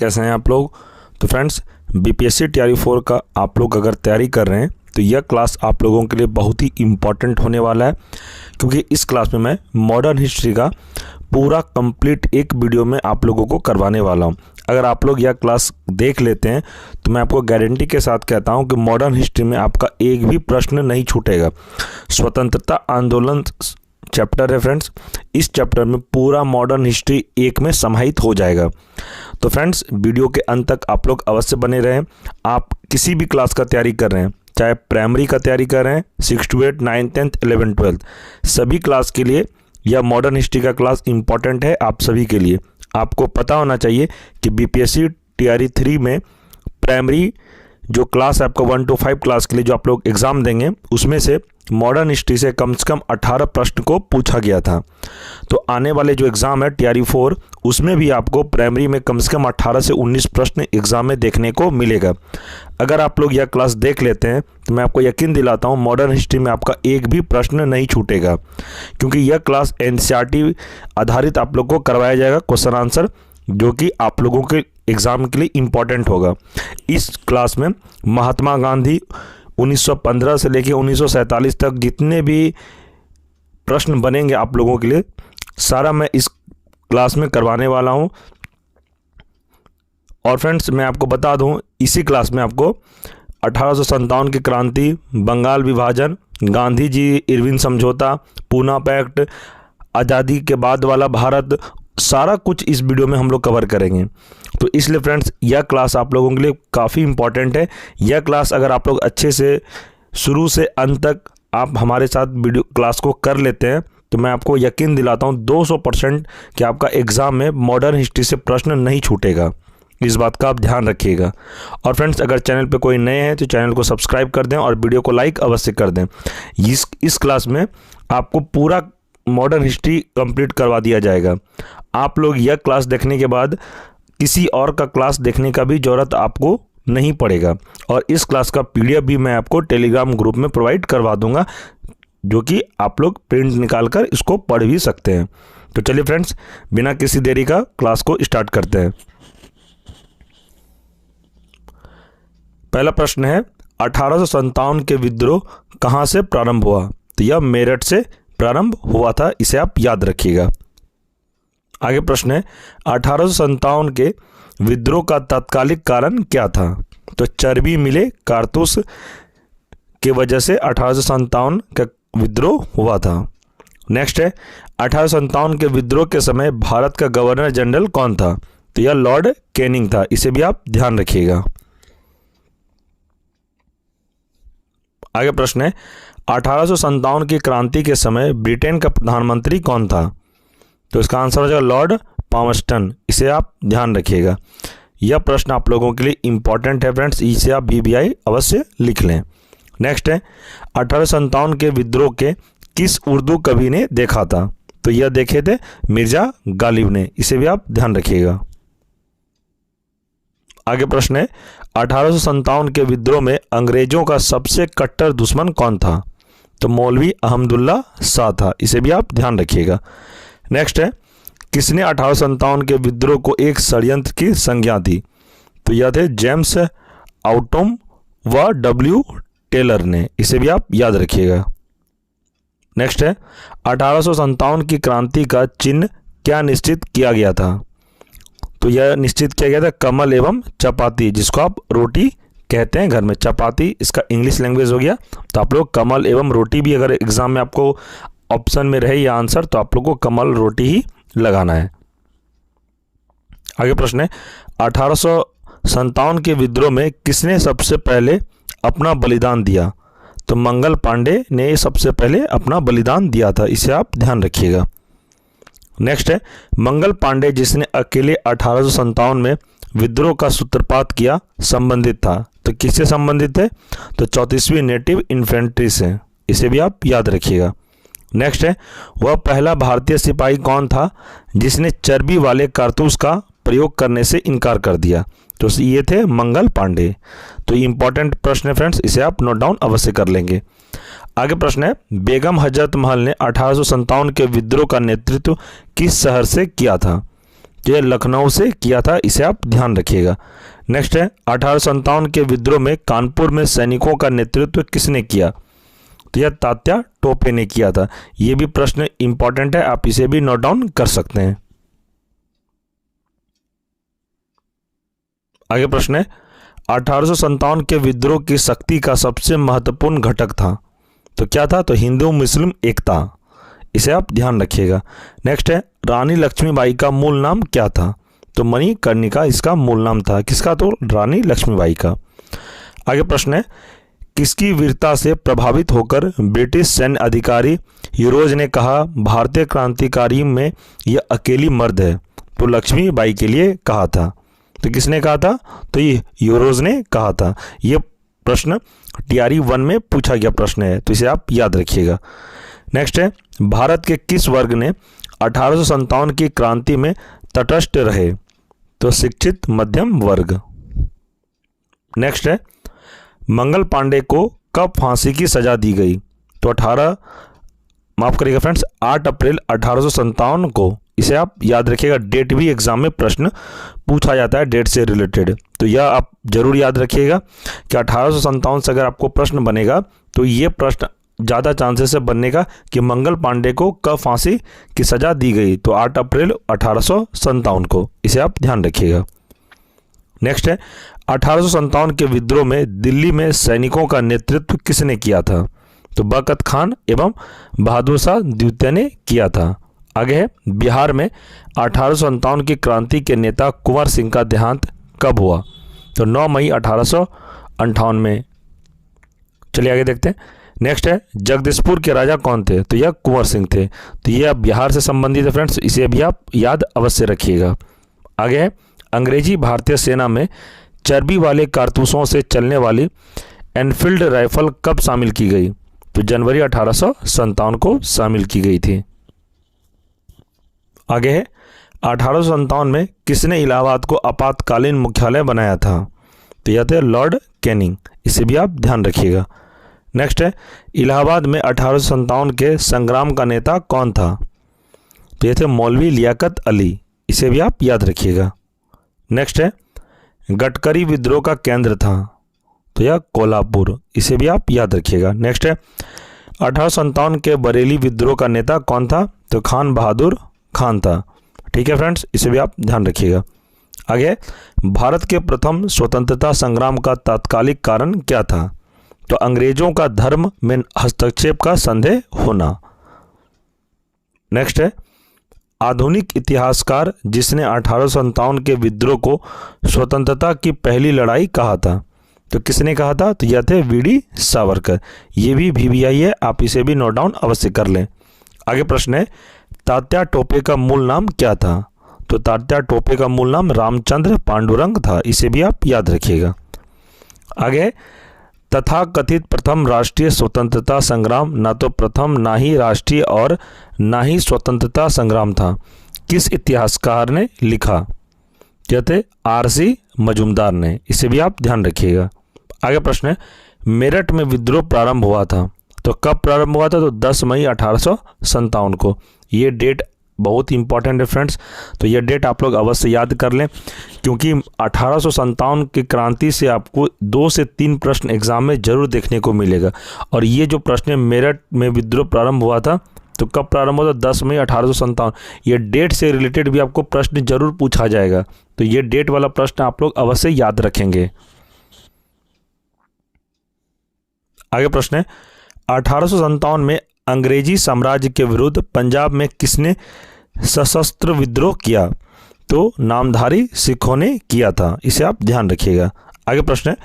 कैसे हैं आप लोग। तो फ्रेंड्स, बीपीएससी टीआरई 4 का आप लोग अगर तैयारी कर रहे हैं तो यह क्लास आप लोगों के लिए बहुत ही इम्पॉर्टेंट होने वाला है, क्योंकि इस क्लास में मैं मॉडर्न हिस्ट्री का पूरा कंप्लीट एक वीडियो में आप लोगों को करवाने वाला हूं। अगर आप लोग यह क्लास देख लेते हैं तो मैं आपको गारंटी के साथ कहता हूं कि मॉडर्न हिस्ट्री में आपका एक भी प्रश्न नहीं छूटेगा। स्वतंत्रता आंदोलन चैप्टर है फ्रेंड्स, इस चैप्टर में पूरा मॉडर्न हिस्ट्री एक में समाहित हो जाएगा। तो फ्रेंड्स, वीडियो के अंत तक आप लोग अवश्य बने रहें। आप किसी भी क्लास का तैयारी कर रहे हैं, चाहे प्राइमरी का तैयारी कर रहे हैं, 6 to 8, 9, 10, 11, 12, सभी क्लास के लिए यह मॉडर्न हिस्ट्री का क्लास इंपॉर्टेंट है। आप सभी के लिए आपको पता होना चाहिए कि बीपीएससी टीआरई 3 में प्राइमरी जो क्लास है आपका 1 to 5 क्लास के लिए जो आप लोग एग्ज़ाम देंगे, उसमें से मॉडर्न हिस्ट्री से कम 18 प्रश्न को पूछा गया था। तो आने वाले जो एग्ज़ाम है टीआरई 4, उसमें भी आपको प्राइमरी में कम से कम 18 से 19 प्रश्न एग्ज़ाम में देखने को मिलेगा। अगर आप लोग यह क्लास देख लेते हैं तो मैं आपको यकीन दिलाता हूँ मॉडर्न हिस्ट्री में आपका एक भी प्रश्न नहीं छूटेगा, क्योंकि यह क्लास एनसीईआरटी आधारित आप लोग को करवाया जाएगा क्वेश्चन आंसर, जो कि आप लोगों के एग्ज़ाम के लिए इम्पॉर्टेंट होगा। इस क्लास में महात्मा गांधी 1915 से लेकर 1947 तक जितने भी प्रश्न बनेंगे आप लोगों के लिए, सारा मैं इस क्लास में करवाने वाला हूं। और फ्रेंड्स, मैं आपको बता दूं, इसी क्लास में आपको 1857 की क्रांति, बंगाल विभाजन, गांधी जी इरविन समझौता, पूना पैक्ट, आज़ादी के बाद वाला भारत, सारा कुछ इस वीडियो में हम लोग कवर करेंगे। तो इसलिए फ्रेंड्स, यह क्लास आप लोगों के लिए काफ़ी इंपॉर्टेंट है। यह क्लास अगर आप लोग अच्छे से शुरू से अंत तक आप हमारे साथ वीडियो क्लास को कर लेते हैं तो मैं आपको यकीन दिलाता हूं 200% कि आपका एग्ज़ाम में मॉडर्न हिस्ट्री से प्रश्न नहीं छूटेगा। इस बात का आप ध्यान रखिएगा। और फ्रेंड्स, अगर चैनल पे कोई नए हैं तो चैनल को सब्सक्राइब कर दें और वीडियो को लाइक अवश्य कर दें। इस क्लास में आपको पूरा मॉडर्न हिस्ट्री कंप्लीट करवा दिया जाएगा। आप लोग यह क्लास देखने के बाद किसी और का क्लास देखने का भी ज़रूरत आपको नहीं पड़ेगा। और इस क्लास का पीडीएफ भी मैं आपको टेलीग्राम ग्रुप में प्रोवाइड करवा दूंगा, जो कि आप लोग प्रिंट निकाल कर इसको पढ़ भी सकते हैं। तो चलिए फ्रेंड्स, बिना किसी देरी का क्लास को स्टार्ट करते हैं। पहला प्रश्न है, 1857 के विद्रोह कहाँ से प्रारंभ हुआ? तो यह मेरठ से प्रारंभ हुआ था, इसे आप याद रखिएगा। आगे प्रश्न है, 1857 के विद्रोह का तात्कालिक कारण क्या था? तो चर्बी मिले कारतूस के वजह से 1857 का विद्रोह हुआ था। नेक्स्ट है, 1857 के विद्रोह के समय भारत का गवर्नर जनरल कौन था? तो यह लॉर्ड कैनिंग था, इसे भी आप ध्यान रखिएगा। आगे प्रश्न है, 1857 की क्रांति के समय ब्रिटेन का प्रधानमंत्री कौन था? तो इसका आंसर हो जाएगा लॉर्ड पामस्टन, इसे आप ध्यान रखिएगा। यह प्रश्न आप लोगों के लिए इंपॉर्टेंट है फ्रेंड्स, इसे आप VBI अवश्य लिख लें। नेक्स्ट है, 1857 के विद्रोह के किस उर्दू कवि ने देखा था? तो यह देखे थे मिर्जा गालिब ने, इसे भी आप ध्यान रखिएगा। आगे प्रश्न है, 1857 के विद्रोह में अंग्रेजों का सबसे कट्टर दुश्मन कौन था? तो मौलवी अहमदुल्ला शाह था, इसे भी आप ध्यान रखिएगा। नेक्स्ट है, किसने 1857 के विद्रोह को एक षड्यंत्र की संज्ञा दी? तो यह थे जेम्स आउटम व W टेलर ने, इसे भी आप याद रखिएगा। नेक्स्ट है, 1857 की क्रांति का चिन्ह क्या निश्चित किया गया था? तो यह निश्चित किया गया था कमल एवं चपाती, जिसको आप रोटी कहते हैं घर में। चपाती इसका इंग्लिश लैंग्वेज हो गया, तो आप लोग कमल एवं रोटी भी अगर एग्जाम में आपको ऑप्शन में रहे या आंसर, तो आप लोग को कमल रोटी ही लगाना है। आगे प्रश्न है, 1857 के विद्रोह में किसने सबसे पहले अपना बलिदान दिया? तो मंगल पांडे ने सबसे पहले अपना बलिदान दिया था, इसे आप ध्यान रखिएगा। नेक्स्ट है, मंगल पांडे जिसने अकेले 1857 में विद्रोह का सूत्रपात किया संबंधित था? तो किससे संबंधित है? तो 34वीं नेटिव इन्फेंट्री से, इसे भी आप याद रखिएगा। नेक्स्ट है, वह पहला भारतीय सिपाही कौन था जिसने चर्बी वाले कारतूस का प्रयोग करने से इनकार कर दिया? तो ये थे मंगल पांडे। तो इंपॉर्टेंट प्रश्न है फ्रेंड्स, इसे आप नोट डाउन अवश्य कर लेंगे। आगे प्रश्न है, बेगम हजरत महल ने 1857 के विद्रोह का नेतृत्व किस शहर से किया था? जो लखनऊ से किया था, इसे आप ध्यान रखिएगा। नेक्स्ट है 1857 के विद्रोह में कानपुर में सैनिकों का नेतृत्व किसने किया? तो यह तात्या टोपे ने किया था। यह भी प्रश्न इंपॉर्टेंट है, आप इसे भी नोट डाउन कर सकते हैं। आगे प्रश्न है 1857 के विद्रोह की शक्ति का सबसे महत्वपूर्ण घटक था, तो क्या था? तो हिंदू मुस्लिम एकता, इसे आप ध्यान रखिएगा। नेक्स्ट है रानी लक्ष्मीबाई का मूल नाम क्या था? तो मणिकर्णिका इसका मूल नाम था। किसका? तो रानी लक्ष्मीबाई का। आगे प्रश्न है किसकी वीरता से प्रभावित होकर ब्रिटिश सैन्य अधिकारी यूरोज ने कहा भारतीय क्रांतिकारी में यह अकेली मर्द है? तो लक्ष्मीबाई के लिए कहा था। तो किसने कहा था? तो ये यूरोज ने कहा था। यह प्रश्न टीआरई 1 में पूछा गया प्रश्न है, तो इसे आप याद रखिएगा। नेक्स्ट है भारत के किस वर्ग ने 1857 की क्रांति में तटस्थ रहे? तो शिक्षित मध्यम वर्ग। नेक्स्ट है मंगल पांडे को कब फांसी की सजा दी गई? तो 8 अप्रैल 1857 को, इसे आप याद रखिएगा। डेट भी एग्जाम में प्रश्न पूछा जाता है डेट से रिलेटेड, तो यह आप जरूर याद रखिएगा कि 1857 से अगर आपको प्रश्न बनेगा तो ये प्रश्न ज़्यादा चांसेस है बनने का कि मंगल पांडे को कब फांसी की सजा दी गई? तो 8 अप्रैल 1857 को, इसे आप ध्यान रखिएगा। नेक्स्ट है 1857 के विद्रोह में दिल्ली में सैनिकों का नेतृत्व किसने किया था? तो बरकत खान एवं बहादुर शाह द्वितीय ने किया था। आगे है बिहार में 1857 की क्रांति के नेता कुंवर सिंह का देहांत कब हुआ? तो 9 मई 1858 में। चलिए आगे देखते हैं। नेक्स्ट है जगदीशपुर के राजा कौन थे? तो यह कुंवर सिंह थे। तो यह बिहार से संबंधित है फ्रेंड्स, इसे भी आप याद अवश्य रखिएगा। आगे है अंग्रेजी भारतीय सेना में चर्बी वाले कारतूसों से चलने वाली एनफील्ड राइफल कब शामिल की गई? तो जनवरी 1857 को शामिल की गई थी। आगे है 1857 में किसने इलाहाबाद को आपातकालीन मुख्यालय बनाया था? तो यह थे लॉर्ड कैनिंग, इसे भी आप ध्यान रखिएगा। नेक्स्ट है इलाहाबाद में 1857 के संग्राम का नेता कौन था? तो यह थे मौलवी लियाकत अली, इसे भी आप याद रखिएगा। नेक्स्ट है गडकरी विद्रोह का केंद्र था? तो यह कोल्हापुर, इसे भी आप याद रखिएगा। नेक्स्ट है 1857 के बरेली विद्रोह का नेता कौन था? तो खान बहादुर खान था। ठीक है फ्रेंड्स, इसे भी आप ध्यान रखिएगा। आगे भारत के प्रथम स्वतंत्रता संग्राम का तात्कालिक कारण क्या था? तो अंग्रेजों का धर्म में हस्तक्षेप का संदेह होना। नेक्स्ट है आधुनिक इतिहासकार जिसने 1857 के विद्रोह को स्वतंत्रता की पहली लड़ाई कहा था? तो किसने कहा था? तो यह थे वीडी सावरकर। ये भी VVI है, आप इसे भी नोट डाउन अवश्य कर लें। आगे प्रश्न है तात्या टोपे का मूल नाम क्या था? तो तात्या टोपे का मूल नाम रामचंद्र पांडुरंग था, इसे भी आप याद रखिएगा। आगे तथाकथित प्रथम राष्ट्रीय स्वतंत्रता संग्राम ना तो प्रथम ना ही राष्ट्रीय और ना ही स्वतंत्रता संग्राम था, किस इतिहासकार ने लिखा? कहते RC मजूमदार ने, इसे भी आप ध्यान रखिएगा। आगे प्रश्न है मेरठ में विद्रोह प्रारंभ हुआ था? तो कब प्रारंभ हुआ था? तो 10 मई 1857 को। ये डेट बहुत इंपॉर्टेंट है फ्रेंड्स, तो ये डेट आप लोग अवश्य याद कर लें, क्योंकि 1857 की क्रांति से आपको 2 से 3 प्रश्न एग्जाम में जरूर देखने को मिलेगा। और ये जो प्रश्न मेरठ में विद्रोह प्रारंभ हुआ था, तो कब प्रारंभ हुआ था? 10 मई 1857। ये डेट से रिलेटेड भी आपको प्रश्न जरूर पूछा जाएगा, तो ये डेट वाला प्रश्न आप लोग अवश्य याद रखेंगे। आगे प्रश्न है 1857 में अंग्रेजी साम्राज्य के विरुद्ध पंजाब में किसने सशस्त्र विद्रोह किया? तो नामधारी सिखों ने किया था, इसे आप ध्यान रखिएगा। आगे प्रश्न है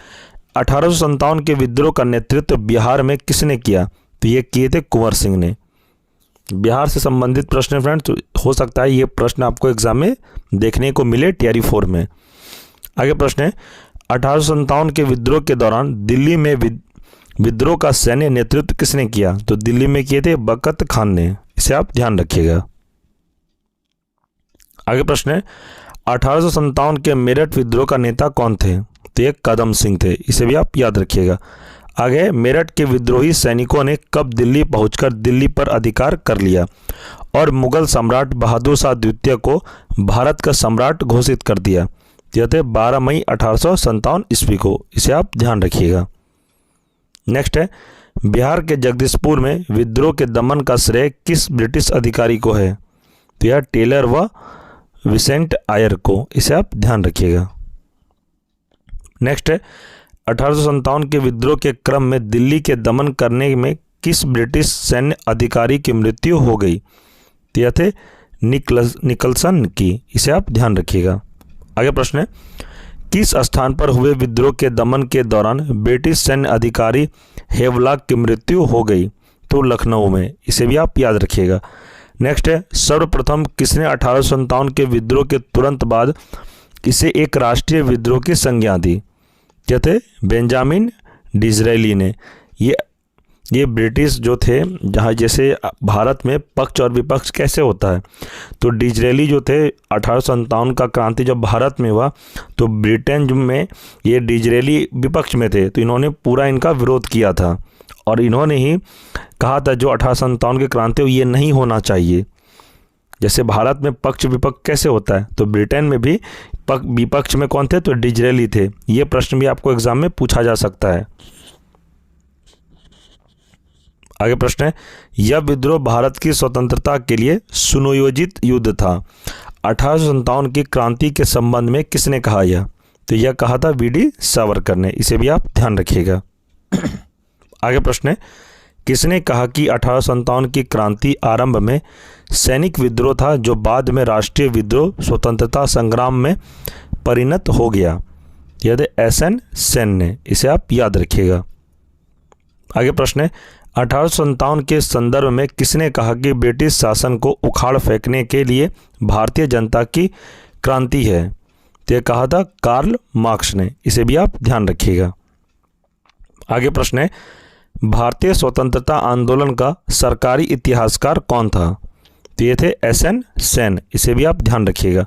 1857 के विद्रोह का नेतृत्व बिहार में किसने किया? तो ये किए थे कुंवर सिंह ने। बिहार से संबंधित प्रश्न है फ्रेंड्स, तो हो सकता है ये प्रश्न आपको एग्जाम में देखने को मिले टीआरई 4 में। आगे प्रश्न है 1857 के विद्रोह के दौरान दिल्ली में विद्रोह का सैन्य नेतृत्व किसने किया? तो दिल्ली में किए थे बरकत खान ने, इसे आप ध्यान रखिएगा। आगे प्रश्न है 1857 के मेरठ विद्रोह का नेता कौन थे? तो ये कदम सिंह थे, इसे भी आप याद रखिएगा। आगे, मेरठ के विद्रोही सैनिकों ने कब दिल्ली पहुंचकर दिल्ली पर अधिकार कर लिया और मुगल सम्राट बहादुर शाह द्वितीय को भारत का सम्राट घोषित कर दिया? यह थे 12 मई 1857 ईस्वी को। इसे आप ध्यान रखिएगा। नेक्स्ट है, बिहार के जगदीशपुर में विद्रोह के दमन का श्रेय किस ब्रिटिश अधिकारी को है? तो यह टेलर व विसेंट आयर को। इसे आप ध्यान रखिएगा। नेक्स्ट है, 1857 के विद्रोह के क्रम में दिल्ली के दमन करने में किस ब्रिटिश सैन्य अधिकारी की मृत्यु हो गई? तो यह थे निकलसन की। इसे आप ध्यान रखिएगा। आगे प्रश्न है, किस स्थान पर हुए विद्रोह के दमन के दौरान ब्रिटिश सैन्य अधिकारी हेवलॉक की मृत्यु हो गई? तो लखनऊ में। इसे भी आप याद रखिएगा। नेक्स्ट है, सर्वप्रथम किसने 1857 के विद्रोह के तुरंत बाद इसे एक राष्ट्रीय विद्रोह की संज्ञा दी? क्या थे? बेंजामिन डिज़रायली ने। ये ब्रिटिश जो थे, जहाँ जैसे भारत में पक्ष और विपक्ष कैसे होता है, तो डिज़रायली जो थे 1857 का क्रांति जब भारत में हुआ तो ब्रिटेन में ये डिज़रायली विपक्ष में थे, तो इन्होंने पूरा इनका विरोध किया था और इन्होंने ही कहा था जो 1857 की क्रांति ये नहीं होना चाहिए। जैसे भारत में पक्ष विपक्ष कैसे होता है, तो ब्रिटेन में भी विपक्ष में कौन थे? तो डिज़रायली थे। ये प्रश्न भी आपको एग्जाम में पूछा जा सकता है। आगे प्रश्न है, यह विद्रोह भारत की स्वतंत्रता के लिए सुनियोजित युद्ध था। 1857 की क्रांति के संबंध में किसने कहा यह? तो यह कहा था वीडी सावरकर ने। इसे भी आप ध्यान रखिएगा। आगे प्रश्न है, किसने कहा कि 1857 की क्रांति आरंभ में सैनिक विद्रोह था जो बाद में राष्ट्रीय विद्रोह स्वतंत्रता संग्राम में परिणत हो गया? यह एसएन सेन ने। इसे आप याद रखिएगा। आगे प्रश्न है, 1857 के संदर्भ में किसने कहा कि ब्रिटिश शासन को उखाड़ फेंकने के लिए भारतीय जनता की क्रांति है? तो यह कहा था कार्ल मार्क्स ने। इसे भी आप ध्यान रखिएगा। आगे प्रश्न है, भारतीय स्वतंत्रता आंदोलन का सरकारी इतिहासकार कौन था? तो ये थे एसएन सेन। इसे भी आप ध्यान रखिएगा।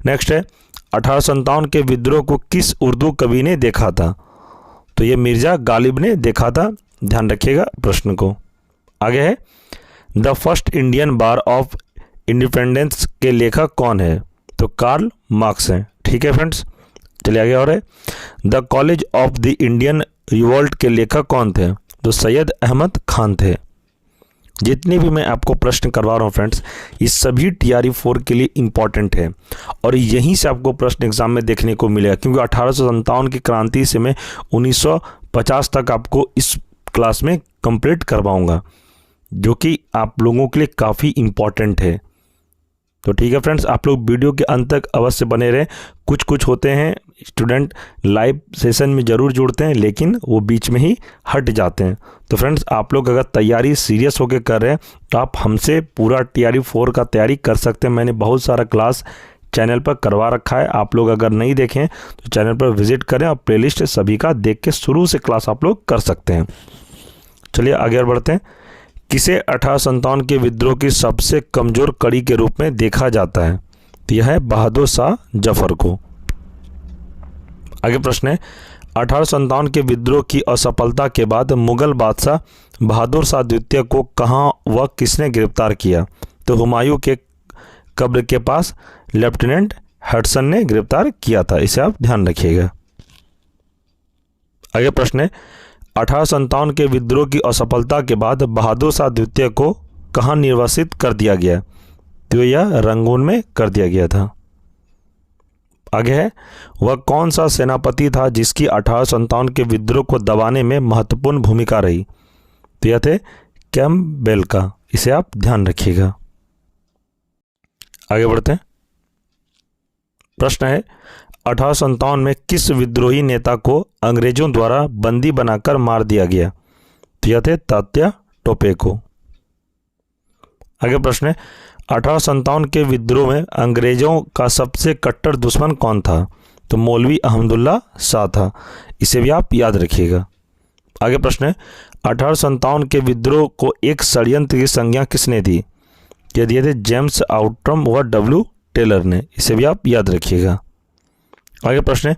नेक्स्ट है, 1857 के विद्रोह को किस उर्दू कवि ने देखा था? तो ये मिर्जा गालिब ने देखा था। ध्यान रखिएगा प्रश्न को। आगे है, the first Indian bar of independence के लेखक कौन है? तो कार्ल मार्क्स हैं। ठीक है फ्रेंड्स, चलिए आगे। और है, the college of the Indian revolt के लेखक कौन थे? तो सैयद अहमद खान थे। जितने भी मैं आपको प्रश्न करवा रहा हूँ फ्रेंड्स, ये सभी TRE 4 के लिए इम्पॉर्टेंट है और यहीं से आपको प्रश्न एग्जाम में देखने को मिलेगा, क्योंकि 1857 की क्रांति से मैं 1950 तक आपको इस क्लास में कंप्लीट करवाऊंगा, जो कि आप लोगों के लिए काफ़ी इम्पॉर्टेंट है। तो ठीक है फ्रेंड्स, आप लोग वीडियो के अंत तक अवश्य बने रहें। कुछ होते हैं स्टूडेंट लाइव सेशन में ज़रूर जुड़ते हैं, लेकिन वो बीच में ही हट जाते हैं। तो फ्रेंड्स, आप लोग अगर तैयारी सीरियस होकर कर रहे हैं तो आप हमसे पूरा TRE 4 का तैयारी कर सकते हैं। मैंने बहुत सारा क्लास चैनल पर करवा रखा है। आप लोग अगर नहीं देखें तो चैनल पर विजिट करें और प्लेलिस्ट सभी का देख के शुरू से क्लास आप लोग कर सकते हैं। चलिए आगे बढ़ते हैं। किसे 1857 के विद्रोह की सबसे कमज़ोर कड़ी के रूप में देखा जाता है? तो यह है बहादुर शाह जफर को। आगे प्रश्न है, 1857 के विद्रोह की असफलता के बाद मुगल बादशाह बहादुर शाह द्वितीय को कहाँ व किसने गिरफ्तार किया? तो हुमायूं के कब्र के पास लेफ्टिनेंट हडसन ने गिरफ्तार किया था। इसे आप ध्यान रखिएगा। आगे प्रश्न है, 1857 के विद्रोह की असफलता के बाद बहादुर शाह द्वितीय को कहाँ निर्वासित कर दिया गया? तो यह रंगून में कर दिया गया था। आगे है, वह कौन सा सेनापति था जिसकी 1857 के विद्रोह को दबाने में महत्वपूर्ण भूमिका रही? तो यह थे कैम्पबेल का। इसे आप ध्यान रखिएगा। आगे बढ़ते हैं। प्रश्न है, 1857 में किस विद्रोही नेता को अंग्रेजों द्वारा बंदी बनाकर मार दिया गया? तो यह थे तात्या टोपे को। आगे प्रश्न है, 1857 के विद्रोह में अंग्रेजों का सबसे कट्टर दुश्मन कौन था? तो मौलवी अहमदुल्ला शाह था। इसे भी आप याद रखिएगा। आगे प्रश्न है, 1857 के विद्रोह को एक षड्यंत्र की संज्ञा किसने दी? ये दिए थे जेम्स आउट्रम व W टेलर ने। इसे भी आप याद रखिएगा। आगे प्रश्न है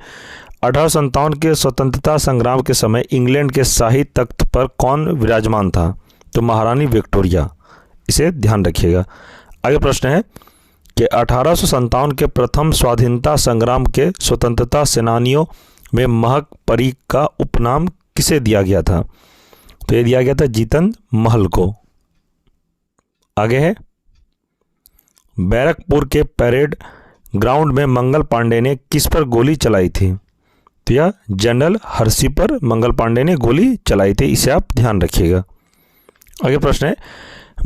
1857 के स्वतंत्रता संग्राम के समय इंग्लैंड के शाही तख्त पर कौन विराजमान था? तो महारानी विक्टोरिया, इसे ध्यान रखिएगा। आगे प्रश्न है कि 1857 के प्रथम स्वाधीनता संग्राम के स्वतंत्रता सेनानियों में महक परी का उपनाम किसे दिया गया था? तो ये दिया गया था जीतन महल को। आगे है बैरकपुर के परेड ग्राउंड में मंगल पांडे ने किस पर गोली चलाई थी? तो यह जनरल हर्षी पर मंगल पांडे ने गोली चलाई थी, इसे आप ध्यान रखिएगा। आगे प्रश्न है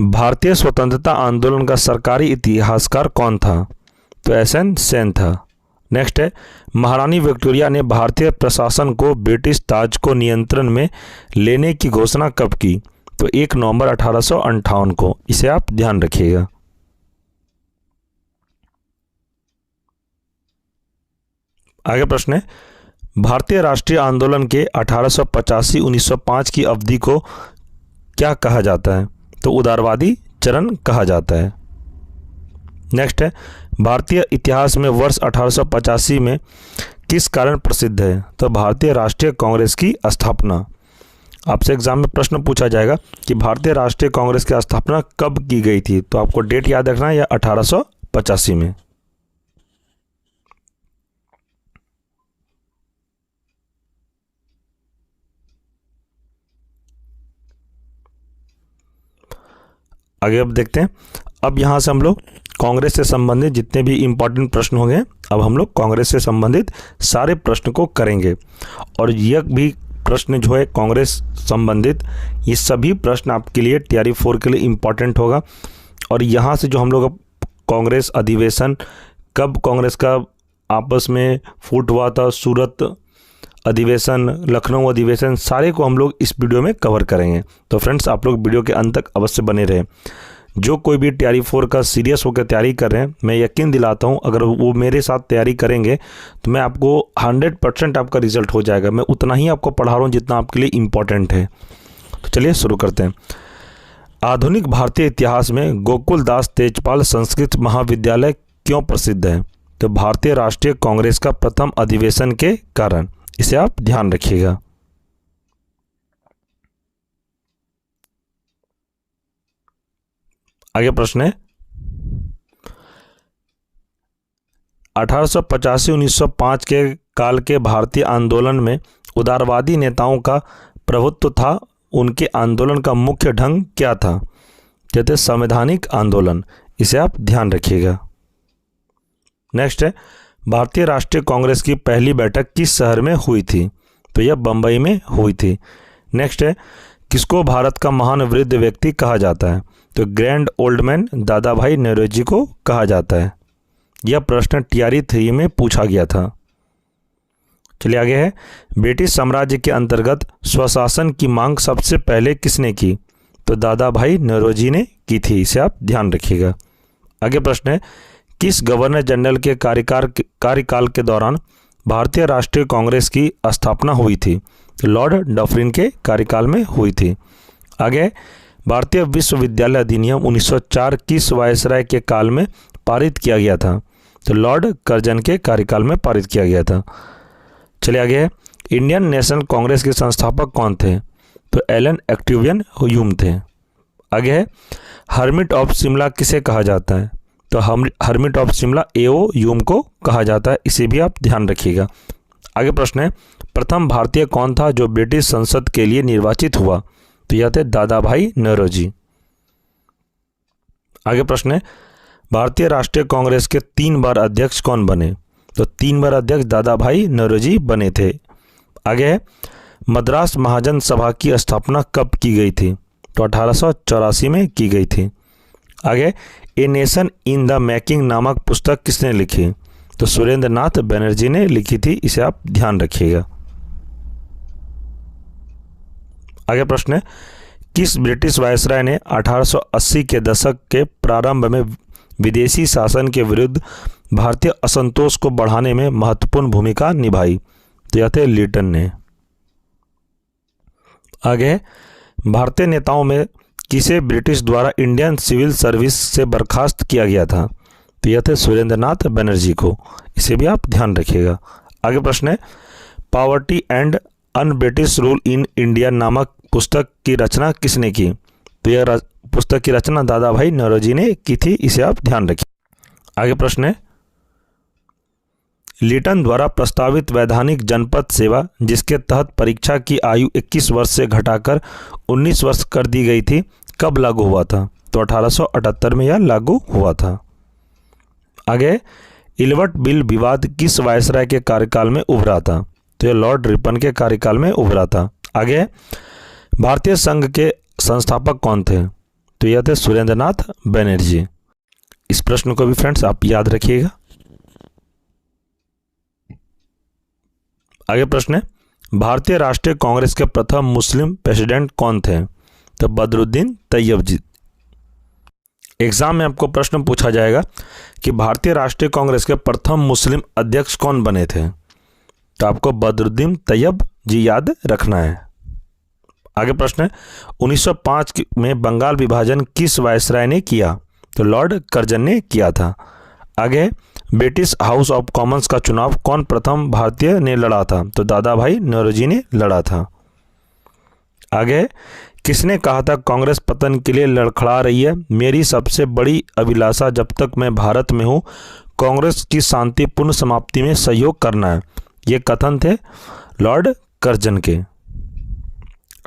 भारतीय स्वतंत्रता आंदोलन का सरकारी इतिहासकार कौन था? तो एसएन सेन था। नेक्स्ट है महारानी विक्टोरिया ने भारतीय प्रशासन को ब्रिटिश ताज को नियंत्रण में लेने की घोषणा कब की? तो 1 नवंबर 1858 को, इसे आप ध्यान रखिएगा। आगे प्रश्न है भारतीय राष्ट्रीय आंदोलन के 1885-1905 की अवधि को क्या कहा जाता है? तो उदारवादी चरण कहा जाता है। नेक्स्ट है भारतीय इतिहास में वर्ष 1885 में किस कारण प्रसिद्ध है? तो भारतीय राष्ट्रीय कांग्रेस की स्थापना। आपसे एग्जाम में प्रश्न पूछा जाएगा कि भारतीय राष्ट्रीय कांग्रेस की स्थापना कब की गई थी? तो आपको डेट याद रखना है, या 1885 में। आगे अब देखते हैं। अब यहाँ से हम लोग कांग्रेस से संबंधित जितने भी इम्पोर्टेंट प्रश्न होंगे, अब हम लोग कांग्रेस से संबंधित सारे प्रश्न को करेंगे। और यह भी प्रश्न जो है कांग्रेस संबंधित, ये सभी प्रश्न आपके लिए तैयारी 4 के लिए इम्पोर्टेंट होगा। और यहाँ से जो हम लोग कांग्रेस अधिवेशन, कब कांग्रेस का आपस में फूट हुआ था, सूरत अधिवेशन, लखनऊ अधिवेशन, सारे को हम लोग इस वीडियो में कवर करेंगे। तो फ्रेंड्स, आप लोग वीडियो के अंत तक अवश्य बने रहें। जो कोई भी तैयारी 4 का सीरियस होकर तैयारी कर रहे हैं, मैं यकीन दिलाता हूं अगर वो मेरे साथ तैयारी करेंगे तो मैं आपको 100% आपका रिजल्ट हो जाएगा। मैं उतना ही आपको पढ़ा रहा हूं जितना आपके लिए इम्पोर्टेंट है। तो चलिए शुरू करते हैं। आधुनिक भारतीय इतिहास में गोकुलदास तेजपाल संस्कृत महाविद्यालय क्यों प्रसिद्ध है? तो भारतीय राष्ट्रीय कांग्रेस का प्रथम अधिवेशन के कारण, इसे आप ध्यान रखिएगा। आगे प्रश्न है 1885-1905 के काल के भारतीय आंदोलन में उदारवादी नेताओं का प्रभुत्व था। उनके आंदोलन का मुख्य ढंग क्या था? कहते संवैधानिक आंदोलन, इसे आप ध्यान रखिएगा। नेक्स्ट है भारतीय राष्ट्रीय कांग्रेस की पहली बैठक किस शहर में हुई थी? तो यह बंबई में हुई थी। नेक्स्ट है किसको भारत का महान वृद्ध व्यक्ति कहा जाता है? तो ग्रैंड ओल्ड मैन दादा भाई नौरोजी को कहा जाता है। यह प्रश्न टियारी 3 में पूछा गया था। चलिए आगे है ब्रिटिश साम्राज्य के अंतर्गत स्वशासन की मांग सबसे पहले किसने की? तो दादा भाई नौरोजी ने की थी, इसे आप ध्यान रखिएगा। आगे प्रश्न है किस गवर्नर जनरल के कार्यकाल के दौरान भारतीय राष्ट्रीय कांग्रेस की स्थापना हुई थी? तो लॉर्ड डफरिन के कार्यकाल में हुई थी। आगे भारतीय विश्वविद्यालय अधिनियम 1904 किस वायसराय के काल में पारित किया गया था? तो लॉर्ड कर्जन के कार्यकाल में पारित किया गया था। चलिए आगे है इंडियन नेशनल कांग्रेस के संस्थापक कौन थे? तो एलन एक्टिवियन ह्यूम थे। आगे है हर्मिट ऑफ शिमला किसे कहा जाता है? तो hermit of Shimla AO Hume को कहा जाता है, इसे भी आप ध्यान रखिएगा। आगे प्रश्न है प्रथम भारतीय कौन था जो ब्रिटिश संसद के लिए निर्वाचित हुआ? तो यह थे दादा भाई नौरोजी। आगे प्रश्न है भारतीय राष्ट्रीय कांग्रेस के 3 बार अध्यक्ष कौन बने? तो 3 बार अध्यक्ष दादा भाई नौरोजी बने थे। आगे है मद्रास महाजन सभा की स्थापना कब की गई थी? तो 1884 में की गई थी। आगे a nation in the making नामक पुस्तक किसने लिखी? तो सुरेंद्र नाथ बनर्जी ने लिखी थी, इसे आप ध्यान रखिएगा। आगे प्रश्न है किस ब्रिटिश वायसराय ने 1880 के दशक के प्रारंभ में विदेशी शासन के विरुद्ध भारतीय असंतोष को बढ़ाने में महत्वपूर्ण भूमिका निभाई? तो यह थे लिटन ने। आगे भारतीय नेताओं में किसे ब्रिटिश द्वारा इंडियन सिविल सर्विस से बर्खास्त किया गया था? तो यह थे सुरेंद्र नाथ बनर्जी को, इसे भी आप ध्यान रखिएगा। आगे प्रश्न है, poverty and un British rule in India नामक पुस्तक की रचना किसने की? तो यह पुस्तक की रचना दादा भाई नौरोजी ने की थी, इसे आप ध्यान रखिए। आगे प्रश्न है, लिटन द्वारा प्रस्तावित वैधानिक जनपद सेवा जिसके तहत परीक्षा की आयु 21 वर्ष से घटाकर 19 वर्ष कर दी गई थी, कब लागू हुआ था? तो 1878 में यह लागू हुआ था। आगे, इल्बर्ट बिल विवाद किस वायसराय के कार्यकाल में उभरा था? तो यह लॉर्ड रिपन के कार्यकाल में उभरा था। आगे, भारतीय संघ के संस्थापक कौन थे? तो यह थे सुरेंद्रनाथ बनर्जी। इस प्रश्न को भी फ्रेंड्स आप याद रखिएगा। आगे प्रश्न है, भारतीय राष्ट्रीय कांग्रेस के प्रथम मुस्लिम प्रेसिडेंट कौन थे? तो बदरुद्दीन तैयब जी। एग्जाम में आपको प्रश्न पूछा जाएगा कि भारतीय राष्ट्रीय कांग्रेस के प्रथम मुस्लिम अध्यक्ष कौन बने थे? तो आपको बदरुद्दीन तैयब जी याद रखना है। आगे प्रश्न है, 1905 में बंगाल विभाजन किस वायसराय ने किया? तो लॉर्ड कर्जन ने किया था। आगे, ब्रिटिश हाउस ऑफ कॉमन्स का चुनाव कौन प्रथम भारतीय ने लड़ा था? तो दादा भाई नौरोजी ने लड़ा था। आगे, किसने कहा था कांग्रेस पतन के लिए लड़खड़ा रही है? मेरी सबसे बड़ी अभिलाषा जब तक मैं भारत में हूँ कांग्रेस की शांतिपूर्ण समाप्ति में सहयोग करना है। ये कथन थे लॉर्ड कर्जन के।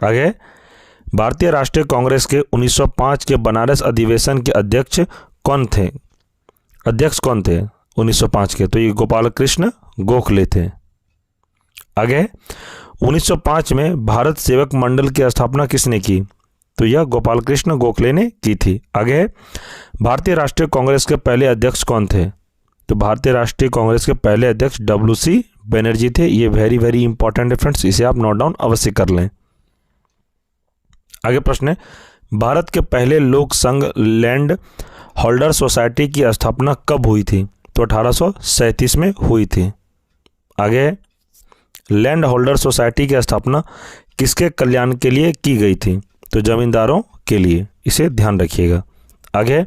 आगे, भारतीय राष्ट्रीय कांग्रेस के 1905 के बनारस अधिवेशन के अध्यक्ष कौन थे? 1905 के? तो ये गोपाल कृष्ण गोखले थे। आगे, 1905 में भारत सेवक मंडल की स्थापना किसने की? तो यह गोपाल कृष्ण गोखले ने की थी। आगे, भारतीय राष्ट्रीय कांग्रेस के पहले अध्यक्ष कौन थे? तो भारतीय राष्ट्रीय कांग्रेस के पहले अध्यक्ष WC बनर्जी थे। ये वेरी वेरी इंपॉर्टेंट है फ्रेंड्स, इसे आप नोट डाउन अवश्य कर लें। आगे प्रश्न है, भारत के पहले लोक संघ लैंड होल्डर सोसाइटी की स्थापना कब हुई थी? तो 1837 में हुई थी। आगे, लैंड होल्डर सोसाइटी की स्थापना किसके कल्याण के लिए की गई थी? तो जमींदारों के लिए, इसे ध्यान रखिएगा। आगे,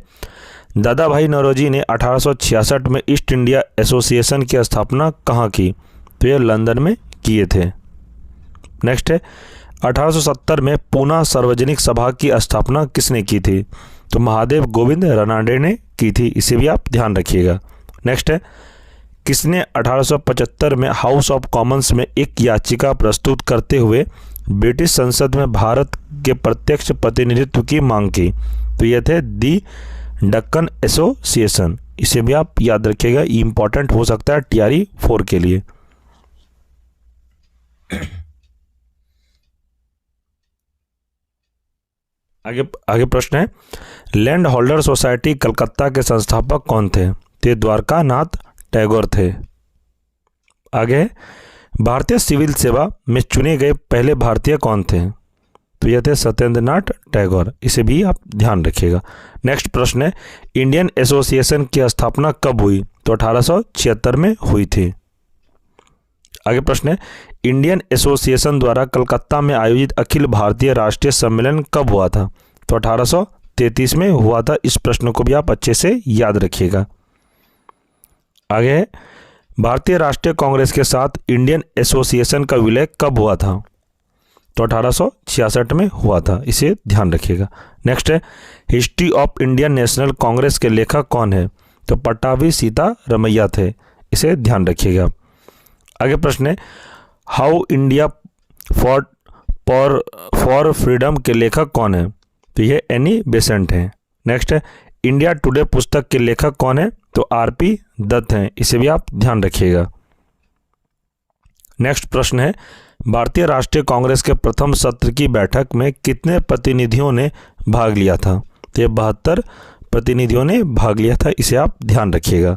दादा भाई नौरोजी ने 1866 में ईस्ट इंडिया एसोसिएशन की स्थापना कहाँ की? तो यह लंदन में किए थे। नेक्स्ट है, 1870 में पूना सार्वजनिक सभा की स्थापना किसने की थी? तो महादेव गोविंद रनाडे ने की थी, इसे भी आप ध्यान रखिएगा। नेक्स्ट है, किसने 1875 में हाउस ऑफ कॉमन्स में एक याचिका प्रस्तुत करते हुए ब्रिटिश संसद में भारत के प्रत्यक्ष प्रतिनिधित्व की मांग की? तो ये थे दी डक्कन एसोसिएशन, इसे भी आप याद रखिएगा, इंपॉर्टेंट हो सकता है TRE 4 के लिए। आगे प्रश्न है, लैंड होल्डर सोसाइटी कलकत्ता के संस्थापक कौन थे? ते द्वारका नाथ टैगोर थे। आगे, भारतीय सिविल सेवा में चुने गए पहले भारतीय कौन थे? तो यह थे सत्येंद्रनाथ टैगोर, इसे भी आप ध्यान रखिएगा। नेक्स्ट प्रश्न है, इंडियन एसोसिएशन की स्थापना कब हुई? तो 1876 में हुई थी। आगे प्रश्न है, इंडियन एसोसिएशन द्वारा कलकत्ता में आयोजित अखिल भारतीय राष्ट्रीय सम्मेलन कब हुआ था? तो 1833 में हुआ था। इस प्रश्न को भी आप अच्छे से याद रखिएगा। आगे, भारतीय राष्ट्रीय कांग्रेस के साथ इंडियन एसोसिएशन का विलय कब हुआ था? तो 1866 में हुआ था, इसे ध्यान रखिएगा। नेक्स्ट है, history of Indian national Congress के लेखक कौन है? तो पट्टाभी सीता रमैया थे, इसे ध्यान रखिएगा। आगे प्रश्न है, हाउ इंडिया फॉर फ्रीडम के लेखक कौन है? तो ये एनी बेसेंट है। नेक्स्ट है, इंडिया टुडे पुस्तक के लेखक कौन है? तो RP दत्त हैं, इसे भी आप ध्यान रखिएगा। नेक्स्ट प्रश्न है, भारतीय राष्ट्रीय कांग्रेस के प्रथम सत्र की बैठक में कितने प्रतिनिधियों ने भाग लिया था? तो 72 प्रतिनिधियों ने भाग लिया था, इसे आप ध्यान रखिएगा।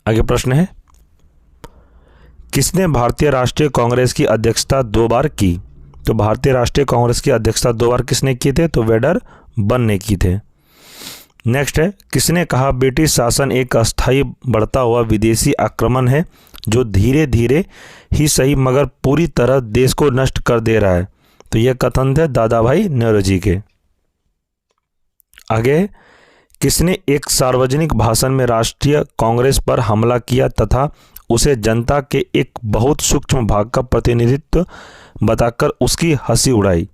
आगे प्रश्न है, किसने भारतीय राष्ट्रीय कांग्रेस की अध्यक्षता 2 बार की? तो भारतीय राष्ट्रीय कांग्रेस की अध्यक्षता 2 बार किसने की थे? तो वेडरबर्न ने की थे। नेक्स्ट है, किसने कहा ब्रिटिश शासन एक अस्थायी बढ़ता हुआ विदेशी आक्रमण है जो धीरे धीरे ही सही मगर पूरी तरह देश को नष्ट कर दे रहा है? तो यह कथन थे दादा भाई नौरोजी के। आगे, किसने एक सार्वजनिक भाषण में राष्ट्रीय कांग्रेस पर हमला किया तथा उसे जनता के एक बहुत सूक्ष्म भाग का प्रतिनिधित्व बताकर उसकी हंसी उड़ाई।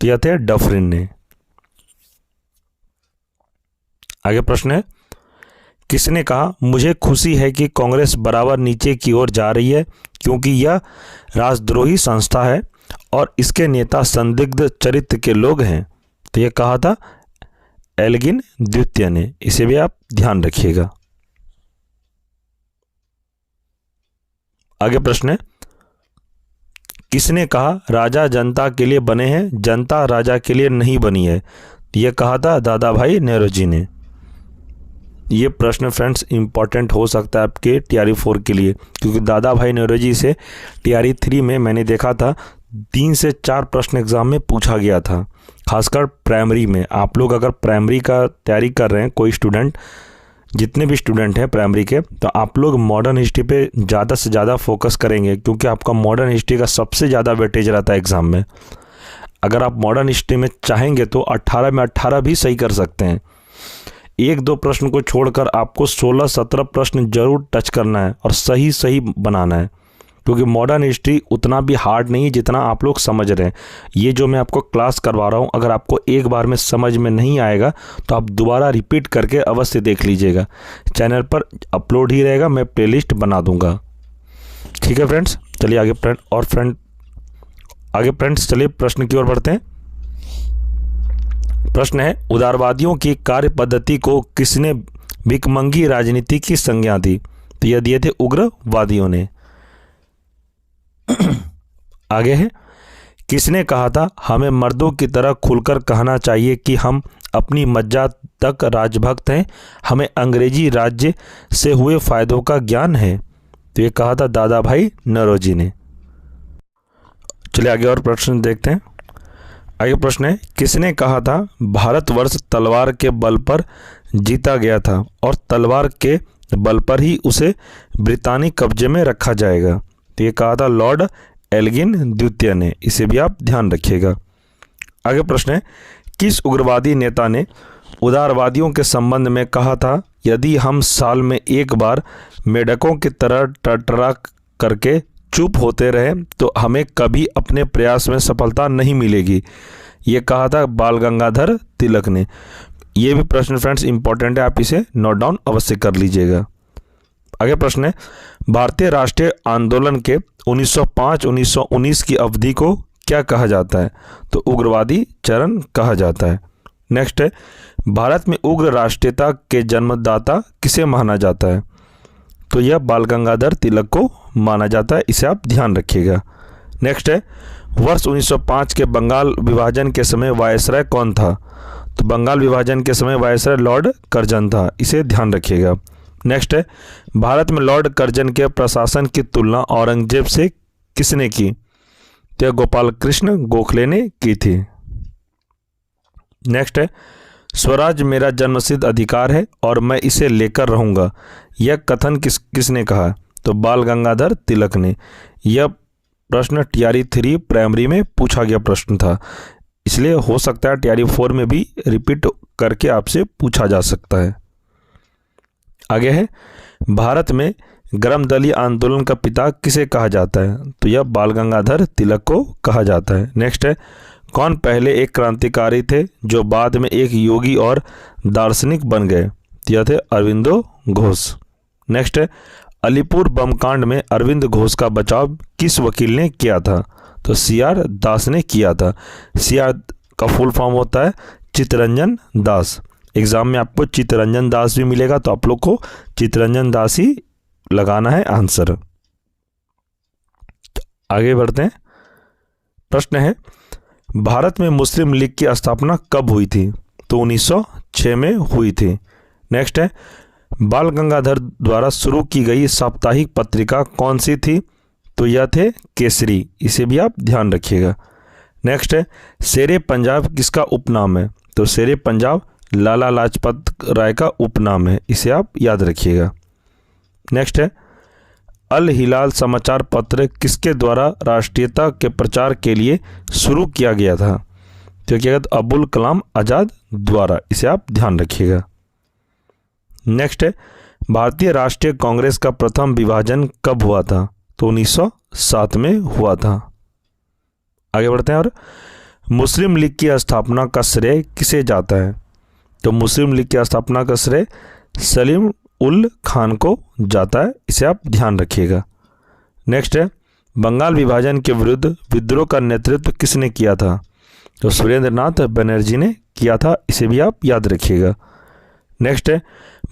तो यह थे डफरिन ने। आगे प्रश्न है, किसने कहा मुझे खुशी है कि कांग्रेस बराबर नीचे की ओर जा रही है क्योंकि यह राष्ट्रद्रोही संस्था है और इसके नेता संदिग्ध चरित्र के लोग हैं। तो यह कहा था एल्गिन द्वितीय ने। इसे भी आप ध्यान रखिएगा। आगे प्रश्न है, किसने कहा राजा जनता के लिए बने हैं, जनता राजा के लिए नहीं बनी है। यह कहा था दादा भाई नौरोजी ने। ये प्रश्न फ्रेंड्स इंपॉर्टेंट हो सकता है आपके TRE 4 के लिए, क्योंकि दादा भाई नौरोजी से TRE 3 में मैंने देखा था 3 से 4 प्रश्न एग्जाम में पूछा गया था, खासकर प्राइमरी में। आप लोग अगर प्राइमरी का तैयारी कर रहे हैं, कोई स्टूडेंट, जितने भी स्टूडेंट हैं प्राइमरी के, तो आप लोग मॉडर्न हिस्ट्री पे ज़्यादा से ज़्यादा फोकस करेंगे, क्योंकि आपका मॉडर्न हिस्ट्री का सबसे ज़्यादा वेटेज रहता है एग्ज़ाम में। अगर आप मॉडर्न हिस्ट्री में चाहेंगे तो 18 में 18 भी सही कर सकते हैं। 1-2 प्रश्न को छोड़कर आपको 16-17 प्रश्न जरूर टच करना है और सही सही बनाना है, क्योंकि मॉडर्न हिस्ट्री उतना भी हार्ड नहीं है जितना आप लोग समझ रहे हैं। ये जो मैं आपको क्लास करवा रहा हूँ, अगर आपको एक बार में समझ में नहीं आएगा तो आप दोबारा रिपीट करके अवश्य देख लीजिएगा। चैनल पर अपलोड ही रहेगा, मैं प्लेलिस्ट बना दूंगा। ठीक है फ्रेंड्स, चलिए आगे फ्रेंड्स चलिए प्रश्न की ओर बढ़ते हैं। प्रश्न है, उदारवादियों की कार्य पद्धति को किसने भिखमंगी राजनीति की संज्ञा दी। तो यह दिए थे उग्रवादियों ने। आगे है, किसने कहा था हमें मर्दों की तरह खुलकर कहना चाहिए कि हम अपनी मज्जा तक राजभक्त हैं, हमें अंग्रेजी राज्य से हुए फायदों का ज्ञान है। तो ये कहा था दादा भाई नौरोजी ने। चलिए आगे और प्रश्न देखते हैं। आगे प्रश्न है, किसने कहा था भारतवर्ष तलवार के बल पर जीता गया था और तलवार के बल पर ही उसे ब्रितानी कब्जे में रखा जाएगा। तो ये कहा था लॉर्ड एल्गिन द्वितीय ने। इसे भी आप ध्यान रखिएगा। आगे प्रश्न है, किस उग्रवादी नेता ने उदारवादियों के संबंध में कहा था यदि हम साल में एक बार मेढकों की तरह टरटरा करके चुप होते रहे तो हमें कभी अपने प्रयास में सफलता नहीं मिलेगी। ये कहा था बाल गंगाधर तिलक ने। ये भी प्रश्न फ्रेंड्स इंपॉर्टेंट है, आप इसे नोट डाउन अवश्य कर लीजिएगा। आगे प्रश्न है, भारतीय राष्ट्रीय आंदोलन के 1905-1919 की अवधि को क्या कहा जाता है। तो उग्रवादी चरण कहा जाता है। नेक्स्ट है, भारत में उग्र राष्ट्रीयता के जन्मदाता किसे माना जाता है। तो यह बाल गंगाधर तिलक को माना जाता है। इसे आप ध्यान रखिएगा। नेक्स्ट है, वर्ष 1905 के बंगाल विभाजन के समय वायसराय कौन था। तो बंगाल विभाजन के समय वायसराय लॉर्ड कर्जन था। इसे ध्यान रखिएगा। नेक्स्ट है, भारत में लॉर्ड कर्जन के प्रशासन की तुलना औरंगजेब से किसने की। तो गोपाल कृष्ण गोखले ने की थी। नेक्स्ट है, स्वराज मेरा जन्मसिद्ध अधिकार है और मैं इसे लेकर रहूंगा। यह कथन किसने कहा। तो बाल गंगाधर तिलक ने। यह प्रश्न TRE 3 प्राइमरी में पूछा गया प्रश्न था, इसलिए हो सकता है TRE 4 में भी रिपीट करके आपसे पूछा जा सकता है। आगे है, भारत में गर्म दलीय आंदोलन का पिता किसे कहा जाता है। तो यह बाल गंगाधर तिलक को कहा जाता है। नेक्स्ट है, कौन पहले एक क्रांतिकारी थे जो बाद में एक योगी और दार्शनिक बन गए। यह थे अरविंदो घोष। नेक्स्ट है, अलीपुर बम कांड में अरविंद घोष का बचाव किस वकील ने किया था। तो CR दास ने किया था। CR का फुल फॉर्म होता है चित्तरंजन दास। एग्जाम में आपको चित्तरंजन दास भी मिलेगा, तो आप लोग को चित्तरंजन दास ही लगाना है आंसर। आगे बढ़ते हैं। प्रश्न है, भारत में मुस्लिम लीग की स्थापना कब हुई थी। तो 1906 में हुई थी। नेक्स्ट है, बाल गंगाधर द्वारा शुरू की गई साप्ताहिक पत्रिका कौन सी थी। तो यह थे केसरी। इसे भी आप ध्यान रखिएगा। नेक्स्ट है, शेरे पंजाब किसका उपनाम है। तो शेरे पंजाब लाला लाजपत राय का उपनाम है। इसे आप याद रखिएगा। नेक्स्ट है, अल हिलाल समाचार पत्र किसके द्वारा राष्ट्रीयता के प्रचार के लिए शुरू किया गया था। तो क्या कहते अबुल कलाम आज़ाद द्वारा। इसे आप ध्यान रखिएगा। नेक्स्ट है, भारतीय राष्ट्रीय कांग्रेस का प्रथम विभाजन कब हुआ था? तो 1907 में हुआ था। आगे बढ़ते हैं। और मुस्लिम लीग की स्थापना का श्रेय किसे जाता है? तो मुस्लिम लीग की स्थापना का श्रेय सलीम उल खान को जाता है, इसे आप ध्यान रखिएगा। नेक्स्ट है, बंगाल विभाजन के विरुद्ध विद्रोह का नेतृत्व किसने किया था? तो सुरेंद्र नाथ बनर्जी ने किया था, इसे भी आप याद रखिएगा। नेक्स्ट है,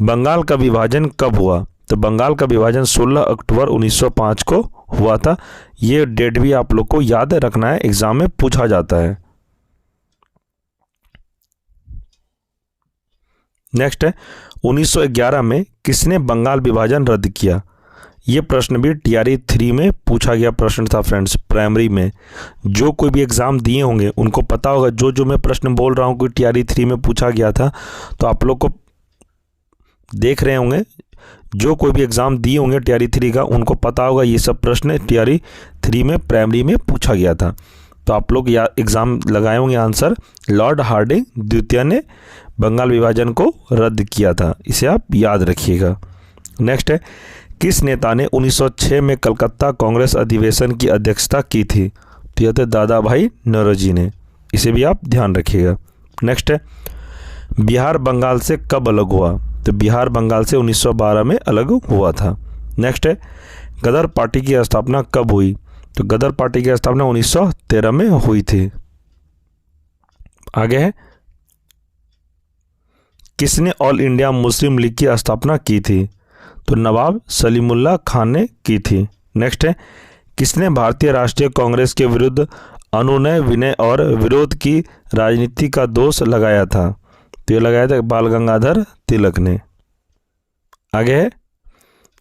बंगाल का विभाजन कब हुआ? तो बंगाल का विभाजन 16 अक्टूबर 1905 को हुआ था। ये डेट भी आप लोग को याद रखना है, एग्जाम में पूछा जाता है। नेक्स्ट है, 1911 में किसने बंगाल विभाजन रद्द किया? ये प्रश्न भी TRE 3 में पूछा गया प्रश्न था फ्रेंड्स, प्राइमरी में। जो कोई भी एग्ज़ाम दिए होंगे उनको पता होगा, जो मैं प्रश्न बोल रहा हूँ कोई TRE 3 में पूछा गया था, तो आप लोग को देख रहे होंगे, जो कोई भी एग्ज़ाम दिए होंगे TRE 3 का उनको पता होगा ये सब प्रश्न TRE 3 में प्राइमरी में पूछा गया था। तो आप लोग एग्ज़ाम लगाए होंगे आंसर, लॉर्ड हार्डिंग द्वितीय ने बंगाल विभाजन को रद्द किया था, इसे आप याद रखिएगा। नेक्स्ट है, किस नेता ने 1906 में कलकत्ता कांग्रेस अधिवेशन की अध्यक्षता की थी? तो यह थे दादा भाई नौरोजी ने, इसे भी आप ध्यान रखिएगा। नेक्स्ट है, बिहार बंगाल से कब अलग हुआ? तो बिहार बंगाल से 1912 में अलग हुआ था। नेक्स्ट है, गदर पार्टी की स्थापना कब हुई? तो गदर पार्टी की स्थापना 1913 में हुई थी। आगे है, किसने ऑल इंडिया मुस्लिम लीग की स्थापना की थी? तो नवाब सलीमुल्लाह खान ने की थी। नेक्स्ट है, किसने भारतीय राष्ट्रीय कांग्रेस के विरुद्ध अनुनय विनय और विरोध की राजनीति का दोष लगाया था? तो ये लगाया था बाल गंगाधर तिलक ने। आगे है,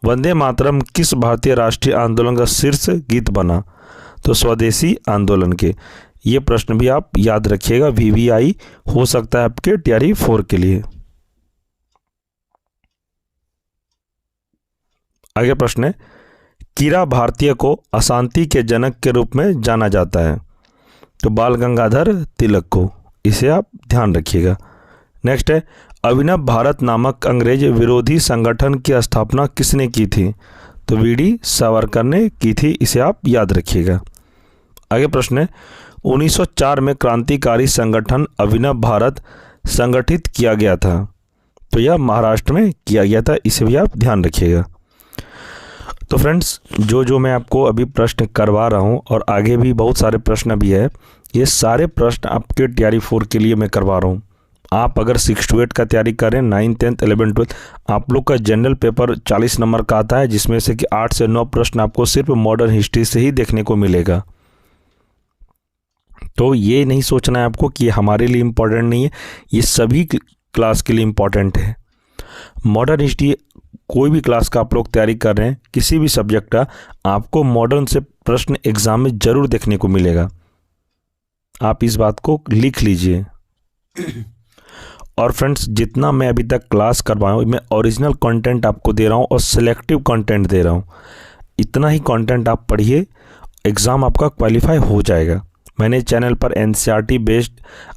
वंदे मातरम किस भारतीय राष्ट्रीय आंदोलन का शीर्ष गीत बना? तो स्वदेशी आंदोलन के। ये प्रश्न भी आप याद रखिएगा, VVI हो सकता है आपके TRE 4 के लिए। आगे प्रश्न है, कीरा भारतीय को अशांति के जनक के रूप में जाना जाता है? तो बाल गंगाधर तिलक को, इसे आप ध्यान रखिएगा। नेक्स्ट है, अभिनव भारत नामक अंग्रेज विरोधी संगठन की स्थापना किसने की थी? तो VD सावरकर ने की थी, इसे आप याद रखिएगा। आगे प्रश्न है, 1904 में क्रांतिकारी संगठन अभिनव भारत संगठित किया गया था? तो यह महाराष्ट्र में किया गया था, इसे भी आप ध्यान रखिएगा। तो फ्रेंड्स, जो मैं आपको अभी प्रश्न करवा रहा हूँ और आगे भी बहुत सारे प्रश्न भी है, ये सारे प्रश्न आपके TRE 4 के लिए मैं करवा रहा हूँ। आप अगर 6 to 8 का तैयारी कर रहे हैं, 9th 10th 11th 12th, आप लोग का जनरल पेपर 40 नंबर का आता है, जिसमें से कि 8 से 9 प्रश्न आपको सिर्फ मॉडर्न हिस्ट्री से ही देखने को मिलेगा। तो ये नहीं सोचना है आपको कि हमारे लिए इम्पोर्टेंट नहीं है, ये सभी क्लास के लिए इम्पोर्टेंट है। मॉडर्न हिस्ट्री कोई भी क्लास का आप लोग तैयारी कर रहे हैं, किसी भी सब्जेक्ट का, आपको मॉडर्न से प्रश्न एग्जाम में जरूर देखने को मिलेगा। आप इस बात को लिख लीजिए। और फ्रेंड्स, जितना मैं अभी तक क्लास करवाया हूँ, मैं ओरिजिनल कंटेंट आपको दे रहा हूँ और सिलेक्टिव कंटेंट दे रहा हूँ। इतना ही कंटेंट आप पढ़िए, एग्ज़ाम आपका क्वालिफाई हो जाएगा। मैंने चैनल पर NCERT बेस्ड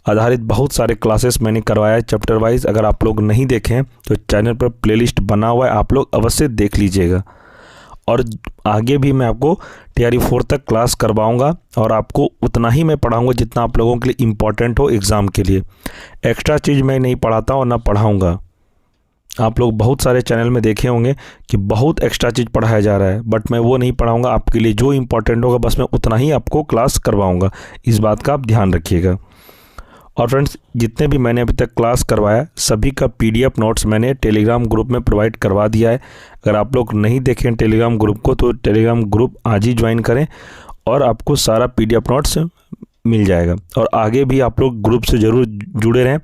आधारित बहुत सारे क्लासेस मैंने करवाया है चैप्टर वाइज। अगर आप लोग नहीं देखें तो चैनल पर प्लेलिस्ट बना हुआ है, आप लोग अवश्य देख लीजिएगा। और आगे भी मैं आपको TRE 4 तक क्लास करवाऊंगा और आपको उतना ही मैं पढ़ाऊंगा जितना आप लोगों के लिए इम्पोर्टेंट हो एग्ज़ाम के लिए। एक्स्ट्रा चीज़ मैं नहीं पढ़ाता और ना पढ़ाऊंगा। आप लोग बहुत सारे चैनल में देखे होंगे कि बहुत एक्स्ट्रा चीज़ पढ़ाया जा रहा है, बट मैं वो नहीं पढ़ाऊंगा। आपके लिए जो इम्पोर्टेंट होगा बस मैं उतना ही आपको क्लास करवाऊंगा, इस बात का आप ध्यान रखिएगा। और फ्रेंड्स, जितने भी मैंने अभी तक क्लास करवाया सभी का PDF नोट्स मैंने टेलीग्राम ग्रुप में प्रोवाइड करवा दिया है। अगर आप लोग नहीं देखें टेलीग्राम ग्रुप को तो टेलीग्राम ग्रुप आज ही ज्वाइन करें और आपको सारा PDF नोट्स मिल जाएगा। और आगे भी आप लोग ग्रुप से ज़रूर जुड़े रहें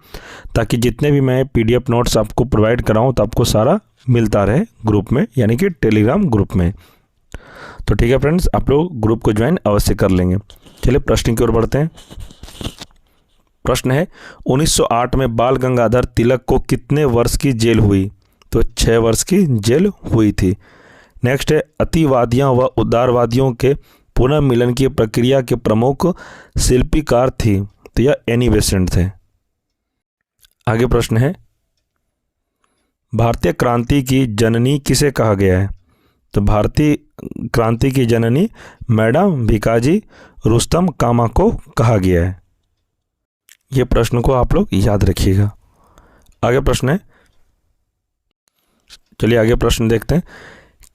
ताकि जितने भी मैं PDF नोट्स आपको प्रोवाइड कराऊँ तो आपको सारा मिलता रहे ग्रुप में, यानी कि टेलीग्राम ग्रुप में। तो ठीक है फ्रेंड्स, आप लोग ग्रुप को ज्वाइन अवश्य कर लेंगे। चलिए प्रश्न की ओर बढ़ते हैं। प्रश्न है, 1908 में बाल गंगाधर तिलक को कितने वर्ष की जेल हुई? तो 6 वर्ष की जेल हुई थी। नेक्स्ट है, अतिवादियों व उदारवादियों के पुनर्मिलन की प्रक्रिया के प्रमुख शिल्पीकार थी? तो यह एनी बेसेंट थे। आगे प्रश्न है, भारतीय क्रांति की जननी किसे कहा गया है? तो भारतीय क्रांति की जननी मैडम भिकाजी रुस्तम कामा को कहा गया है। ये प्रश्न को आप लोग याद रखिएगा। आगे प्रश्न है, चलिए आगे प्रश्न देखते हैं।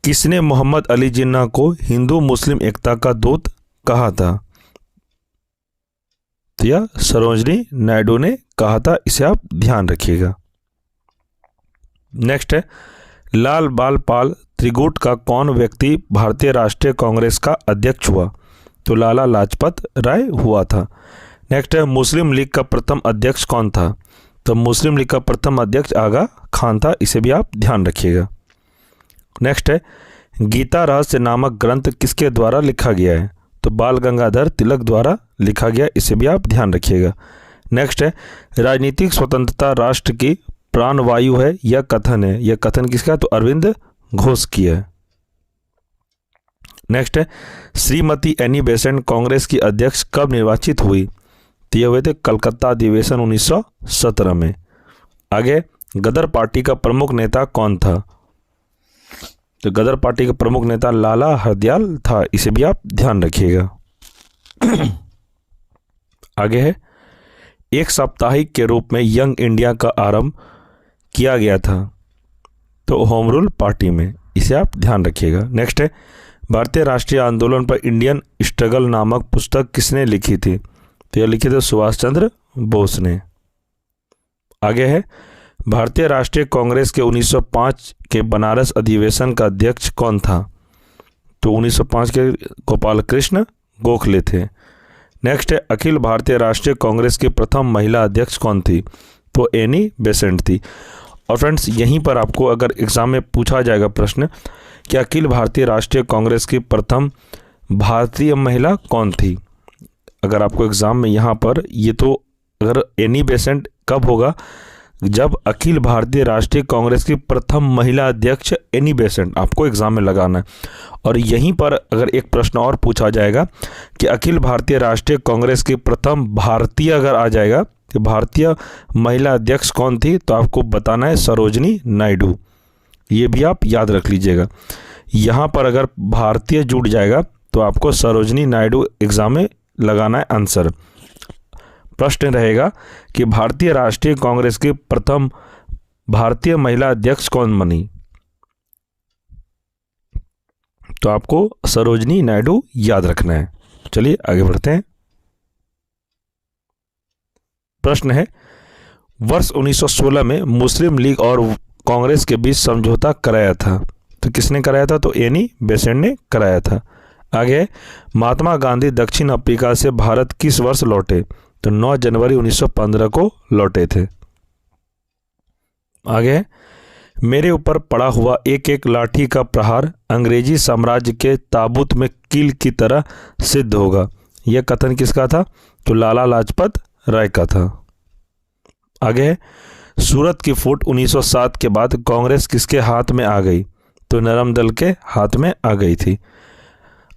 किसने मोहम्मद अली जिन्ना को हिंदू मुस्लिम एकता का दूत कहा था? तो यह सरोजनी नायडू ने कहा था, इसे आप ध्यान रखिएगा। नेक्स्ट है, लाल बाल पाल त्रिगुट का कौन व्यक्ति भारतीय राष्ट्रीय कांग्रेस का अध्यक्ष हुआ? तो लाला लाजपत राय हुआ था। नेक्स्ट है, मुस्लिम लीग का प्रथम अध्यक्ष कौन था? तो मुस्लिम लीग का प्रथम अध्यक्ष आगा खान था, इसे भी आप ध्यान रखिएगा। नेक्स्ट है, गीता रहस्य नामक ग्रंथ किसके द्वारा लिखा गया है? तो बाल गंगाधर तिलक द्वारा लिखा गया, इसे भी आप ध्यान रखिएगा। नेक्स्ट है, राजनीतिक स्वतंत्रता राष्ट्र की प्राणवायु है, यह कथन है, यह कथन किसका है? तो अरविंद घोष की है। नेक्स्ट है, श्रीमती एनी बेसेंट कांग्रेस की अध्यक्ष कब निर्वाचित हुई? तो ये हुए थे कलकत्ता अधिवेशन 1917 में। आगे, गदर पार्टी का प्रमुख नेता कौन था? तो गदर पार्टी का प्रमुख नेता लाला हरदयाल था, इसे भी आप ध्यान रखिएगा। आगे है, एक साप्ताहिक के रूप में यंग इंडिया का आरंभ किया गया था, तो होम रूल पार्टी में, इसे आप ध्यान रखिएगा। नेक्स्ट है, भारतीय राष्ट्रीय आंदोलन पर इंडियन स्ट्रगल नामक पुस्तक किसने लिखी थी? तो यह लिखी थी सुभाष चंद्र बोस ने। आगे है, भारतीय राष्ट्रीय कांग्रेस के 1905 के बनारस अधिवेशन का अध्यक्ष कौन था? तो 1905 के गोपाल कृष्ण गोखले थे। नेक्स्ट है, अखिल भारतीय राष्ट्रीय कांग्रेस की प्रथम महिला अध्यक्ष कौन थी? तो एनी बेसेंट थी। और फ्रेंड्स, यहीं पर आपको अगर एग्जाम में पूछा जाएगा प्रश्न कि अखिल भारतीय राष्ट्रीय कांग्रेस की प्रथम भारतीय महिला कौन थी, अगर आपको एग्जाम में यहाँ पर ये, तो अगर एनी बेसेंट कब होगा? जब अखिल भारतीय राष्ट्रीय कांग्रेस की प्रथम महिला अध्यक्ष एनी बेसेंट, आपको एग्जाम में लगाना है। और यहीं पर अगर एक प्रश्न और पूछा जाएगा कि अखिल भारतीय राष्ट्रीय कांग्रेस की प्रथम भारतीय अगर आ जाएगा कि भारतीय महिला अध्यक्ष कौन थी, तो आपको बताना है सरोजनी नायडू। ये भी आप याद रख लीजिएगा। यहाँ पर अगर भारतीय जुड़ जाएगा तो आपको सरोजनी नायडू एग्जाम में लगाना है आंसर। प्रश्न रहेगा कि भारतीय राष्ट्रीय कांग्रेस की प्रथम भारतीय महिला अध्यक्ष कौन बनी? तो आपको सरोजनी नायडू याद रखना है। चलिए आगे बढ़ते हैं। प्रश्न है, वर्ष 1916 में मुस्लिम लीग और कांग्रेस के बीच समझौता कराया था, तो किसने कराया था? तो एनी बेसेंट ने कराया था। आगे, महात्मा गांधी दक्षिण अफ्रीका से भारत किस वर्ष लौटे? तो 9 जनवरी 1915 को लौटे थे। आगे, मेरे ऊपर पड़ा हुआ एक एक लाठी का प्रहार अंग्रेजी साम्राज्य के ताबूत में कील की तरह सिद्ध होगा, यह कथन किसका था? तो लाला लाजपत राय का था। आगे, सूरत की फूट 1907 के बाद कांग्रेस किसके हाथ में आ गई? तो नरम दल के हाथ में आ गई थी।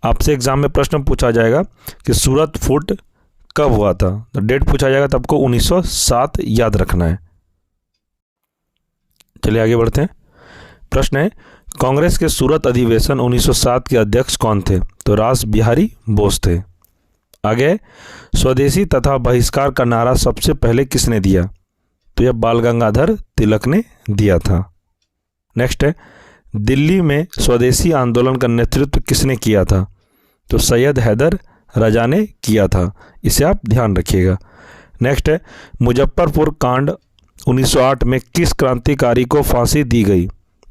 आपसे एग्जाम में प्रश्न पूछा जाएगा कि सूरत फूट कब हुआ था, तो डेट पूछा जाएगा, तो आपको 1907 याद रखना है। चलिए आगे बढ़ते हैं। प्रश्न है, कांग्रेस के सूरत अधिवेशन 1907 के अध्यक्ष कौन थे? तो रास बिहारी बोस थे। आगे, स्वदेशी तथा बहिष्कार का नारा सबसे पहले किसने दिया? तो यह बाल गंगाधर तिलक ने दिया था। नेक्स्ट है, दिल्ली में स्वदेशी आंदोलन का नेतृत्व किसने किया था? तो सैयद हैदर रजा ने किया था, इसे आप ध्यान रखिएगा। नेक्स्ट है, मुजफ्फरपुर कांड 1908 में किस क्रांतिकारी को फांसी दी गई?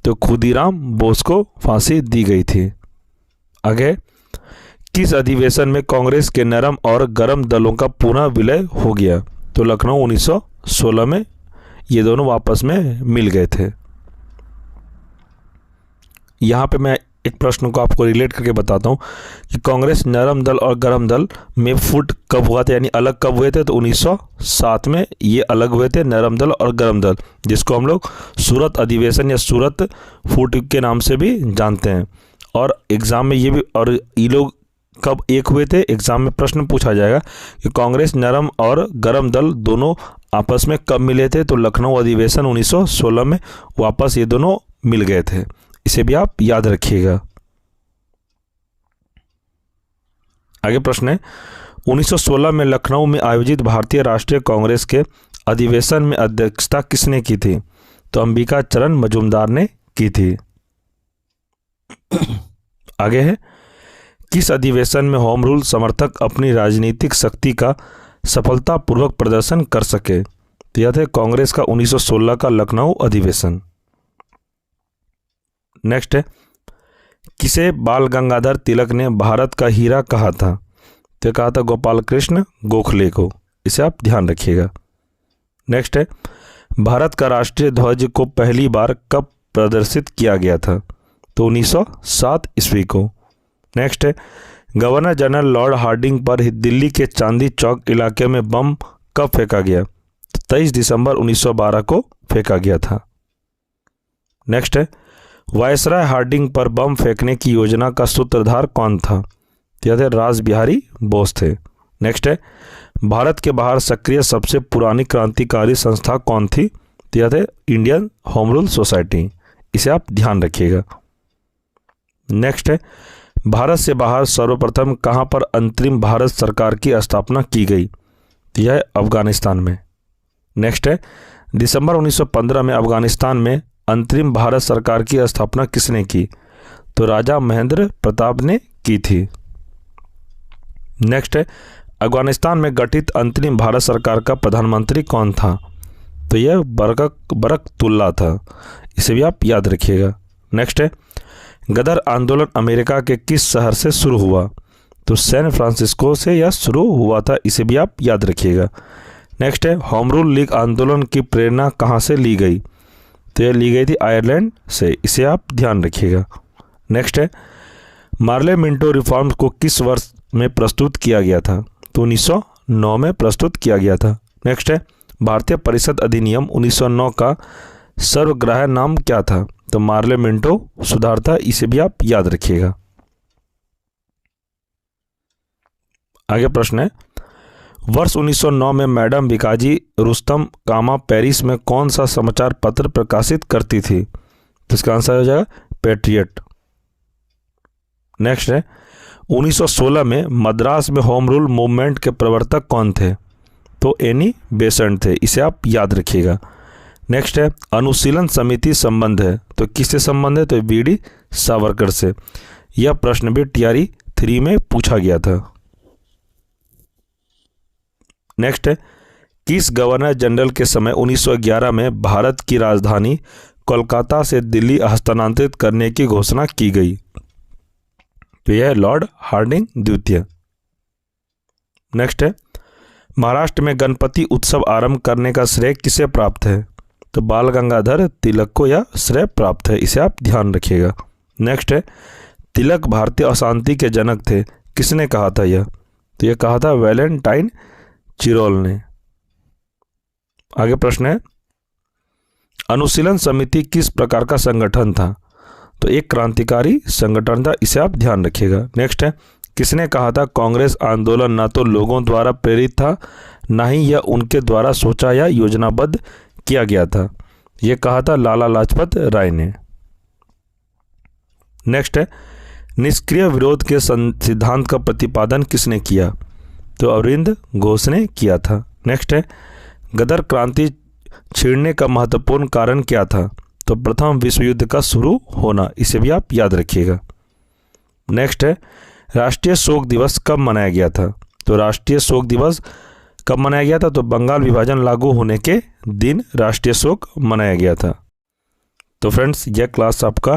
तो खुदीराम बोस को फांसी दी गई थी। आगे, किस अधिवेशन में कांग्रेस के नरम और गरम दलों का पुनः विलय हो गया? तो लखनऊ 1916 में ये दोनों वापस में मिल गए थे। यहाँ पे मैं एक प्रश्न को आपको रिलेट करके बताता हूँ कि कांग्रेस नरम दल और गरम दल में फुट कब हुआ था, यानी अलग कब हुए थे? तो 1907 में ये अलग हुए थे, नरम दल और गरम दल, जिसको हम लोग सूरत अधिवेशन या सूरत फुट के नाम से भी जानते हैं। और एग्ज़ाम में ये भी, और ये लोग कब एक हुए थे, एग्ज़ाम में प्रश्न पूछा जाएगा कि कांग्रेस नरम और गरम दल दोनों आपस में कब मिले थे? तो लखनऊ अधिवेशन 1916 में वापस ये दोनों मिल गए थे। इसे भी आप याद रखिएगा। आगे प्रश्न है, 1916 में लखनऊ में आयोजित भारतीय राष्ट्रीय कांग्रेस के अधिवेशन में अध्यक्षता किसने की थी? तो अंबिका चरण मजूमदार ने की थी। आगे है, किस अधिवेशन में होम रूल समर्थक अपनी राजनीतिक शक्ति का सफलतापूर्वक प्रदर्शन कर सके? तो यह है कांग्रेस का 1916 का लखनऊ अधिवेशन। नेक्स्ट है, किसे बाल गंगाधर तिलक ने भारत का हीरा कहा था? तो कहा था गोपाल कृष्ण गोखले को। इसे आप ध्यान रखिएगा। नेक्स्ट है, भारत का राष्ट्रीय ध्वज को पहली बार कब प्रदर्शित किया गया था? तो 1907 ईस्वी को। नेक्स्ट है, गवर्नर जनरल लॉर्ड हार्डिंग पर दिल्ली के चांदी चौक इलाके में बम कब फेंका गया? 23 दिसंबर 1912 को फेंका गया था। नेक्स्ट है, वायसराय हार्डिंग पर बम फेंकने की योजना का सूत्रधार कौन था? यह थे रास बिहारी बोस थे। नेक्स्ट है, भारत के बाहर सक्रिय सबसे पुरानी क्रांतिकारी संस्था कौन थी? यह थे इंडियन होम रूल सोसाइटी। इसे आप ध्यान रखिएगा। नेक्स्ट है, भारत से बाहर सर्वप्रथम कहां पर अंतरिम भारत सरकार की स्थापना की गई? यह है अफगानिस्तान में। नेक्स्ट है, दिसंबर 1915 में अफगानिस्तान में अंतरिम भारत सरकार की स्थापना किसने की? तो राजा महेंद्र प्रताप ने की थी। नेक्स्ट है, अफगानिस्तान में गठित अंतरिम भारत सरकार का प्रधानमंत्री कौन था? तो यह बरकतुल्ला था। इसे भी आप याद रखिएगा। नेक्स्ट है, गदर आंदोलन अमेरिका के किस शहर से शुरू हुआ? तो सैन फ्रांसिस्को से यह शुरू हुआ था। इसे भी आप याद रखिएगा। नेक्स्ट है, होम रूल लीग आंदोलन की प्रेरणा कहाँ से ली गई? तो यह ली गई थी आयरलैंड से। इसे आप ध्यान रखिएगा। नेक्स्ट है, मार्ले मिंटो रिफॉर्म्स को किस वर्ष में प्रस्तुत किया गया था? तो 1909 में प्रस्तुत किया गया था। नेक्स्ट है, भारतीय परिषद अधिनियम 1909 का सर्वग्राह्य नाम क्या था? तो मार्ले मिंटो सुधार था। इसे भी आप याद रखिएगा। आगे प्रश्न है, वर्ष 1909 में मैडम बिकाजी रुस्तम कामा पेरिस में कौन सा समाचार पत्र प्रकाशित करती थी? तो इसका आंसर हो जाएगा पैट्रियट। नेक्स्ट है, 1916 में मद्रास में होम रूल मूवमेंट के प्रवर्तक कौन थे? तो एनी बेसेंट थे। इसे आप याद रखिएगा। नेक्स्ट है, अनुशीलन समिति संबंध है तो किससे संबंध है? तो बीडी सावरकर से। यह प्रश्न भी टीआरई 3 में पूछा गया था। नेक्स्ट है, किस गवर्नर जनरल के समय 1911 में भारत की राजधानी कोलकाता से दिल्ली हस्तांतरित करने की घोषणा की गई? तो यह लॉर्ड हार्डिंग द्वितीय। नेक्स्ट है, महाराष्ट्र में गणपति उत्सव आरंभ करने का श्रेय किसे प्राप्त है? तो बाल गंगाधर तिलक को यह श्रेय प्राप्त है। इसे आप ध्यान रखिएगा। नेक्स्ट है, तिलक भारतीय अशांति के जनक थे। किसने कहा था यह? तो यह कहा था वैलेंटाइन चिरोल ने। आगे प्रश्न है, अनुशीलन समिति किस प्रकार का संगठन था? तो एक क्रांतिकारी संगठन था। इसे आप ध्यान रखिएगा। नेक्स्ट है, किसने कहा था कांग्रेस आंदोलन न तो लोगों द्वारा प्रेरित था न ही यह उनके द्वारा सोचा या योजनाबद्ध किया गया था? यह कहा था लाला लाजपत राय ने। नेक्स्ट है, निष्क्रिय विरोध के सिद्धांत का प्रतिपादन किसने किया? तो अरविंद घोष ने किया था। नेक्स्ट है, गदर क्रांति छिड़ने का महत्वपूर्ण कारण क्या था? तो प्रथम विश्व युद्ध का शुरू होना। इसे भी आप याद रखिएगा। नेक्स्ट है, राष्ट्रीय शोक दिवस कब मनाया गया था? तो राष्ट्रीय शोक दिवस कब मनाया गया था? तो बंगाल विभाजन लागू होने के दिन राष्ट्रीय शोक मनाया गया था। तो फ्रेंड्स, यह क्लास आपका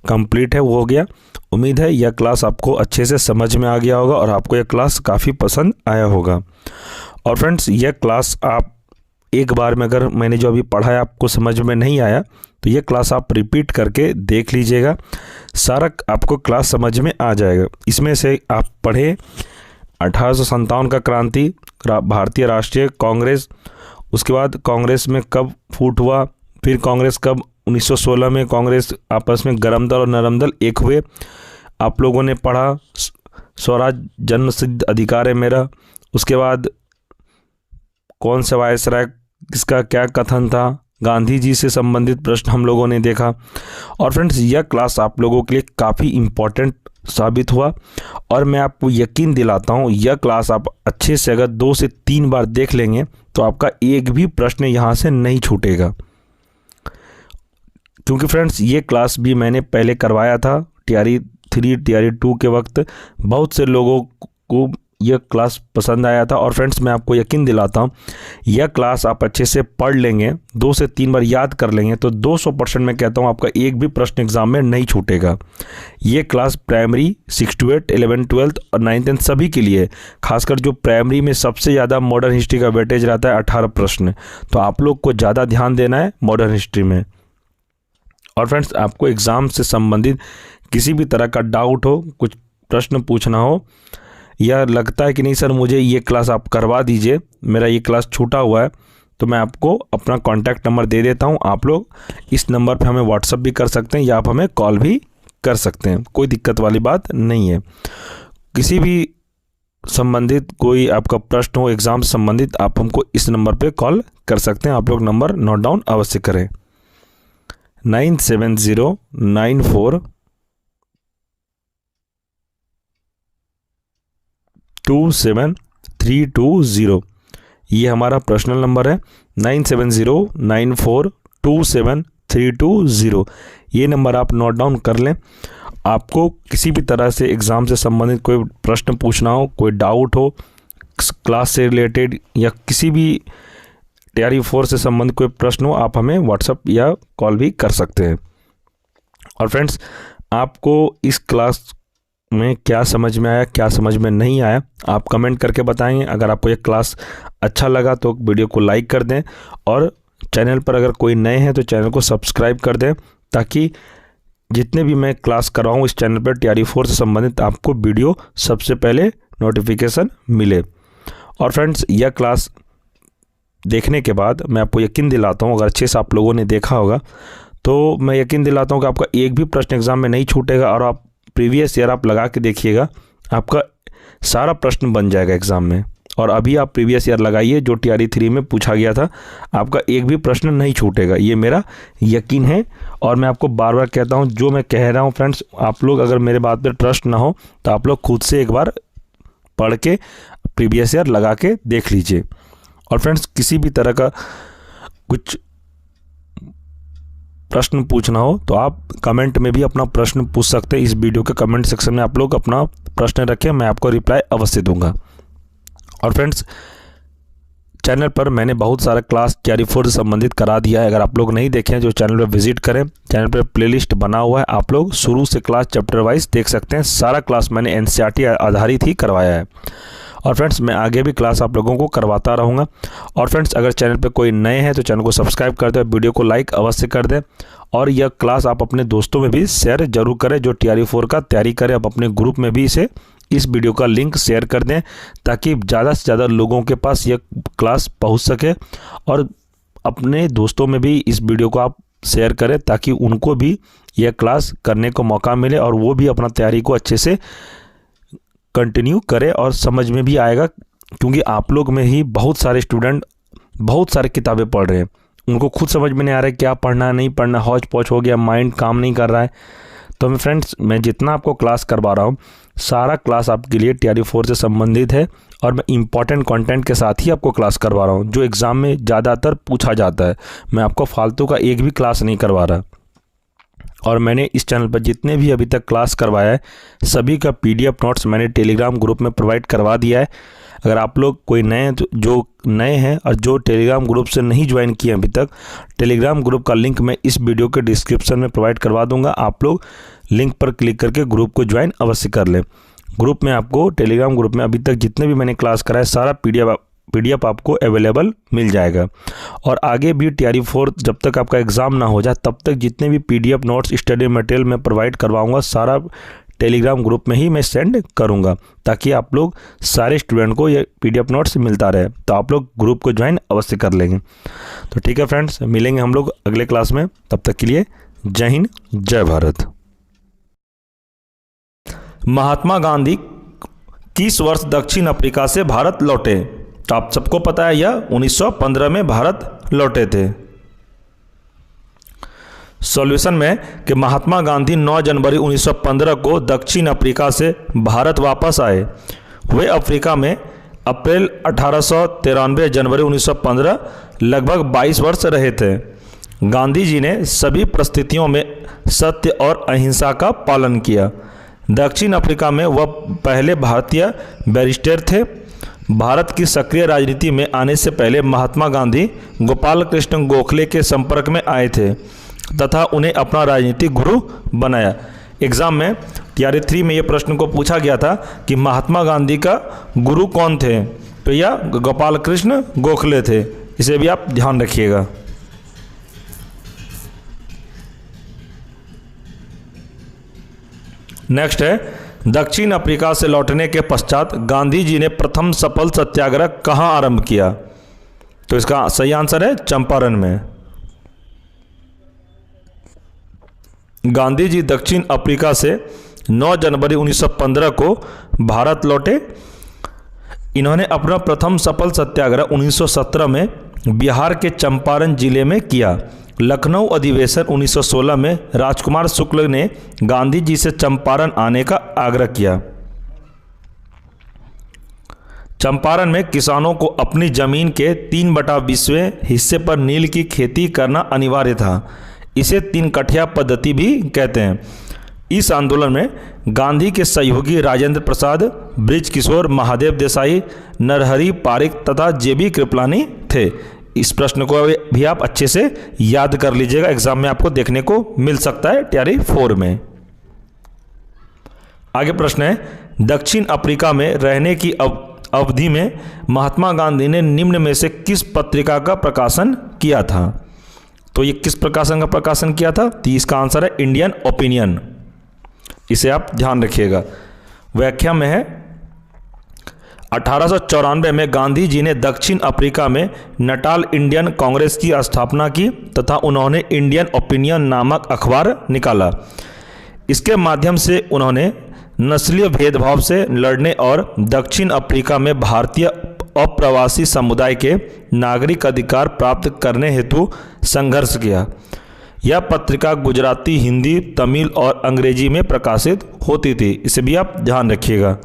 कंप्लीट है, वो हो गया। उम्मीद है यह क्लास आपको अच्छे से समझ में आ गया होगा और आपको यह क्लास काफ़ी पसंद आया होगा। और फ्रेंड्स, यह क्लास आप एक बार में अगर मैंने जो अभी पढ़ा है आपको समझ में नहीं आया तो ये क्लास आप रिपीट करके देख लीजिएगा, सारा आपको क्लास समझ में आ जाएगा। इसमें से आप पढ़े 1857 का क्रांति, भारतीय राष्ट्रीय कांग्रेस, उसके बाद कांग्रेस में कब फूट हुआ, फिर कांग्रेस कब 1916 में कांग्रेस आपस में गरम दल और नरम दल एक हुए। आप लोगों ने पढ़ा स्वराज जन्म सिद्ध अधिकार है मेरा। उसके बाद कौन से वायसराय इसका क्या कथन था, गांधी जी से संबंधित प्रश्न हम लोगों ने देखा। और फ्रेंड्स यह क्लास आप लोगों के लिए काफ़ी इम्पोर्टेंट साबित हुआ और मैं आपको यकीन दिलाता हूँ यह क्लास आप अच्छे से अगर 2 से 3 बार देख लेंगे तो आपका एक भी प्रश्न यहाँ से नहीं छूटेगा। क्योंकि फ्रेंड्स ये क्लास भी मैंने पहले करवाया था TRE 3 TRE 2 के वक्त, बहुत से लोगों को यह क्लास पसंद आया था। और फ्रेंड्स मैं आपको यकीन दिलाता हूँ यह क्लास आप अच्छे से पढ़ लेंगे, 2 से 3 बार याद कर लेंगे तो 200% मैं कहता हूँ आपका एक भी प्रश्न एग्जाम में नहीं छूटेगा। ये क्लास प्राइमरी 6 to 8, 11, 12 और 9th 10th सभी के लिए, खासकर जो प्राइमरी में सबसे ज़्यादा मॉडर्न हिस्ट्री का वेटेज रहता है 18 प्रश्न, तो आप लोग को ज़्यादा ध्यान देना है मॉडर्न हिस्ट्री में। और फ्रेंड्स आपको एग्ज़ाम से संबंधित किसी भी तरह का डाउट हो, कुछ प्रश्न पूछना हो या लगता है कि नहीं सर मुझे ये क्लास आप करवा दीजिए, मेरा ये क्लास छूटा हुआ है, तो मैं आपको अपना कॉन्टैक्ट नंबर दे देता हूँ। आप लोग इस नंबर पे हमें व्हाट्सअप भी कर सकते हैं या आप हमें कॉल भी कर सकते हैं, कोई दिक्कत वाली बात नहीं है। किसी भी संबंधित कोई आपका प्रश्न हो एग्ज़ाम से संबंधित, आप हमको इस नंबर पे कॉल कर सकते हैं। आप लोग नंबर नोट डाउन अवश्य करें, 9709427320। ये हमारा पर्सनल नंबर है 9709427320। ये नंबर आप नोट डाउन कर लें। आपको किसी भी तरह से एग्ज़ाम से संबंधित कोई प्रश्न पूछना हो, कोई डाउट हो क्लास से रिलेटेड या किसी भी TRE 4 से संबंधित कोई प्रश्न हो, आप हमें व्हाट्सअप या कॉल भी कर सकते हैं। और फ्रेंड्स आपको इस क्लास में क्या समझ में आया, क्या समझ में नहीं आया, आप कमेंट करके बताएंगे। अगर आपको ये क्लास अच्छा लगा तो वीडियो को लाइक कर दें और चैनल पर अगर कोई नए हैं तो चैनल को सब्सक्राइब कर दें, ताकि जितने भी मैं क्लास करवाऊँ इस चैनल पर TRE 4 से संबंधित आपको वीडियो सबसे पहले नोटिफिकेशन मिले। और फ्रेंड्स यह क्लास देखने के बाद मैं आपको यकीन दिलाता हूँ, अगर अच्छे से आप लोगों ने देखा होगा तो मैं यकीन दिलाता हूँ कि आपका एक भी प्रश्न एग्ज़ाम में नहीं छूटेगा। और आप प्रीवियस ईयर आप लगा के देखिएगा, आपका सारा प्रश्न बन जाएगा एग्ज़ाम में। और अभी आप प्रीवियस ईयर लगाइए जो TRE 3 में पूछा गया था, आपका एक भी प्रश्न नहीं छूटेगा, ये मेरा यकीन है। और मैं आपको बार बार कहता हूँ जो मैं कह रहा हूँ फ्रेंड्स, आप लोग अगर मेरे बात पर ट्रस्ट ना हो तो आप लोग खुद से एक बार पढ़ के प्रीवियस ईयर लगा के देख लीजिए। और फ्रेंड्स किसी भी तरह का कुछ प्रश्न पूछना हो तो आप कमेंट में भी अपना प्रश्न पूछ सकते हैं। इस वीडियो के कमेंट सेक्शन में आप लोग अपना प्रश्न रखें, मैं आपको रिप्लाई अवश्य दूंगा। और फ्रेंड्स चैनल पर मैंने बहुत सारा क्लास TRE 4 से संबंधित करा दिया है, अगर आप लोग नहीं देखें जो चैनल पर विजिट करें, चैनल पर प्लेलिस्ट बना हुआ है, आप लोग शुरू से क्लास चैप्टर वाइज देख सकते हैं। सारा क्लास मैंने NCERT आधारित ही करवाया है। और फ्रेंड्स मैं आगे भी क्लास आप लोगों को करवाता रहूँगा। और फ्रेंड्स अगर चैनल पे कोई नए हैं तो चैनल को सब्सक्राइब कर दें, वीडियो को लाइक अवश्य कर दें। और यह क्लास आप अपने दोस्तों में भी शेयर जरूर करें जो TRE 4 का तैयारी करें। आप अपने ग्रुप में भी इस वीडियो का लिंक शेयर कर दें, ताकि ज़्यादा से ज़्यादा लोगों के पास यह क्लास पहुँच सके। और अपने दोस्तों में भी इस वीडियो को आप शेयर करें, ताकि उनको भी यह क्लास करने को मौका मिले और वो भी अपना तैयारी को अच्छे से कंटिन्यू करें और समझ में भी आएगा। क्योंकि आप लोग में ही बहुत सारे स्टूडेंट बहुत सारी किताबें पढ़ रहे हैं, उनको खुद समझ में नहीं आ रहा है क्या पढ़ना है नहीं पढ़ना, हौच पौच हो गया, माइंड काम नहीं कर रहा है। तो मैं फ्रेंड्स मैं जितना आपको क्लास करवा रहा हूँ सारा क्लास आपके लिए TRE 4 से संबंधित है और मैं इम्पॉर्टेंट कंटेंट के साथ ही आपको क्लास करवा रहा हूँ जो एग्ज़ाम में ज़्यादातर पूछा जाता है। मैं आपको फालतू का एक भी क्लास नहीं करवा रहा। और मैंने इस चैनल पर जितने भी अभी तक क्लास करवाया है सभी का PDF नोट्स मैंने टेलीग्राम ग्रुप में प्रोवाइड करवा दिया है। अगर आप लोग कोई नए जो नए हैं और जो टेलीग्राम ग्रुप से नहीं ज्वाइन किए अभी तक, टेलीग्राम ग्रुप का लिंक मैं इस वीडियो के डिस्क्रिप्शन में प्रोवाइड करवा दूंगा। आप लोग लिंक पर क्लिक करके ग्रुप को ज्वाइन अवश्य कर लें। ग्रुप में आपको टेलीग्राम ग्रुप में अभी तक जितने भी मैंने क्लास कराए सारा PDF आपको अवेलेबल मिल जाएगा। और आगे भी TRE 4 जब तक आपका एग्ज़ाम ना हो जाए तब तक जितने भी PDF नोट्स स्टडी मटेरियल मैं प्रोवाइड करवाऊंगा सारा टेलीग्राम ग्रुप में ही मैं सेंड करूंगा, ताकि आप लोग सारे स्टूडेंट को ये PDF नोट्स मिलता रहे। तो आप लोग ग्रुप को ज्वाइन अवश्य कर लेंगे। तो ठीक है फ्रेंड्स, मिलेंगे हम लोग अगले क्लास में, तब तक के लिए जय हिंद जय भारत। महात्मा गांधी किस वर्ष दक्षिण अफ्रीका से भारत लौटे? तो आप सबको पता है यह 1915 में भारत लौटे थे। सॉल्यूशन में कि महात्मा गांधी 9 जनवरी 1915 को दक्षिण अफ्रीका से भारत वापस आए। वे अफ्रीका में अप्रैल 1893 जनवरी 1915 लगभग 22 वर्ष रहे थे। गांधी जी ने सभी परिस्थितियों में सत्य और अहिंसा का पालन किया। दक्षिण अफ्रीका में वह पहले भारतीय बैरिस्टर थे। भारत की सक्रिय राजनीति में आने से पहले महात्मा गांधी गोपाल कृष्ण गोखले के संपर्क में आए थे तथा उन्हें अपना राजनीतिक गुरु बनाया। एग्जाम में टीआरई 3 में यह प्रश्न को पूछा गया था कि महात्मा गांधी का गुरु कौन थे, तो यह गोपाल कृष्ण गोखले थे। इसे भी आप ध्यान रखिएगा। नेक्स्ट है, दक्षिण अफ्रीका से लौटने के पश्चात गांधी जी ने प्रथम सफल सत्याग्रह कहां आरंभ किया, तो इसका सही आंसर है चंपारण में। गांधी जी दक्षिण अफ्रीका से 9 जनवरी 1915 को भारत लौटे। इन्होंने अपना प्रथम सफल सत्याग्रह 1917 में बिहार के चंपारण जिले में किया। लखनऊ अधिवेशन 1916 में राजकुमार शुक्ल ने गांधी जी से चंपारण आने का आग्रह किया। चंपारण में किसानों को अपनी जमीन के 3/20 हिस्से पर नील की खेती करना अनिवार्य था। इसे 3 कठिया पद्धति भी कहते हैं। इस आंदोलन में गांधी के सहयोगी राजेंद्र प्रसाद, बृज किशोर, महादेव देसाई, नरहरि पारिक तथा जेबी कृपलानी थे। इस प्रश्न को भी आप अच्छे से याद कर लीजिएगा, एग्जाम में आपको देखने को मिल सकता है टीआरई 4 में। आगे प्रश्न है, दक्षिण अफ्रीका में रहने की अवधि में महात्मा गांधी ने निम्न में से किस पत्रिका का प्रकाशन किया था, तो ये किस प्रकाशन का प्रकाशन किया था, तो इसका आंसर है इंडियन ओपिनियन। इसे आप ध्यान रखिएगा। व्याख्या में है, 1894 में गांधी जी ने दक्षिण अफ्रीका में नटाल इंडियन कांग्रेस की स्थापना की तथा उन्होंने इंडियन ओपिनियन नामक अखबार निकाला। इसके माध्यम से उन्होंने नस्लीय भेदभाव से लड़ने और दक्षिण अफ्रीका में भारतीय अप्रवासी समुदाय के नागरिक अधिकार प्राप्त करने हेतु संघर्ष किया। यह पत्रिका गुजराती, हिंदी, तमिल और अंग्रेजी में प्रकाशित होती थी। इसे भी आप ध्यान रखिएगा।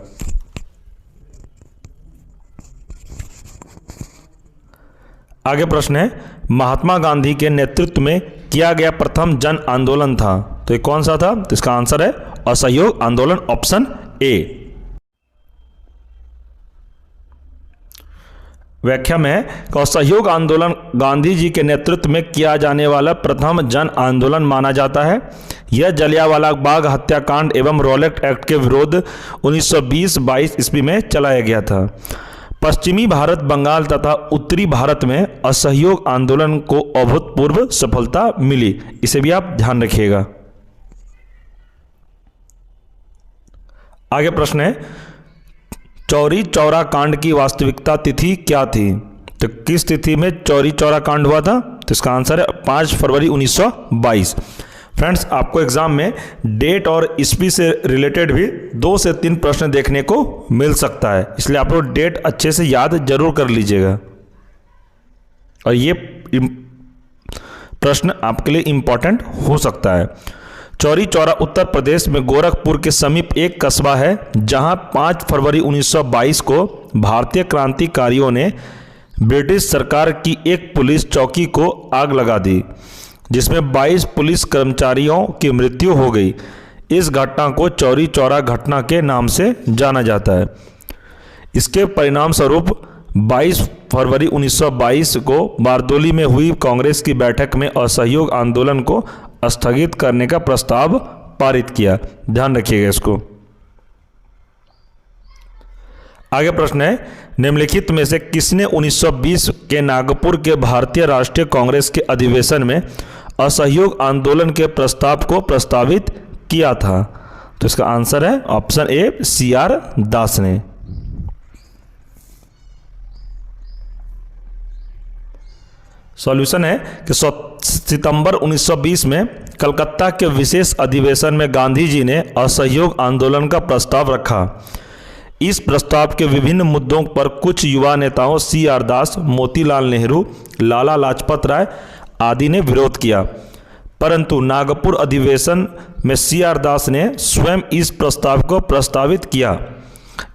आगे प्रश्न है, महात्मा गांधी के नेतृत्व में किया गया प्रथम जन आंदोलन था, तो ये कौन सा था, तो इसका आंसर है असहयोग आंदोलन, ऑप्शन ए। व्याख्या में असहयोग आंदोलन गांधी जी के नेतृत्व में किया जाने वाला प्रथम जन आंदोलन माना जाता है। यह जलियांवाला बाग हत्याकांड एवं रॉलेट एक्ट के विरोध 1920-22 ईस्वी में चलाया गया था। पश्चिमी भारत, बंगाल तथा उत्तरी भारत में असहयोग आंदोलन को अभूतपूर्व सफलता मिली। इसे भी आप ध्यान रखिएगा। आगे प्रश्न है, चौरी चौरा कांड की वास्तविकता तिथि क्या थी, तो किस तिथि में चौरी चौरा कांड हुआ था, तो इसका आंसर है 5 फरवरी 1922। फ्रेंड्स, आपको एग्जाम में डेट और ईस्वी से रिलेटेड भी 2 से 3 प्रश्न देखने को मिल सकता है, इसलिए आप लोग डेट अच्छे से याद जरूर कर लीजिएगा और ये प्रश्न आपके लिए इंपॉर्टेंट हो सकता है। चौरी चौरा उत्तर प्रदेश में गोरखपुर के समीप एक कस्बा है, जहां 5 फरवरी 1922 को भारतीय क्रांतिकारियों ने ब्रिटिश सरकार की एक पुलिस चौकी को आग लगा दी, जिसमें 22 पुलिस कर्मचारियों की मृत्यु हो गई। इस घटना को चौरी चौरा घटना के नाम से जाना जाता है। इसके परिणाम स्वरूप 22 फरवरी 1922 को बारदोली में हुई कांग्रेस की बैठक में असहयोग आंदोलन को स्थगित करने का प्रस्ताव पारित किया। ध्यान रखिएगा इसको। आगे प्रश्न है, निम्नलिखित में से किसने 1920 के नागपुर के भारतीय राष्ट्रीय कांग्रेस के अधिवेशन में असहयोग आंदोलन के प्रस्ताव को प्रस्तावित किया था, तो इसका आंसर है ऑप्शन ए, CR दास ने। सॉल्यूशन है कि सितंबर 1920 में कलकत्ता के विशेष अधिवेशन में गांधी जी ने असहयोग आंदोलन का प्रस्ताव रखा। इस प्रस्ताव के विभिन्न मुद्दों पर कुछ युवा नेताओं CR दास, मोतीलाल नेहरू, लाला लाजपत राय आदि ने विरोध किया, परंतु नागपुर अधिवेशन में CR दास ने स्वयं इस प्रस्ताव को प्रस्तावित किया।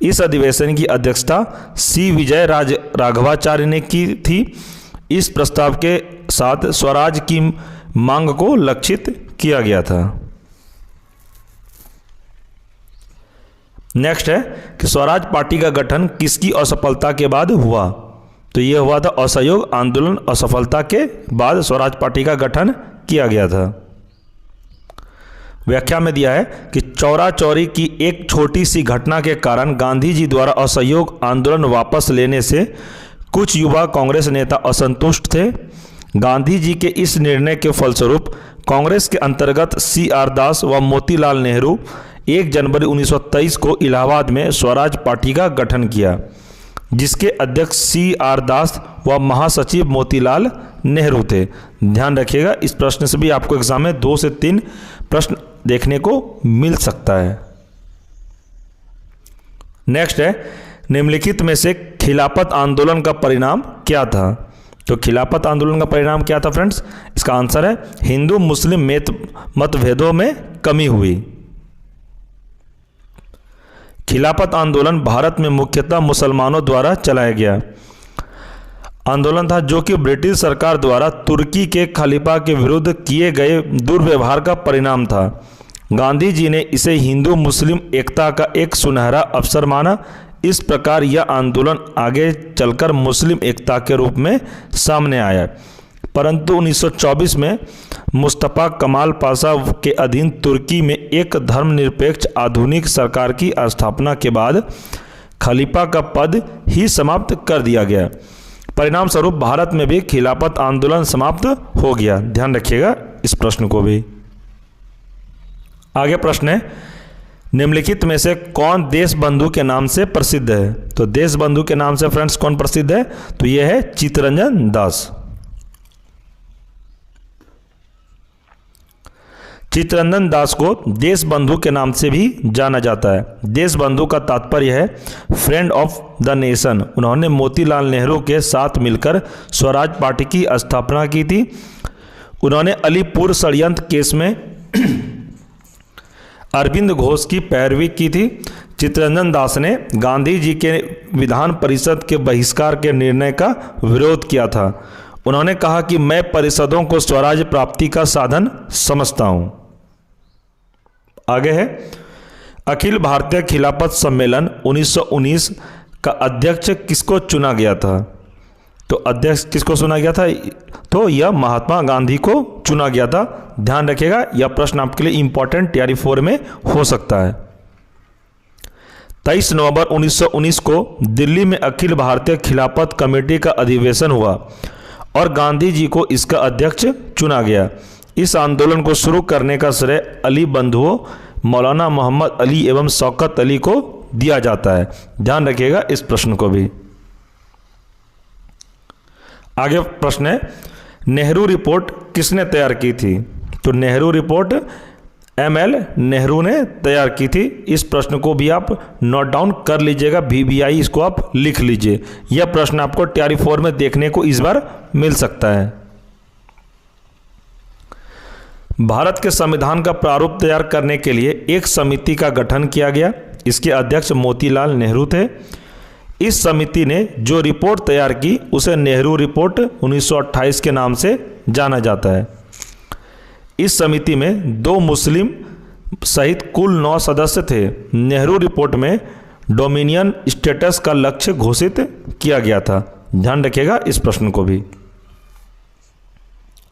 इस अधिवेशन की अध्यक्षता C विजय राघवाचार्य ने की थी। इस प्रस्ताव के साथ स्वराज की मांग को लक्षित किया गया था। नेक्स्ट है कि स्वराज पार्टी का गठन किसकी असफलता के बाद हुआ? तो यह हुआ था असहयोग आंदोलन असफलता के बाद स्वराज पार्टी का गठन किया गया था। व्याख्या में दिया है कि चौरा चौरी की एक छोटी सी घटना के कारण गांधी जी द्वारा असहयोग आंदोलन वापस लेने से कुछ युवा कांग्रेस नेता असंतुष्ट थे। गांधी जी के इस निर्णय के फलस्वरूप कांग्रेस के अंतर्गत CR दास व मोतीलाल नेहरू 1 जनवरी 1923 को इलाहाबाद में स्वराज पार्टी का गठन किया, जिसके अध्यक्ष CR दास व महासचिव मोतीलाल नेहरू थे। ध्यान रखिएगा, इस प्रश्न से भी आपको एग्जाम में 2 से 3 प्रश्न देखने को मिल सकता है। नेक्स्ट है, निम्नलिखित में से खिलाफत आंदोलन का परिणाम क्या था? तो खिलाफत आंदोलन का परिणाम क्या था फ्रेंड्स? इसका आंसर है हिंदू मुस्लिम मतभेदों में कमी हुई। खिलाफत आंदोलन भारत में मुख्यतः मुसलमानों द्वारा चलाया गया आंदोलन था, जो कि ब्रिटिश सरकार द्वारा तुर्की के खलीफा के विरुद्ध किए गए दुर्व्यवहार का परिणाम था। गांधी जी ने इसे हिंदू मुस्लिम एकता का एक सुनहरा अवसर माना। इस प्रकार यह आंदोलन आगे चलकर मुस्लिम एकता के रूप में सामने आया, परंतु 1924 में मुस्तफ़ा कमाल पाशा के अधीन तुर्की में एक धर्मनिरपेक्ष आधुनिक सरकार की स्थापना के बाद खलीफा का पद ही समाप्त कर दिया गया। परिणाम स्वरूप भारत में भी खिलाफत आंदोलन समाप्त हो गया। ध्यान रखिएगा इस प्रश्न को भी। आगे प्रश्न है, निम्नलिखित में से कौन देश बंधु के नाम से प्रसिद्ध है? तो देश बंधु के नाम से फ्रेंड्स कौन प्रसिद्ध है? तो यह है चित्तरंजन दास। चित्तरंजन दास को देश बंधु के नाम से भी जाना जाता है। देश बंधु का तात्पर्य है फ्रेंड ऑफ द नेशन। उन्होंने मोतीलाल नेहरू के साथ मिलकर स्वराज पार्टी की स्थापना की थी। उन्होंने अलीपुर षड्यंत्र केस में अरविंद घोष की पैरवी की थी। चित्तरंजन दास ने गांधी जी के विधान परिषद के बहिष्कार के निर्णय का विरोध किया था। उन्होंने कहा कि मैं परिषदों को स्वराज प्राप्ति का साधन समझता हूं। आगे है, अखिल भारतीय खिलाफत सम्मेलन 1919 का अध्यक्ष किसको चुना गया था? तो अध्यक्ष किसको चुना गया था? तो यह महात्मा गांधी को चुना गया था। ध्यान रखिएगा, यह प्रश्न आपके लिए इंपॉर्टेंट तैयारी 4 में हो सकता है। 23 नवंबर 1919 को दिल्ली में अखिल भारतीय खिलाफत कमेटी का अधिवेशन हुआ और गांधी जी को इसका अध्यक्ष चुना गया। इस आंदोलन को शुरू करने का श्रेय अली बंधुओं मौलाना मोहम्मद अली एवं शौकत अली को दिया जाता है। ध्यान रखिएगा इस प्रश्न को भी। आगे प्रश्न है, नेहरू रिपोर्ट किसने तैयार की थी? तो नेहरू रिपोर्ट ML नेहरू ने तैयार की थी। इस प्रश्न को भी आप नोट डाउन कर लीजिएगा, VBI इसको आप लिख लीजिए। यह प्रश्न आपको तैयारी 4 में देखने को इस बार मिल सकता है। भारत के संविधान का प्रारूप तैयार करने के लिए एक समिति का गठन किया गया। इसके अध्यक्ष मोतीलाल नेहरू थे। इस समिति ने जो रिपोर्ट तैयार की उसे नेहरू रिपोर्ट 1928 के नाम से जाना जाता है। इस समिति में 2 मुस्लिम सहित कुल 9 सदस्य थे। नेहरू रिपोर्ट में डोमिनियन स्टेटस का लक्ष्य घोषित किया गया था। ध्यान रखिएगा इस प्रश्न को भी।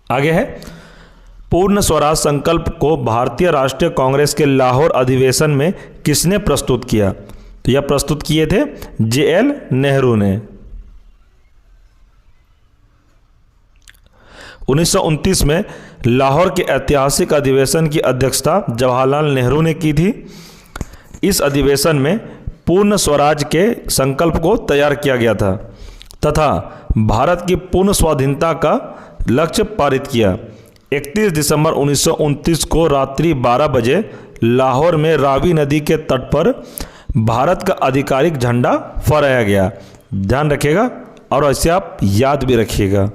आगे है, पूर्ण स्वराज संकल्प को भारतीय राष्ट्रीय कांग्रेस के लाहौर अधिवेशन में किसने प्रस्तुत किया? तो यह प्रस्तुत किए थे JL नेहरू ने। 1929 में लाहौर के ऐतिहासिक अधिवेशन की अध्यक्षता जवाहरलाल नेहरू ने की थी। इस अधिवेशन में पूर्ण स्वराज के संकल्प को तैयार किया गया था तथा भारत की पूर्ण स्वाधीनता का लक्ष्य पारित किया। 31 दिसंबर 1929 को रात्रि 12 बजे लाहौर में रावी नदी के तट पर भारत का आधिकारिक झंडा फहराया गया? ध्यान रखिएगा और ऐसे आप याद भी रखिएगा।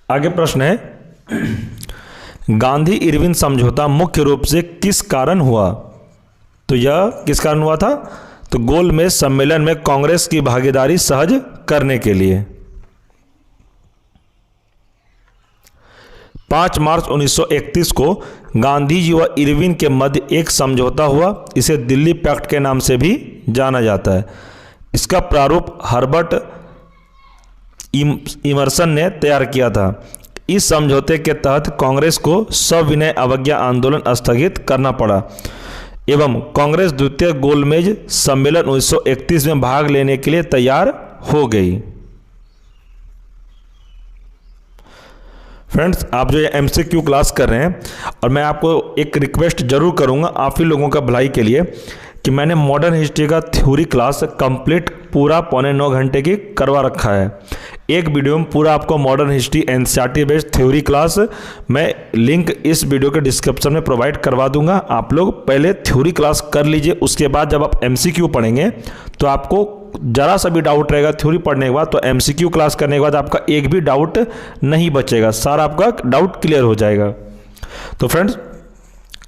आगे प्रश्न है, गांधी इरविन समझौता मुख्य रूप से किस कारण हुआ? तो यह किस कारण हुआ था? तो गोलमेज सम्मेलन में कांग्रेस की भागीदारी सहज करने के लिए। 5 मार्च 1931 को गांधी जी व इरविन के मध्य एक समझौता हुआ। इसे दिल्ली पैक्ट के नाम से भी जाना जाता है। इसका प्रारूप हर्बर्ट इमर्सन ने तैयार किया था। इस समझौते के तहत कांग्रेस को सविनय अवज्ञा आंदोलन स्थगित करना पड़ा एवं कांग्रेस द्वितीय गोलमेज सम्मेलन 1931 में भाग लेने के लिए तैयार हो गई। फ्रेंड्स, आप जो ये MCQ क्लास कर रहे हैं, और मैं आपको एक रिक्वेस्ट जरूर करूंगा आप ही लोगों का भलाई के लिए, कि मैंने मॉडर्न हिस्ट्री का थ्योरी क्लास कंप्लीट पूरा 8.25 घंटे की करवा रखा है। एक वीडियो में पूरा आपको modern history NCERT based theory class मैं लिंक इस वीडियो के डिस्क्रिप्शन में प्रोवाइड करवा दूंगा। आप लोग पहले थ्योरी क्लास कर लीजिए, उसके बाद जब आप MCQ पढ़ेंगे तो आपको जरा सा भी डाउट रहेगा थ्योरी पढ़ने के बाद, तो MCQ क्लास करने के बाद आपका एक भी डाउट नहीं बचेगा, सारा आपका डाउट क्लियर हो जाएगा। तो फ्रेंड्स,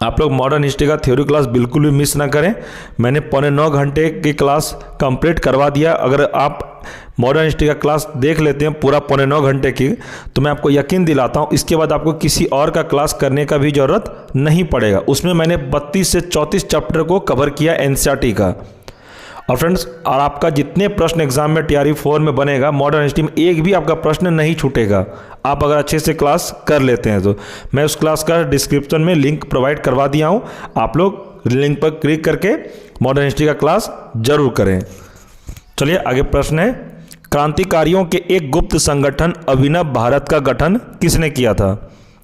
आप लोग मॉडर्न हिस्ट्री का थ्योरी क्लास बिल्कुल भी मिस ना करें। मैंने 8.25 घंटे की क्लास कंप्लीट करवा दिया। अगर आप मॉडर्न हिस्ट्री का क्लास देख लेते हैं पूरा 8.25 घंटे की, तो मैं आपको यकीन दिलाता हूं इसके बाद आपको किसी और का क्लास करने का भी जरूरत नहीं पड़ेगा। उसमें मैंने 32 से 34 चैप्टर को कवर किया NCERT का। और फ्रेंड्स, और आपका जितने प्रश्न एग्जाम में TRE 4 में बनेगा मॉडर्न हिस्ट्री में, एक भी आपका प्रश्न नहीं छूटेगा, आप अगर अच्छे से क्लास कर लेते हैं तो। मैं उस क्लास का डिस्क्रिप्शन में लिंक प्रोवाइड करवा दिया हूं, आप लोग लिंक पर क्लिक करके मॉडर्न हिस्ट्री का क्लास जरूर करें। चलिए आगे प्रश्न है, क्रांतिकारियों के एक गुप्त संगठन अभिनव भारत का गठन किसने किया था?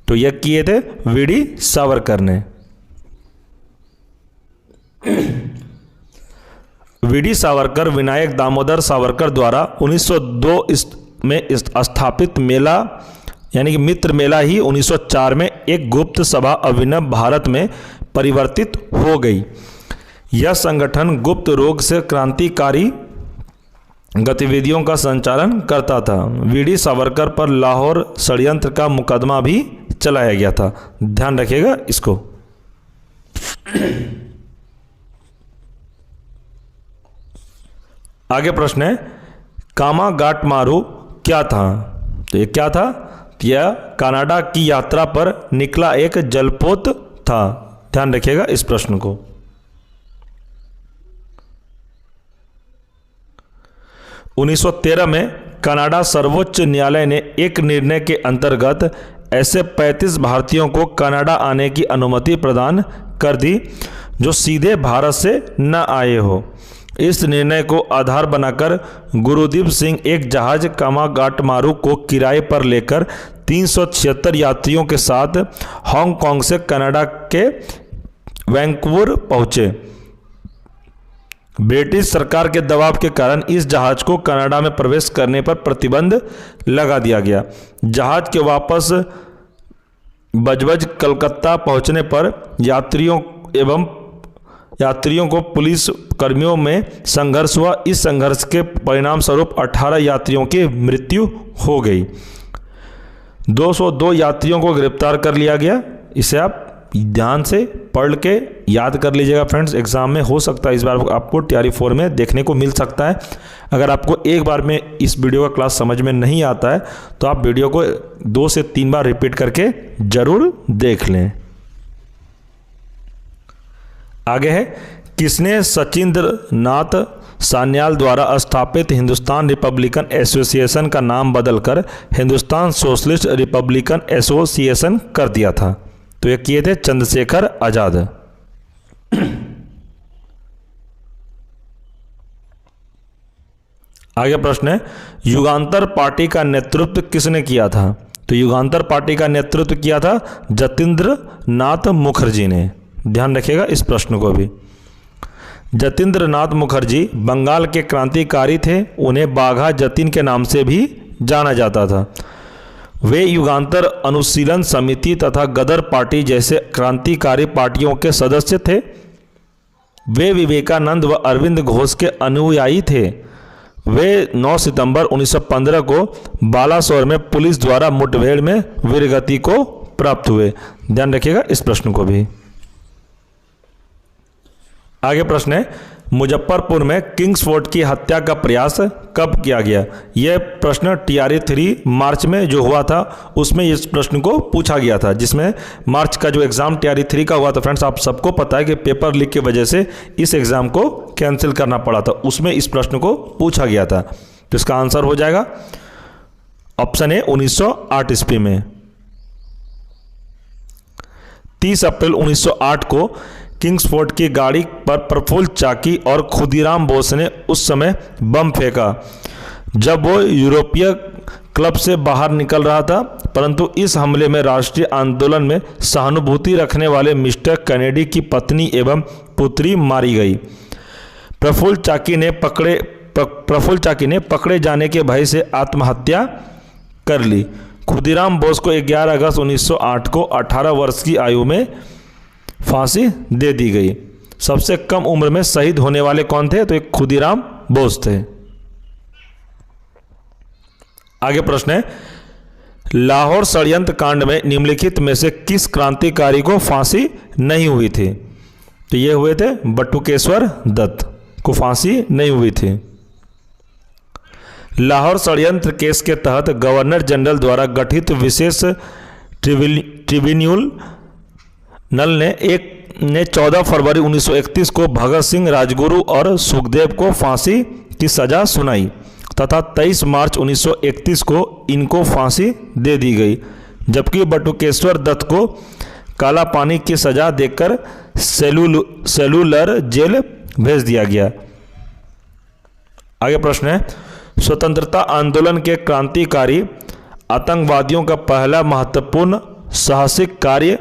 तो यह किए थे VD सावरकर ने। VD सावरकर विनायक दामोदर सावरकर द्वारा 1902 में स्थापित मेला यानी कि मित्र मेला ही 1904 में एक गुप्त सभा अभिनव भारत में परिवर्तित हो गई। यह संगठन गुप्त रोग से क्रांतिकारी गतिविधियों का संचालन करता था। VD सावरकर पर लाहौर षड्यंत्र का मुकदमा भी चलाया गया था। ध्यान रखिएगा इसको। आगे प्रश्न है, कामागाटमारू क्या था? तो ये क्या था? यह कनाडा की यात्रा पर निकला एक जलपोत था। ध्यान रखिएगा इस प्रश्न को। उन्नीस 1913 में कनाडा सर्वोच्च न्यायालय ने एक निर्णय के अंतर्गत ऐसे 35 भारतीयों को कनाडा आने की अनुमति प्रदान कर दी जो सीधे भारत से न आए हो। इस निर्णय को आधार बनाकर गुरुदीप सिंह एक जहाज कामागाटमारू को किराए पर लेकर 376 यात्रियों के साथ हांगकांग से कनाडा के वैंकूवर पहुंचे। ब्रिटिश सरकार के दबाव के कारण इस जहाज को कनाडा में प्रवेश करने पर प्रतिबंध लगा दिया गया। जहाज के वापस बजबज कलकत्ता पहुंचने पर यात्रियों को पुलिस कर्मियों में संघर्ष हुआ। इस संघर्ष के परिणाम स्वरूप 18 यात्रियों की मृत्यु हो गई। 202 यात्रियों को गिरफ्तार कर लिया गया। इसे आप ध्यान से पढ़ के याद कर लीजिएगा फ्रेंड्स, एग्जाम में हो सकता है इस बार आपको TRE 4 में देखने को मिल सकता है। अगर आपको एक बार में इस वीडियो का क्लास समझ में नहीं आता है तो आप वीडियो को 2 से 3 बार रिपीट करके जरूर देख लें। आगे है, किसने सचिंद्र नाथ सान्याल द्वारा स्थापित हिंदुस्तान रिपब्लिकन एसोसिएशन का नाम बदलकर हिंदुस्तान सोशलिस्ट रिपब्लिकन एसोसिएशन कर दिया था? तो ये किए थे चंद्रशेखर आजाद। आगे प्रश्न है, युगांतर पार्टी का नेतृत्व किसने किया था? तो युगांतर पार्टी का नेतृत्व किया था जतीन्द्र नाथ मुखर्जी ने। ध्यान रखिएगा इस प्रश्न को भी। जतीन्द्र नाथ मुखर्जी बंगाल के क्रांतिकारी थे। उन्हें बाघा जतीन के नाम से भी जाना जाता था। वे युगांतर अनुशीलन समिति तथा गदर पार्टी जैसे क्रांतिकारी पार्टियों के सदस्य थे। वे विवेकानंद व अरविंद घोष के अनुयायी थे। वे 9 सितंबर 1915 को बालासोर में पुलिस द्वारा मुठभेड़ में वीरगति को प्राप्त हुए। ध्यान रखिएगा इस प्रश्न को भी। आगे प्रश्न है, मुजफ्फरपुर में किंग्सफोर्ड की हत्या का प्रयास कब किया गया? यह प्रश्न TRE 3 मार्च में जो हुआ था उसमें इस प्रश्न को पूछा गया था, जिसमें मार्च का जो एग्ज़ाम TRE 3 का हुआ था फ्रेंड्स, आप सबको पता है कि पेपर लीक की वजह से इस एग्ज़ाम को कैंसिल करना पड़ा था। उसमें इस प्रश्न को पूछा गया था। तो इसका आंसर हो जाएगा ऑप्शन ए 1908 ईस्वी में। 30 अप्रैल 1908 को किंग्सफोर्ड की गाड़ी पर प्रफुल्ल चाकी और खुदीराम बोस ने उस समय बम फेंका जब वो यूरोपीय क्लब से बाहर निकल रहा था, परंतु इस हमले में राष्ट्रीय आंदोलन में सहानुभूति रखने वाले मिस्टर कैनेडी की पत्नी एवं पुत्री मारी गई। प्रफुल्ल चाकी ने पकड़े जाने के भय से आत्महत्या कर ली। खुदीराम बोस को 11 अगस्त 1908 को 18 वर्ष की आयु में फांसी दे दी गई। सबसे कम उम्र में शहीद होने वाले कौन थे? तो एक खुदीराम बोस थे। आगे प्रश्न है, लाहौर षड्यंत्र कांड में निम्नलिखित में से किस क्रांतिकारी को फांसी नहीं हुई थी? तो ये हुए थे बटुकेश्वर दत्त को फांसी नहीं हुई थी। लाहौर षड्यंत्र केस के तहत गवर्नर जनरल द्वारा गठित विशेष ट्रिब्यूनल ने 14 फरवरी 1931 को भगत सिंह, राजगुरु और सुखदेव को फांसी की सजा सुनाई तथा 23 मार्च 1931 को इनको फांसी दे दी गई, जबकि बटुकेश्वर दत्त को काला पानी की सजा देकर सेलुलर जेल भेज दिया गया। आगे प्रश्न है, स्वतंत्रता आंदोलन के क्रांतिकारी आतंकवादियों का पहला महत्वपूर्ण साहसिक कार्य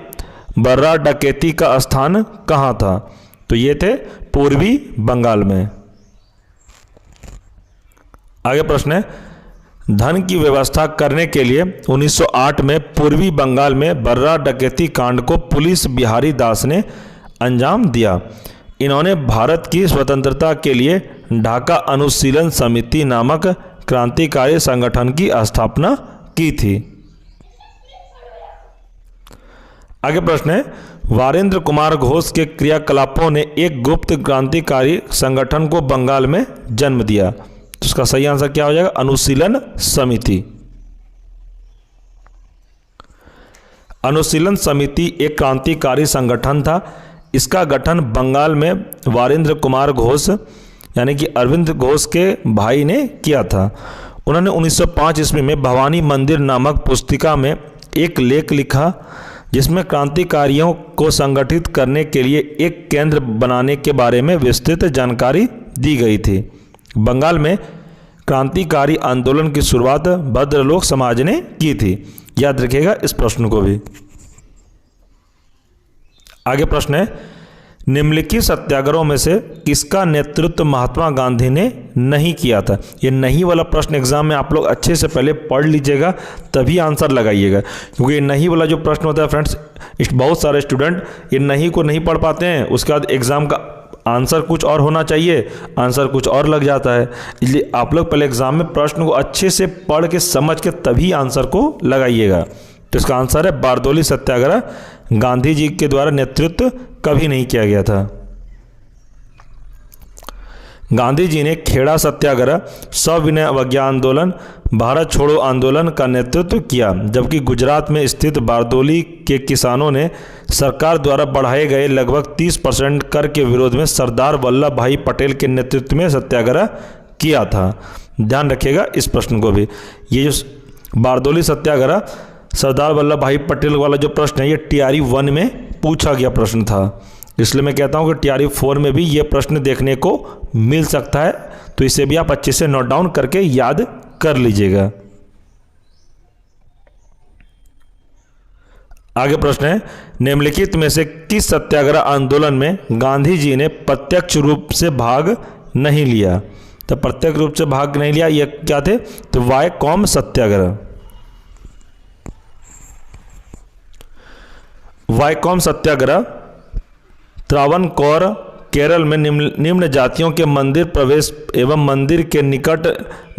बर्रा डकैती का स्थान कहाँ था? तो ये थे पूर्वी बंगाल में। आगे प्रश्न है, धन की व्यवस्था करने के लिए 1908 में पूर्वी बंगाल में बर्रा डकैती कांड को पुलिस बिहारी दास ने अंजाम दिया। इन्होंने भारत की स्वतंत्रता के लिए ढाका अनुशीलन समिति नामक क्रांतिकारी संगठन की स्थापना की थी। आगे प्रश्न है, वारेंद्र कुमार घोष के क्रियाकलापों ने एक गुप्त क्रांतिकारी संगठन को बंगाल में जन्म दिया। तो उसका सही आंसर क्या हो जाएगा? अनुशीलन समिति। अनुशीलन समिति एक क्रांतिकारी संगठन था। इसका गठन बंगाल में वारेंद्र कुमार घोष यानी कि अरविंद घोष के भाई ने किया था। उन्होंने 1905 ईस्वी में भवानी मंदिर नामक पुस्तिका में एक लेख लिखा जिसमें क्रांतिकारियों को संगठित करने के लिए एक केंद्र बनाने के बारे में विस्तृत जानकारी दी गई थी। बंगाल में क्रांतिकारी आंदोलन की शुरुआत भद्रलोक समाज ने की थी। याद रखिएगा इस प्रश्न को भी। आगे प्रश्न है, निम्नलिखित सत्याग्रहों में से किसका नेतृत्व महात्मा गांधी ने नहीं किया था? ये नहीं वाला प्रश्न एग्जाम में आप लोग अच्छे से पहले पढ़ लीजिएगा तभी आंसर लगाइएगा, क्योंकि ये नहीं वाला जो प्रश्न होता है फ्रेंड्स, बहुत सारे स्टूडेंट ये नहीं को नहीं पढ़ पाते हैं, उसके बाद एग्जाम का आंसर कुछ और होना चाहिए, आंसर कुछ और लग जाता है। इसलिए आप लोग पहले एग्जाम में प्रश्न को अच्छे से पढ़ के समझ के तभी आंसर को लगाइएगा। तो इसका आंसर है बारदोली सत्याग्रह गांधी जी के द्वारा नेतृत्व कभी नहीं किया गया था। गांधी जी ने खेड़ा सत्याग्रह, सविनय अवज्ञा आंदोलन, भारत छोड़ो आंदोलन का नेतृत्व किया, जबकि गुजरात में स्थित बारदोली के किसानों ने सरकार द्वारा बढ़ाए गए लगभग 30% कर के विरोध में सरदार वल्लभ भाई पटेल के नेतृत्व में सत्याग्रह किया था। ध्यान रखिएगा इस प्रश्न को भी। ये जो बारदोली सत्याग्रह सरदार वल्लभ भाई पटेल वाला जो प्रश्न है ये TRE 1 में पूछा गया प्रश्न था, इसलिए मैं कहता हूँ कि TRE 4 में भी ये प्रश्न देखने को मिल सकता है, तो इसे भी आप अच्छे से नोट डाउन करके याद कर लीजिएगा। आगे प्रश्न है, निम्नलिखित में से किस सत्याग्रह आंदोलन में गांधी जी ने प्रत्यक्ष रूप से भाग नहीं लिया? तो प्रत्यक्ष रूप से भाग नहीं लिया, ये क्या थे? तो वाय कॉम सत्याग्रह। वैकोम सत्याग्रह, त्रावणकोर, केरल में निम्न जातियों के मंदिर प्रवेश एवं मंदिर के निकट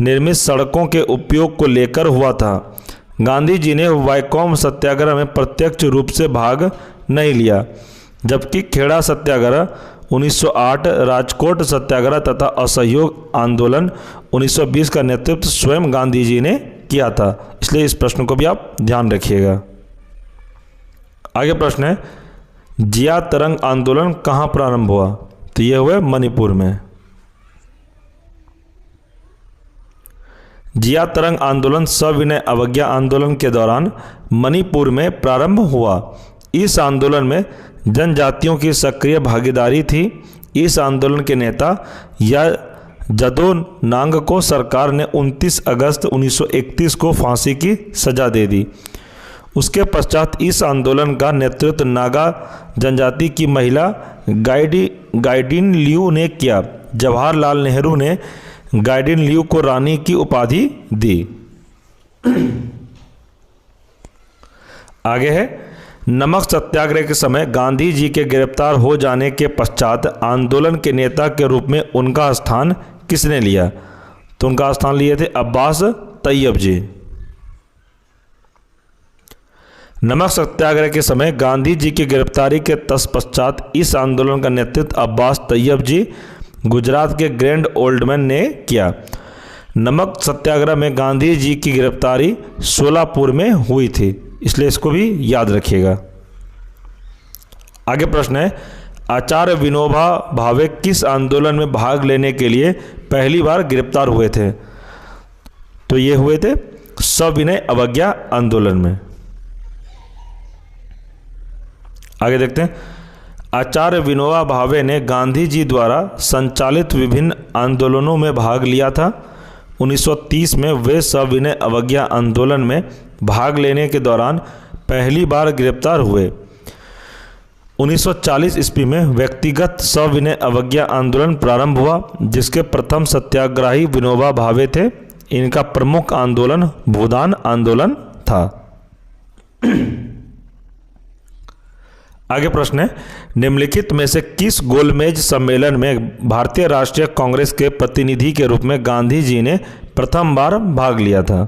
निर्मित सड़कों के उपयोग को लेकर हुआ था। गांधी जी ने वैकोम सत्याग्रह में प्रत्यक्ष रूप से भाग नहीं लिया, जबकि खेड़ा सत्याग्रह 1908, राजकोट सत्याग्रह तथा असहयोग आंदोलन 1920 का नेतृत्व स्वयं गांधी जी ने किया था। इसलिए इस प्रश्न को भी आप ध्यान रखिएगा। आगे प्रश्न है, जिया तरंग आंदोलन कहाँ प्रारंभ हुआ? तो यह हुआ मणिपुर में। जिया तरंग आंदोलन सविनय अवज्ञा आंदोलन के दौरान मणिपुर में प्रारंभ हुआ। इस आंदोलन में जनजातियों की सक्रिय भागीदारी थी। इस आंदोलन के नेता या जदो नांग को सरकार ने 29 अगस्त 1931 को फांसी की सजा दे दी। उसके पश्चात इस आंदोलन का नेतृत्व नागा जनजाति की महिला गाइडिन लियू ने किया। जवाहरलाल नेहरू ने गाइडिन लियू को रानी की उपाधि दी। आगे है, नमक सत्याग्रह के समय गांधी जी के गिरफ्तार हो जाने के पश्चात आंदोलन के नेता के रूप में उनका स्थान किसने लिया? तो उनका स्थान लिए थे अब्बास तैयब जी। नमक सत्याग्रह के समय गांधी जी की गिरफ्तारी के तत्पश्चात इस आंदोलन का नेतृत्व अब्बास तैयब जी, गुजरात के ग्रैंड ओल्डमैन ने किया। नमक सत्याग्रह में गांधी जी की गिरफ्तारी सोलापुर में हुई थी, इसलिए इसको भी याद रखिएगा। आगे प्रश्न है, आचार्य विनोबा भावे किस आंदोलन में भाग लेने के लिए पहली बार गिरफ्तार हुए थे? तो ये हुए थे सविनय अवज्ञा आंदोलन में। आगे देखते हैं, आचार्य विनोबा भावे ने गांधी जी द्वारा संचालित विभिन्न आंदोलनों में भाग लिया था। 1930 में वे सविनय अवज्ञा आंदोलन में भाग लेने के दौरान पहली बार गिरफ्तार हुए। 1940 ईस्वी में व्यक्तिगत सविनय अवज्ञा आंदोलन प्रारंभ हुआ, जिसके प्रथम सत्याग्रही विनोबा भावे थे। इनका प्रमुख आंदोलन भूदान आंदोलन था। आगे प्रश्न है, निम्नलिखित में से किस गोलमेज सम्मेलन में भारतीय राष्ट्रीय कांग्रेस के प्रतिनिधि के रूप में गांधी जी ने प्रथम बार भाग लिया था?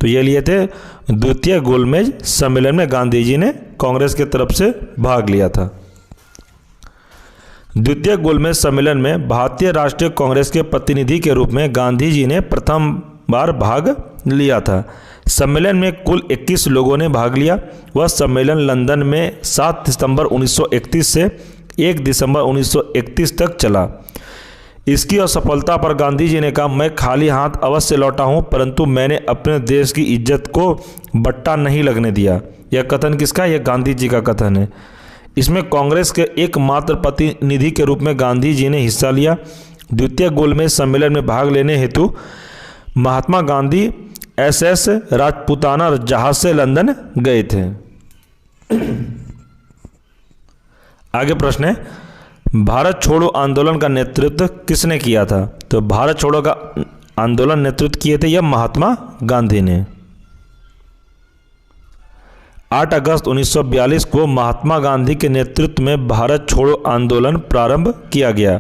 तो ये लिए थे द्वितीय गोलमेज सम्मेलन में गांधी जी ने कांग्रेस की तरफ से भाग लिया था। द्वितीय गोलमेज सम्मेलन में भारतीय राष्ट्रीय कांग्रेस के प्रतिनिधि के रूप में गांधी जी ने प्रथम बार भाग लिया था। सम्मेलन में कुल 21 लोगों ने भाग लिया। वह सम्मेलन लंदन में 7 दिसंबर 1931 से 1 दिसंबर 1931 तक चला। इसकी असफलता पर गांधी जी ने कहा, मैं खाली हाथ अवश्य लौटा हूं, परंतु मैंने अपने देश की इज्जत को बट्टा नहीं लगने दिया। यह कथन किसका? यह गांधी जी का कथन है। इसमें कांग्रेस के एकमात्र प्रतिनिधि के रूप में गांधी जी ने हिस्सा लिया। द्वितीय गोलमेज सम्मेलन में भाग लेने हेतु महात्मा गांधी SS राजपूताना जहाज से लंदन गए थे। आगे प्रश्न है, भारत छोड़ो आंदोलन का नेतृत्व किसने किया था? तो भारत छोड़ो का आंदोलन नेतृत्व किए थे यह महात्मा गांधी ने। 8 अगस्त 1942 को महात्मा गांधी के नेतृत्व में भारत छोड़ो आंदोलन प्रारंभ किया गया।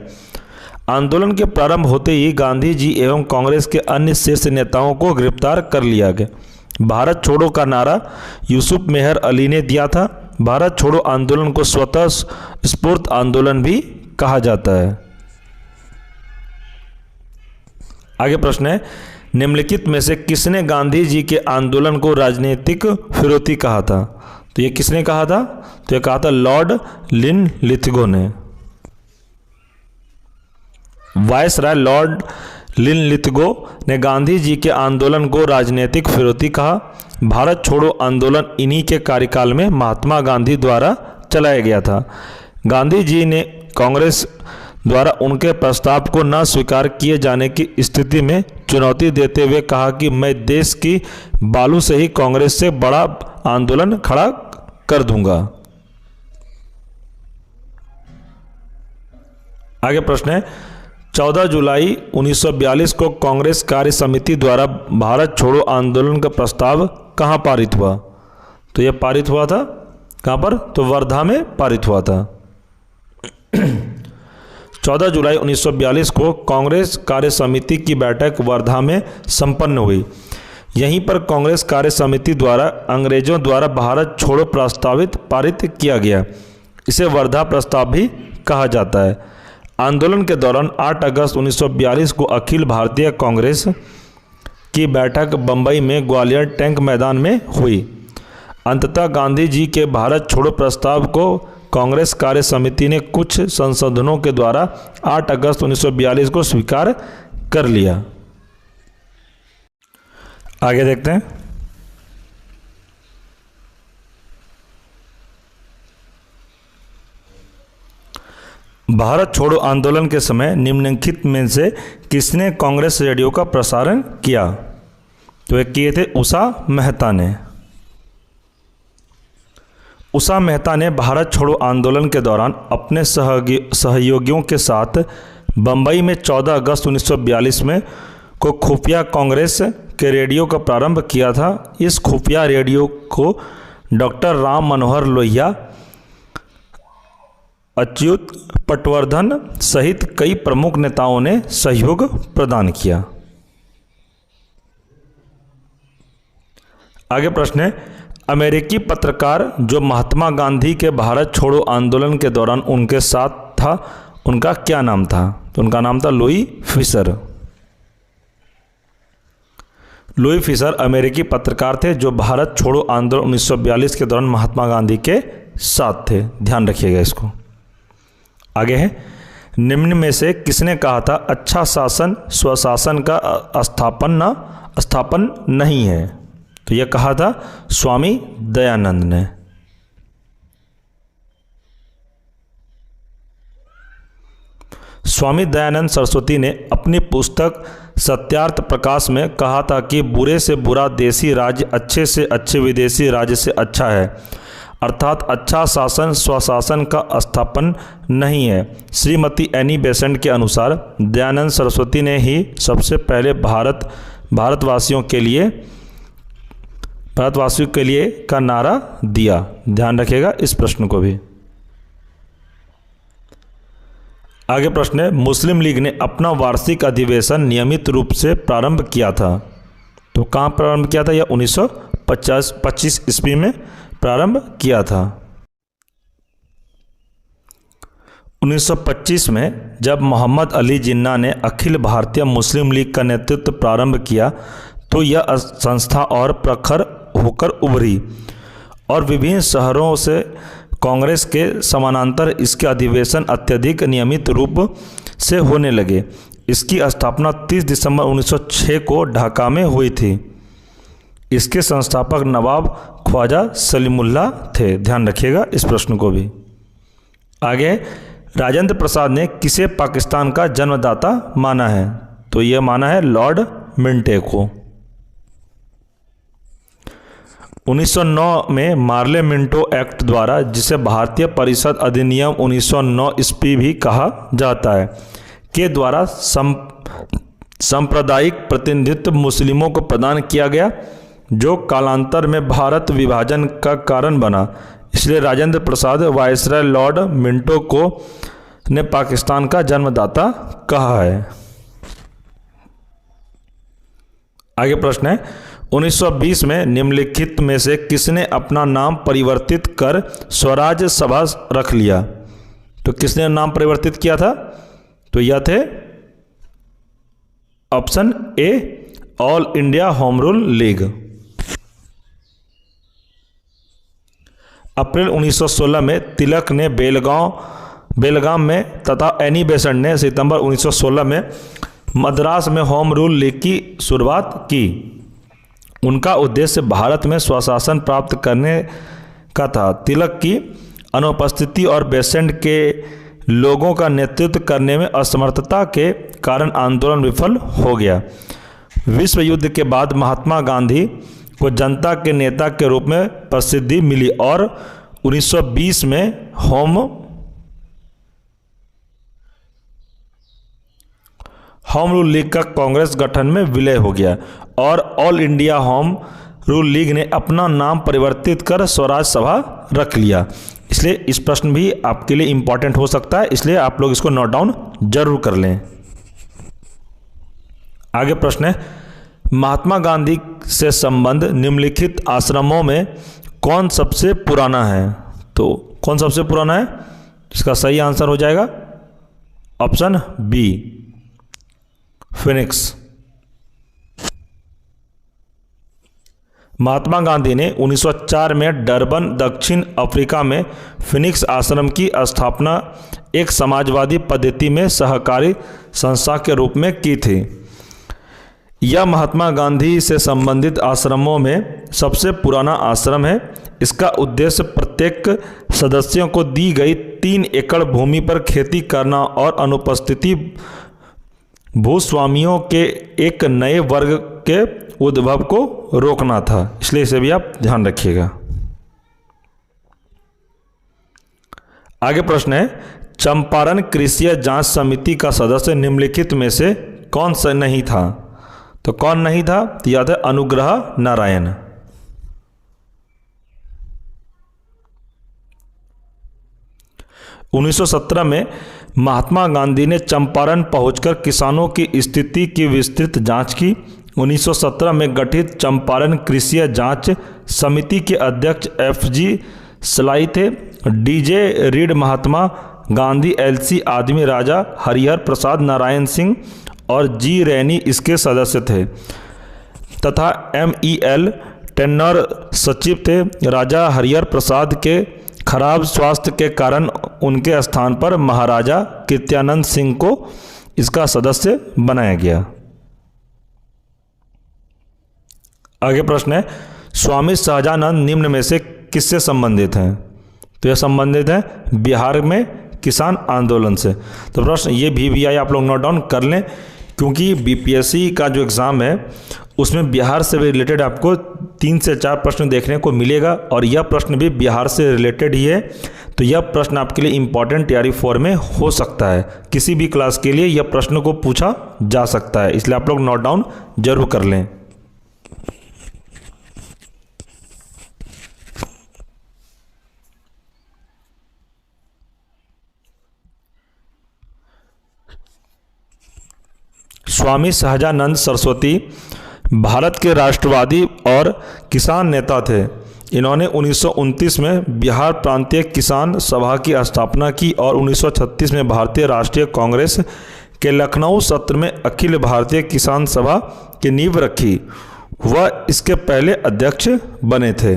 आंदोलन के प्रारंभ होते ही गांधी जी एवं कांग्रेस के अन्य शीर्ष नेताओं को गिरफ्तार कर लिया गया। भारत छोड़ो का नारा यूसुफ मेहर अली ने दिया था। भारत छोड़ो आंदोलन को स्वतः स्फूर्त आंदोलन भी कहा जाता है। आगे प्रश्न है, निम्नलिखित में से किसने गांधी जी के आंदोलन को राजनीतिक फिरौती कहा था? तो ये किसने कहा था? तो ये कहा था लॉर्ड लिनलिथगो ने। वायसराय लॉर्ड लिनलिथगो ने गांधी जी के आंदोलन को राजनीतिक फिरौती कहा। भारत छोड़ो आंदोलन इन्हीं के कार्यकाल में महात्मा गांधी द्वारा चलाया गया था। गांधी जी ने कांग्रेस द्वारा उनके प्रस्ताव को न स्वीकार किए जाने की स्थिति में चुनौती देते हुए कहा कि मैं देश की बालू से ही कांग्रेस से बड़ा आंदोलन खड़ा कर दूंगा। आगे प्रश्न है, 14 जुलाई 1942 को कांग्रेस कार्य समिति द्वारा भारत छोड़ो आंदोलन का प्रस्ताव कहाँ पारित हुआ? तो यह पारित हुआ था कहाँ पर? तो वर्धा में पारित हुआ था। 14 जुलाई 1942 को कांग्रेस कार्य समिति की बैठक वर्धा में संपन्न हुई। यहीं पर कांग्रेस कार्य समिति द्वारा अंग्रेजों द्वारा भारत छोड़ो प्रस्तावित पारित किया गया। इसे वर्धा प्रस्ताव भी कहा जाता है। आंदोलन के दौरान 8 अगस्त 1942 को अखिल भारतीय कांग्रेस की बैठक बंबई में ग्वालियर टैंक मैदान में हुई। अंततः गांधी जी के भारत छोड़ो प्रस्ताव को कांग्रेस कार्य समिति ने कुछ संशोधनों के द्वारा 8 अगस्त 1942 को स्वीकार कर लिया। आगे देखते हैं। भारत छोड़ो आंदोलन के समय निम्नलिखित में से किसने कांग्रेस रेडियो का प्रसारण किया? तो एक किए थे उषा मेहता ने। उषा मेहता ने भारत छोड़ो आंदोलन के दौरान अपने सहयोगियों के साथ बंबई में 14 अगस्त 1942 में को खुफिया कांग्रेस के रेडियो का प्रारंभ किया था। इस खुफिया रेडियो को डॉक्टर राम मनोहर लोहिया, अच्युत पटवर्धन सहित कई प्रमुख नेताओं ने सहयोग प्रदान किया। आगे प्रश्न है, अमेरिकी पत्रकार जो महात्मा गांधी के भारत छोड़ो आंदोलन के दौरान उनके साथ था, उनका क्या नाम था? तो उनका नाम था लुई फिशर। लुई फिशर अमेरिकी पत्रकार थे जो भारत छोड़ो आंदोलन 1942 के दौरान महात्मा गांधी के साथ थे। ध्यान रखिएगा इसको। आगे है, निम्न में से किसने कहा था अच्छा शासन स्वशासन का स्थापन नहीं है? तो यह कहा था स्वामी दयानंद ने। स्वामी दयानंद सरस्वती ने अपनी पुस्तक सत्यार्थ प्रकाश में कहा था कि बुरे से बुरा देसी राज्य अच्छे से अच्छे विदेशी राज्य से अच्छा है, अर्थात अच्छा शासन स्वशासन का स्थापन नहीं है। श्रीमती एनी बेसेंट के अनुसार दयानंद सरस्वती ने ही सबसे पहले भारतवासियों के लिए का नारा दिया। ध्यान रखिएगा इस प्रश्न को भी। आगे प्रश्न है, मुस्लिम लीग ने अपना वार्षिक अधिवेशन नियमित रूप से प्रारंभ किया था। तो कहाँ प्रारंभ किया था? यह 1925 ईस्वी में प्रारंभ किया था। 1925 में जब मोहम्मद अली जिन्ना ने अखिल भारतीय मुस्लिम लीग का नेतृत्व प्रारंभ किया तो यह संस्था और प्रखर होकर उभरी और विभिन्न शहरों से कांग्रेस के समानांतर इसके अधिवेशन अत्यधिक नियमित रूप से होने लगे। इसकी स्थापना 30 दिसंबर 1906 को ढाका में हुई थी। इसके संस्थापक नवाब ख्वाजा सलीमुल्लाह थे। ध्यान रखिएगा इस प्रश्न को भी। आगे, राजेंद्र प्रसाद ने किसे पाकिस्तान का जन्मदाता माना है? तो यह माना है लॉर्ड मिंटो को। 1909 में मार्ले मिंटो एक्ट द्वारा, जिसे भारतीय परिषद अधिनियम 1909 ईस्वी भी कहा जाता है, के द्वारा सांप्रदायिक प्रतिनिधित्व मुस्लिमों को प्रदान किया गया, जो कालांतर में भारत विभाजन का कारण बना। इसलिए Rajendra Prasad viceroy Lord Minto को ने पाकिस्तान का जन्मदाता कहा है। आगे प्रश्न है, 1920 में निम्नलिखित में से किसने अपना नाम परिवर्तित कर स्वराज सभा रख लिया? तो किसने नाम परिवर्तित किया था? तो यह थे option A all India home rule league. अप्रैल 1916 में तिलक ने बेलगाम में तथा एनी बेसेंट ने सितंबर 1916 में मद्रास में होम रूल लीग की शुरुआत की। उनका उद्देश्य भारत में स्वशासन प्राप्त करने का था। तिलक की अनुपस्थिति और बेसेंट के लोगों का नेतृत्व करने में असमर्थता के कारण आंदोलन विफल हो गया। विश्व युद्ध के बाद महात्मा गांधी को जनता के नेता के रूप में प्रसिद्धि मिली और 1920 में होम रूल लीग का कांग्रेस गठन में विलय हो गया और all India home rule league ने अपना नाम परिवर्तित कर स्वराज सभा रख लिया। इसलिए इस प्रश्न भी आपके लिए इंपॉर्टेंट हो सकता है, इसलिए आप लोग इसको नोट डाउन जरूर कर लें। आगे प्रश्न है, महात्मा गांधी से संबंध निम्नलिखित आश्रमों में कौन सबसे पुराना है? तो कौन सबसे पुराना है? इसका सही आंसर हो जाएगा option B, Phoenix. Mahatma Gandhi ने 1904 में डरबन, दक्षिण अफ्रीका में फिनिक्स आश्रम की स्थापना एक समाजवादी पद्धति में सहकारी संस्था के रूप में की थी। यह महात्मा गांधी से संबंधित आश्रमों में सबसे पुराना आश्रम है। इसका उद्देश्य प्रत्येक सदस्यों को दी गई 3 एकड़ भूमि पर खेती करना और अनुपस्थिति भूस्वामियों के एक नए वर्ग के उद्भव को रोकना था। इसलिए इसे भी आप ध्यान रखिएगा। आगे प्रश्न है, चंपारण कृषि जांच समिति का सदस्य निम्नलिखित में से कौन सा नहीं था? तो कौन नहीं था? तो याद है अनुग्रह नारायण। उन्नीस 1917 में महात्मा गांधी ने चंपारण पहुंचकर किसानों की स्थिति की विस्तृत जांच की। 1917 में गठित चंपारण कृषि जांच समिति के अध्यक्ष FG सलाई थे। DJ read Mahatma Gandhi, LC आदमी, राजा हरिहर प्रसाद, नारायण सिंह और G रैनी इसके सदस्य थे तथा MEL टेन्नर सचिव थे। राजा हरिहर प्रसाद के खराब स्वास्थ्य के कारण उनके स्थान पर महाराजा कृत्यानंद सिंह को इसका सदस्य बनाया गया। आगे प्रश्न है, स्वामी सहजानंद निम्न में से किससे संबंधित हैं? तो यह संबंधित है बिहार में किसान आंदोलन से। तो प्रश्न ये भी आप लोग नोट डाउन कर लें, क्योंकि BPSC का जो एग्ज़ाम है उसमें बिहार से रिलेटेड आपको 3 से 4 प्रश्न देखने को मिलेगा और यह प्रश्न भी बिहार से रिलेटेड ही है। तो यह प्रश्न आपके लिए इम्पॉर्टेंट तैयारी 4 में हो सकता है। किसी भी क्लास के लिए यह प्रश्न को पूछा जा सकता है, इसलिए आप लोग नोट डाउन जरूर कर लें। स्वामी सहजानंद सरस्वती भारत के राष्ट्रवादी और किसान नेता थे। इन्होंने 1929 में बिहार प्रांतीय किसान सभा की स्थापना की और 1936 में भारतीय राष्ट्रीय कांग्रेस के लखनऊ सत्र में अखिल भारतीय किसान सभा की नींव रखी। वह इसके पहले अध्यक्ष बने थे।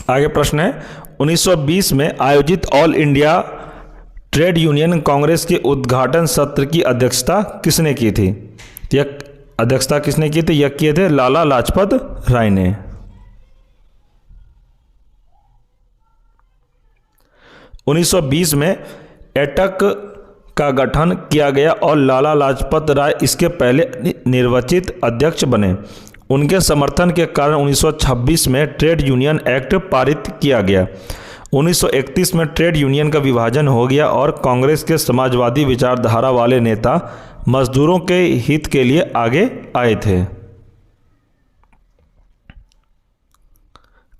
आगे प्रश्न है, 1920 में आयोजित all India trade union Congress के उद्घाटन सत्र की अध्यक्षता किसने की थी? यह अध्यक्षता किसने की थी? यह किए थे लाला लाजपत राय ने। उन्नीस 1920 में एटक का गठन किया गया और लाला लाजपत राय इसके पहले निर्वाचित अध्यक्ष बने। उनके समर्थन के कारण 1926 में ट्रेड यूनियन एक्ट पारित किया गया। 1931 में ट्रेड यूनियन का विभाजन हो गया और कांग्रेस के समाजवादी विचारधारा वाले नेता मजदूरों के हित के लिए आगे आए थे।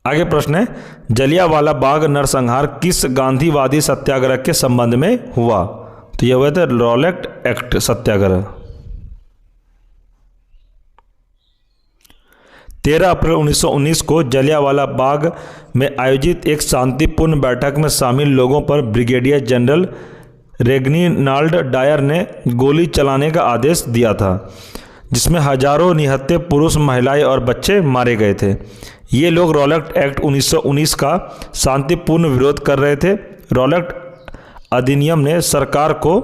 आगे प्रश्न है, जलियांवाला बाग नरसंहार किस गांधीवादी सत्याग्रह के संबंध में हुआ? तो यह हुआ था रॉलेट एक्ट सत्याग्रह। 13 अप्रैल 1919 को जलियांवाला बाग में आयोजित एक शांतिपूर्ण बैठक में शामिल लोगों पर ब्रिगेडियर जनरल रेगिनाल्ड डायर ने गोली चलाने का आदेश दिया था, जिसमें हजारों निहत्थे पुरुष, महिलाएं और बच्चे मारे गए थे। ये लोग रॉलेट एक्ट 1919 का शांतिपूर्ण विरोध कर रहे थे। रॉलेट अधिनियम ने सरकार को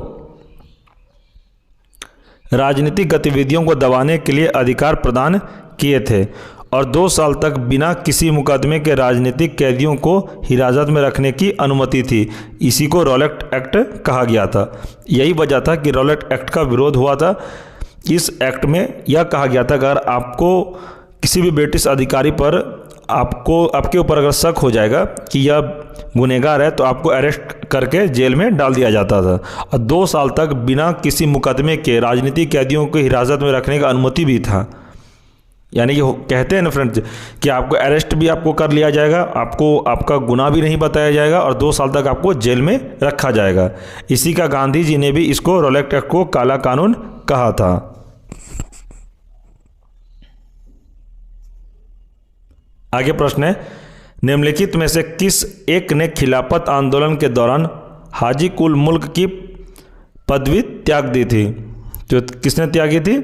राजनीतिक गतिविधियों को दबाने के लिए अधिकार प्रदान किए थे और 2 साल तक बिना किसी मुकदमे के राजनीतिक कैदियों को हिरासत में रखने की अनुमति थी। इसी को रॉलेट एक्ट कहा गया था। यही वजह था कि रॉलेट एक्ट का विरोध हुआ था। इस एक्ट में यह कहा गया था, अगर आपको किसी भी ब्रिटिश अधिकारी पर आपके ऊपर अगर शक हो जाएगा कि यह गुनहगार है तो आपको अरेस्ट करके जेल में डाल दिया जाता था और 2 साल तक बिना किसी मुकदमे के राजनीतिक कैदियों को हिरासत में रखने का अनुमति भी था। यानी कि कहते हैं ना फ्रेंड्स कि आपको अरेस्ट भी आपको कर लिया जाएगा, आपको आपका गुनाह भी नहीं बताया जाएगा और 2 साल तक आपको जेल में रखा जाएगा। इसी का गांधी जी ने भी इसको रॉलेट एक्ट को काला कानून कहा था। आगे प्रश्न है, निम्नलिखित में से किस एक ने खिलाफत आंदोलन के दौरान हाजी कुल मुल्क की पदवी त्याग दी थी? तो किसने त्यागी थी?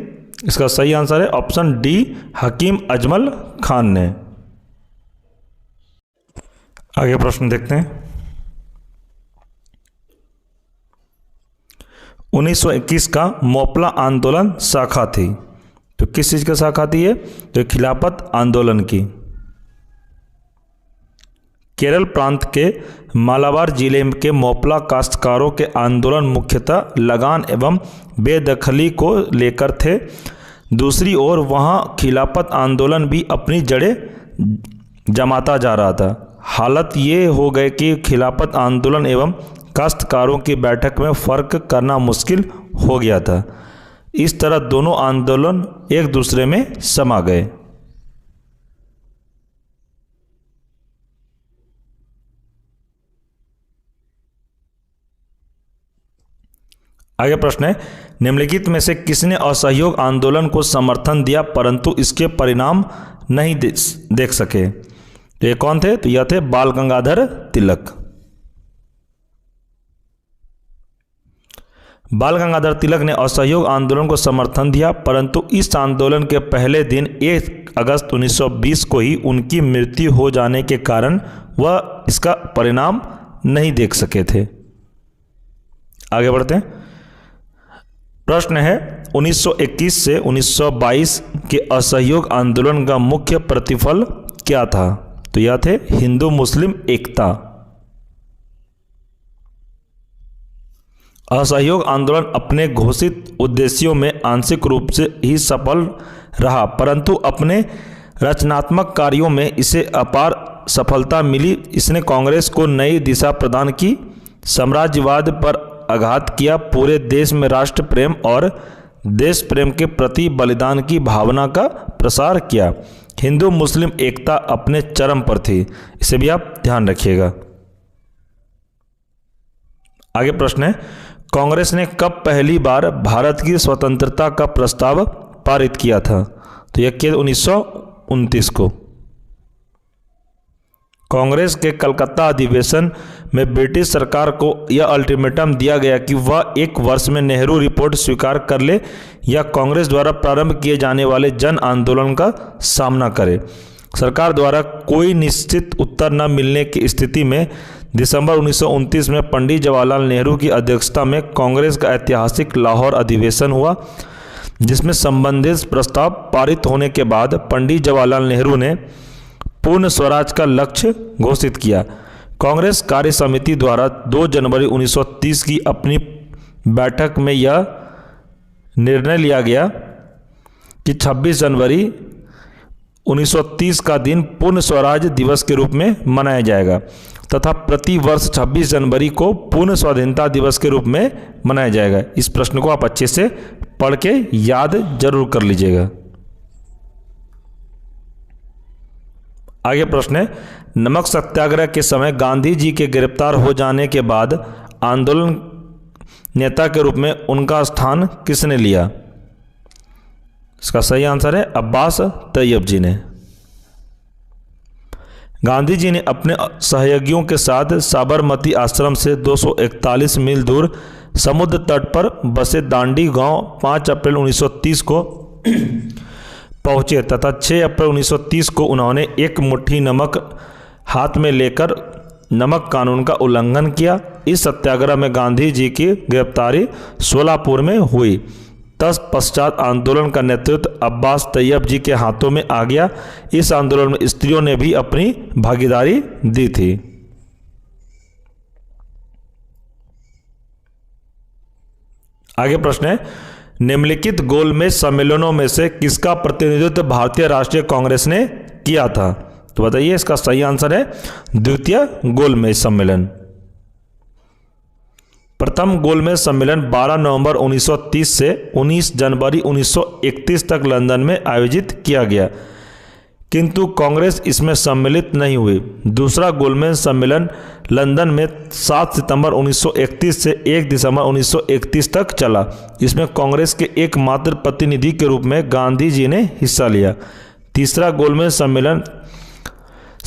इसका सही आंसर है ऑप्शन डी, हकीम अजमल खान ने। आगे प्रश्न देखते हैं। 1921 का मोपला आंदोलन शाखा थी, तो किस चीज की शाखा थी ये? तो खिलाफत आंदोलन की। केरल प्रांत के मालाबार जिले के मोपला काश्तकारों के आंदोलन मुख्यतः लगान एवं बेदखली को लेकर थे। दूसरी ओर वहां खिलाफत आंदोलन भी अपनी जड़ें जमाता जा रहा था। हालत ये हो गए कि खिलाफत आंदोलन एवं काश्तकारों की बैठक में फ़र्क करना मुश्किल हो गया था। इस तरह दोनों आंदोलन एक दूसरे में समा गए। आगे प्रश्न है, निम्नलिखित में से किसने असहयोग आंदोलन को समर्थन दिया परंतु इसके परिणाम नहीं देख सके? तो ये कौन थे? तो यह थे बाल गंगाधर तिलक। बाल गंगाधर तिलक ने असहयोग आंदोलन को समर्थन दिया परंतु इस आंदोलन के पहले दिन 1 अगस्त 1920 को ही उनकी मृत्यु हो जाने के कारण वह इसका परिणाम नहीं देख सके थे। आगे बढ़ते हैं। प्रश्न है, 1921 से 1922 के असहयोग आंदोलन का मुख्य प्रतिफल क्या था? तो यह थे हिंदू मुस्लिम एकता। असहयोग आंदोलन अपने घोषित उद्देश्यों में आंशिक रूप से ही सफल रहा परंतु अपने रचनात्मक कार्यों में इसे अपार सफलता मिली। इसने कांग्रेस को नई दिशा प्रदान की, साम्राज्यवाद पर आघात किया, पूरे देश में राष्ट्र प्रेम और देश प्रेम के प्रति बलिदान की भावना का प्रसार किया। हिंदू मुस्लिम एकता अपने चरम पर थी, इसे भी आप ध्यान रखिएगा। आगे प्रश्न है, कांग्रेस ने कब पहली बार भारत की स्वतंत्रता का प्रस्ताव पारित किया था? तो यह किया 1929 को। कांग्रेस के कलकत्ता अधिवेशन में ब्रिटिश सरकार को यह अल्टीमेटम दिया गया कि वह 1 वर्ष में नेहरू रिपोर्ट स्वीकार कर ले या कांग्रेस द्वारा प्रारंभ किए जाने वाले जन आंदोलन का सामना करे। सरकार द्वारा कोई निश्चित उत्तर न मिलने की स्थिति में दिसंबर 1929 में पंडित जवाहरलाल नेहरू की अध्यक्षता में कांग्रेस का ऐतिहासिक लाहौर अधिवेशन हुआ, जिसमें संबंधित प्रस्ताव पारित होने के बाद पंडित जवाहरलाल नेहरू ने पूर्ण स्वराज का लक्ष्य घोषित किया। कांग्रेस कार्य समिति द्वारा 2 जनवरी 1930 की अपनी बैठक में यह निर्णय लिया गया कि 26 जनवरी 1930 का दिन पूर्ण स्वराज दिवस के रूप में मनाया जाएगा तथा प्रति वर्ष 26 जनवरी को पूर्ण स्वाधीनता दिवस के रूप में मनाया जाएगा। इस प्रश्न को आप अच्छे से पढ़ के याद जरूर कर लीजिएगा। आगे प्रश्न है, नमक सत्याग्रह के समय गांधी जी के गिरफ्तार हो जाने के बाद आंदोलन नेता के रूप में उनका स्थान किसने लिया? इसका सही आंसर है अब्बास तैयब जी ने। गांधी जी ने अपने सहयोगियों के साथ साबरमती आश्रम से 241 मील दूर समुद्र तट पर बसे दांडी गांव 5 अप्रैल 1930 को पहुंचे तथा 6 अप्रैल 1930 को उन्होंने एक मुट्ठी नमक हाथ में लेकर नमक कानून का उल्लंघन किया। इस सत्याग्रह में गांधी जी की गिरफ्तारी सोलापुर में हुई। तत्पश्चात आंदोलन का नेतृत्व अब्बास तैयब जी के हाथों में आ गया। इस आंदोलन में स्त्रियों ने भी अपनी भागीदारी दी थी। आगे प्रश्न है, निम्नलिखित गोलमेज सम्मेलनों में से किसका प्रतिनिधित्व भारतीय राष्ट्रीय कांग्रेस ने किया था? तो बताइए, इसका सही आंसर है द्वितीय गोलमेज सम्मेलन। प्रथम गोलमेज सम्मेलन 12 नवंबर 1930 से 19 जनवरी 1931 तक लंदन में आयोजित किया गया, किंतु कांग्रेस इसमें सम्मिलित नहीं हुई। दूसरा गोलमेज सम्मेलन लंदन में 7 सितंबर 1931 से 1 दिसंबर 1931 तक चला। इसमें कांग्रेस के एकमात्र प्रतिनिधि के रूप में गांधी जी ने हिस्सा लिया। तीसरा गोलमेज सम्मेलन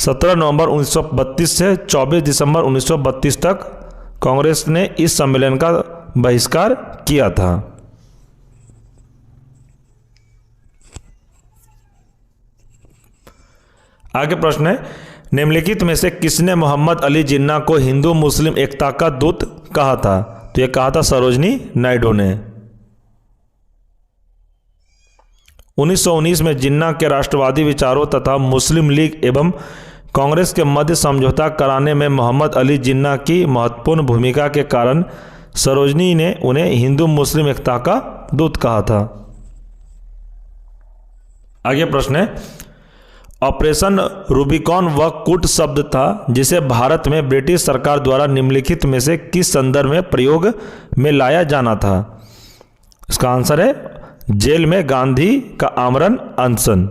17 नवंबर 1932 से 24 दिसंबर 1932 तक कांग्रेस ने इस सम्मेलन का बहिष्कार किया था। आगे प्रश्न है, निम्नलिखित में से किसने मोहम्मद अली जिन्ना को हिंदू मुस्लिम एकता का दूत कहा था? तो यह कहा था सरोजनी नायडू ने। 1919 में जिन्ना के राष्ट्रवादी विचारों तथा मुस्लिम लीग एवं कांग्रेस के मध्य समझौता कराने में मोहम्मद अली जिन्ना की महत्वपूर्ण भूमिका के कारण सरोजनी ने उन्हें हिंदू मुस्लिम एकता का दूत कहा था। आगे प्रश्न है, ऑपरेशन रूबिकॉन वह कूट शब्द था जिसे भारत में ब्रिटिश सरकार द्वारा निम्नलिखित में से किस संदर्भ में प्रयोग में लाया जाना था? इसका आंसर है जेल में गांधी का आमरण अनशन।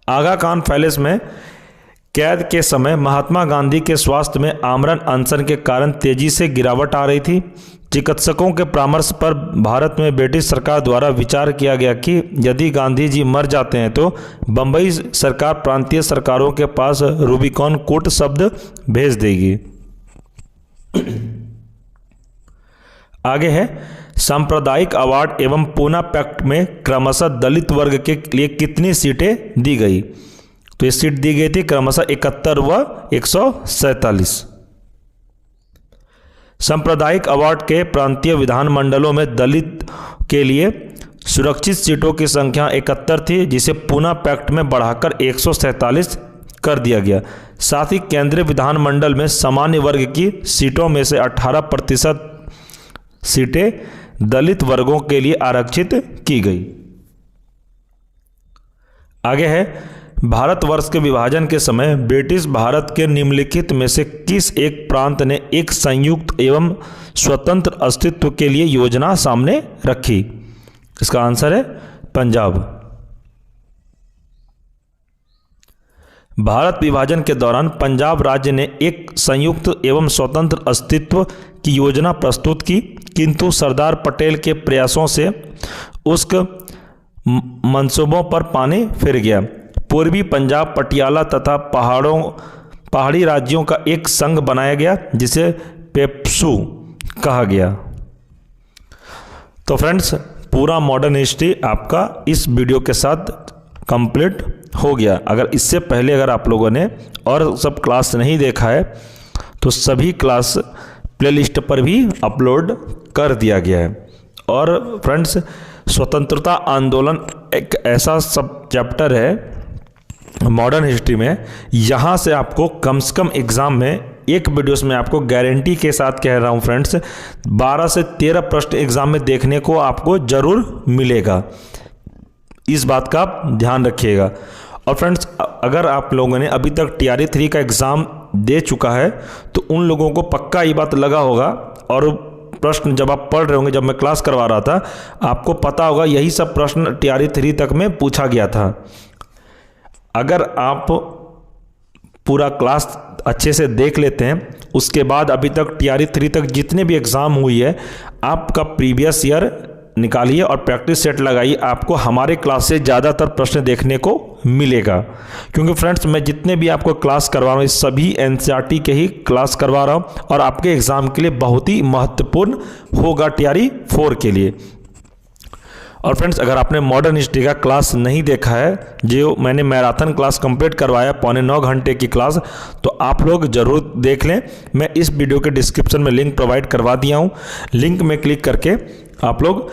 आगा खान पैलेस में कैद के समय महात्मा गांधी के स्वास्थ्य में आमरण अनशन के कारण तेजी से गिरावट आ रही थी। चिकित्सकों के परामर्श पर भारत में ब्रिटिश सरकार द्वारा विचार किया गया कि यदि गांधी जी मर जाते हैं तो बंबई सरकार प्रांतीय सरकारों के पास रूबिकॉन कूट शब्द भेज देगी। आगे है, सांप्रदायिक अवार्ड एवं पूना पैक्ट में क्रमशः दलित वर्ग के लिए कितनी सीटें दी गई? तो ये सीट दी गई थी क्रमशः 71 व 147। सांप्रदायिक अवार्ड के प्रांतीय विधानमंडलों में दलित के लिए सुरक्षित सीटों की संख्या 71 थी, जिसे पूना पैक्ट में बढ़ाकर 147 कर दिया गया। साथ ही केंद्रीय विधानमंडल में सामान्य वर्ग की सीटों में से 18% सीटें दलित वर्गों के लिए आरक्षित की गई। आगे है, भारतवर्ष के विभाजन के समय ब्रिटिश भारत के निम्नलिखित में से किस एक प्रांत ने एक संयुक्त एवं स्वतंत्र अस्तित्व के लिए योजना सामने रखी? इसका आंसर है पंजाब। भारत विभाजन के दौरान पंजाब राज्य ने एक संयुक्त एवं स्वतंत्र अस्तित्व की योजना प्रस्तुत की, किंतु सरदार पटेल के प्रयासों से उस मंसूबों पर पानी फिर गया। पूर्वी पंजाब पटियाला तथा पहाड़ी राज्यों का एक संघ बनाया गया, जिसे पेप्सू कहा गया। तो फ्रेंड्स, पूरा मॉडर्न हिस्ट्री आपका इस वीडियो के साथ कंप्लीट हो गया। अगर इससे पहले अगर आप लोगों ने और सब क्लास नहीं देखा है तो सभी क्लास प्लेलिस्ट पर भी अपलोड कर दिया गया है। और फ्रेंड्स, स्वतंत्रता आंदोलन एक ऐसा सब चैप्टर है मॉडर्न हिस्ट्री में, यहाँ से आपको कम से कम एग्ज़ाम में एक वीडियोस में आपको गारंटी के साथ कह रहा हूँ फ्रेंड्स, 12 से 13 प्रश्न एग्ज़ाम में देखने को आपको ज़रूर मिलेगा। इस बात का आप ध्यान रखिएगा। और फ्रेंड्स, अगर आप लोगों ने अभी तक TRE 3 का एग्ज़ाम दे चुका है तो उन लोगों को पक्का ये बात लगा होगा, और प्रश्न जब आप पढ़ रहे होंगे, जब मैं क्लास करवा रहा था आपको पता होगा यही सब प्रश्न TRE 3 तक में पूछा गया था। अगर आप पूरा क्लास अच्छे से देख लेते हैं, उसके बाद अभी तक TRE 3 तक जितने भी एग्ज़ाम हुई है आपका प्रीवियस ईयर निकालिए और प्रैक्टिस सेट लगाइए, आपको हमारे क्लास से ज़्यादातर प्रश्न देखने को मिलेगा। क्योंकि फ्रेंड्स, मैं जितने भी आपको क्लास करवा रहा हूँ सभी NCERT के ही क्लास करवा रहा हूँ, और आपके एग्ज़ाम के लिए बहुत ही महत्वपूर्ण होगा TRE 4 के लिए। और फ्रेंड्स, अगर आपने मॉडर्न हिस्ट्री का क्लास नहीं देखा है, जो मैंने मैराथन क्लास कंप्लीट करवाया 9.25 घंटे की क्लास, तो आप लोग ज़रूर देख लें। मैं इस वीडियो के डिस्क्रिप्शन में लिंक प्रोवाइड करवा दिया हूँ। लिंक में क्लिक करके आप लोग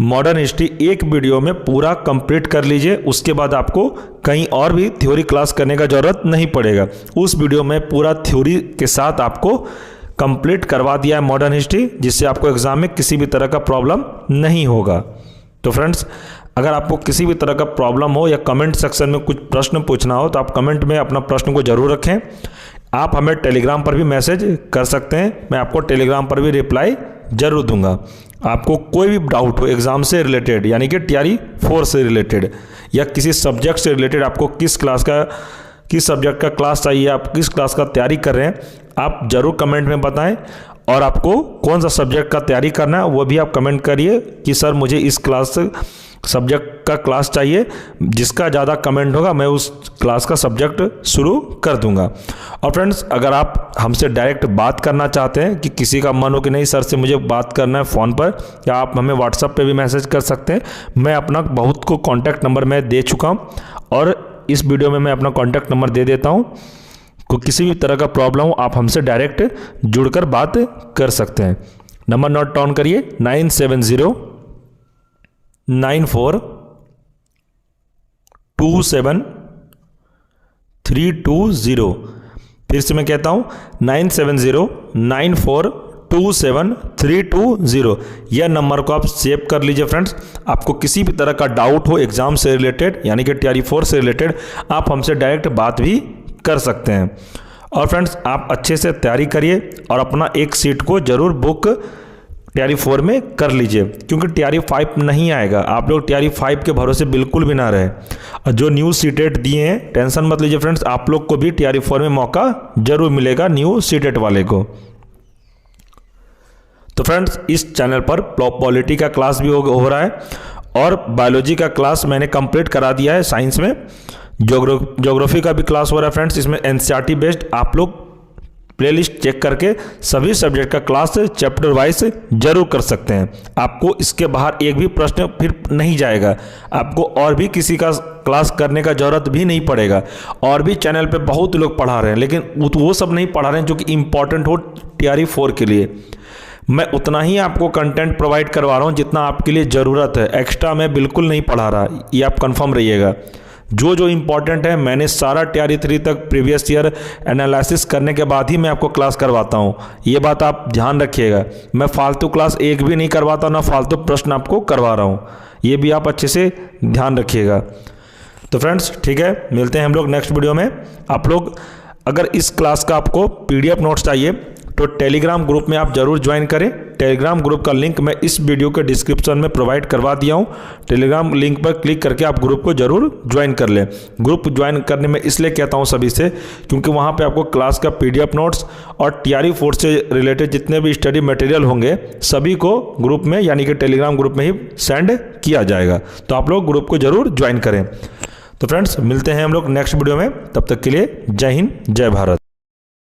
मॉडर्न हिस्ट्री एक वीडियो में पूरा कंप्लीट कर लीजिए। उसके बाद आपको कहीं और भी थ्योरी क्लास करने का ज़रूरत नहीं पड़ेगा। उस वीडियो में पूरा थ्योरी के साथ आपको कंप्लीट करवा दिया है मॉडर्न हिस्ट्री, जिससे आपको एग्ज़ाम में किसी भी तरह का प्रॉब्लम नहीं होगा। तो फ्रेंड्स, अगर आपको किसी भी तरह का प्रॉब्लम हो या कमेंट सेक्शन में कुछ प्रश्न पूछना हो तो आप कमेंट में अपना प्रश्न को जरूर रखें। आप हमें टेलीग्राम पर भी मैसेज कर सकते हैं, मैं आपको टेलीग्राम पर भी रिप्लाई ज़रूर दूंगा। आपको कोई भी डाउट हो एग्ज़ाम से रिलेटेड यानी कि TRE 4 से रिलेटेड या किसी सब्जेक्ट से रिलेटेड, आपको किस सब्जेक्ट का क्लास चाहिए, आप किस क्लास का तैयारी कर रहे हैं, आप ज़रूर कमेंट में बताएं। और आपको कौन सा सब्जेक्ट का तैयारी करना है वो भी आप कमेंट करिए कि सर मुझे इस सब्जेक्ट का क्लास चाहिए। जिसका ज़्यादा कमेंट होगा मैं उस क्लास का सब्जेक्ट शुरू कर दूंगा। और फ्रेंड्स, अगर आप हमसे डायरेक्ट बात करना चाहते हैं कि किसी का मन हो कि नहीं सर से मुझे बात करना है फ़ोन पर, या आप हमें व्हाट्सएप पे भी मैसेज कर सकते हैं। मैं अपना बहुत को कॉन्टैक्ट नंबर मैं दे चुका हूँ और इस वीडियो में मैं अपना कॉन्टैक्ट नंबर दे देता हूँ। को किसी भी तरह का प्रॉब्लम हो आप हमसे डायरेक्ट जुड़कर बात कर सकते हैं। नंबर नोट डाउन करिए 9709427320। फिर से मैं कहता हूँ 9709427320। यह नंबर को आप सेव कर लीजिए फ्रेंड्स। आपको किसी भी तरह का डाउट हो एग्जाम से रिलेटेड यानी कि TRE 4 से रिलेटेड, आप हमसे डायरेक्ट बात भी कर सकते हैं। और फ्रेंड्स, आप अच्छे से तैयारी करिए और अपना एक सीट को जरूर बुक TRE 4 में कर लीजिए, क्योंकि TRE 5 नहीं आएगा। आप लोग TRE 5 के भरोसे बिल्कुल भी ना रहे। और जो न्यू सीटेट दिए हैं टेंशन मत लीजिए फ्रेंड्स, आप लोग को भी TRE 4 में मौका जरूर मिलेगा न्यू सीटेट वाले को। तो फ्रेंड्स, इस चैनल पर पॉलिटी का क्लास भी हो रहा है और बायोलॉजी का क्लास मैंने कंप्लीट करा दिया है। साइंस में ज्योग्राफी का भी क्लास हो रहा है फ्रेंड्स। इसमें NCERT बेस्ड आप लोग प्लेलिस्ट चेक करके सभी सब्जेक्ट का क्लास चैप्टर वाइज जरूर कर सकते हैं। आपको इसके बाहर एक भी प्रश्न फिर नहीं जाएगा। आपको और भी किसी का क्लास करने का जरूरत भी नहीं पड़ेगा। और भी चैनल पे बहुत लोग पढ़ा रहे हैं, लेकिन वो सब नहीं पढ़ा रहे हैं जो कि इम्पॉर्टेंट हो TRE 4 के लिए। मैं उतना ही आपको कंटेंट प्रोवाइड करवा रहा हूँ जितना आपके लिए ज़रूरत है। एक्स्ट्रा मैं बिल्कुल नहीं पढ़ा रहा, ये आप कंफर्म रहिएगा। जो इम्पॉर्टेंट है मैंने सारा TRE 3 तक प्रीवियस ईयर एनालिसिस करने के बाद ही मैं आपको क्लास करवाता हूँ। ये बात आप ध्यान रखिएगा। मैं फालतू क्लास एक भी नहीं करवाता, ना फालतू प्रश्न आपको करवा रहा हूँ। ये भी आप अच्छे से ध्यान रखिएगा। तो फ्रेंड्स, ठीक है, मिलते हैं हम लोग नेक्स्ट वीडियो में। आप लोग अगर इस क्लास का आपको PDF नोट्स चाहिए तो टेलीग्राम ग्रुप में आप जरूर ज्वाइन करें। टेलीग्राम ग्रुप का लिंक मैं इस वीडियो के डिस्क्रिप्शन में प्रोवाइड करवा दिया हूं। टेलीग्राम लिंक पर क्लिक करके आप ग्रुप को जरूर ज्वाइन कर लें। ग्रुप ज्वाइन करने में इसलिए कहता हूं सभी से, क्योंकि वहां पे आपको क्लास का PDF नोट्स और TRE 4 से रिलेटेड जितने भी स्टडी मटेरियल होंगे सभी को ग्रुप में यानी कि टेलीग्राम ग्रुप में ही सेंड किया जाएगा। तो आप लोग ग्रुप को जरूर ज्वाइन करें। तो फ्रेंड्स, मिलते हैं हम लोग नेक्स्ट वीडियो में। तब तक के लिए जय हिंद, जय भारत।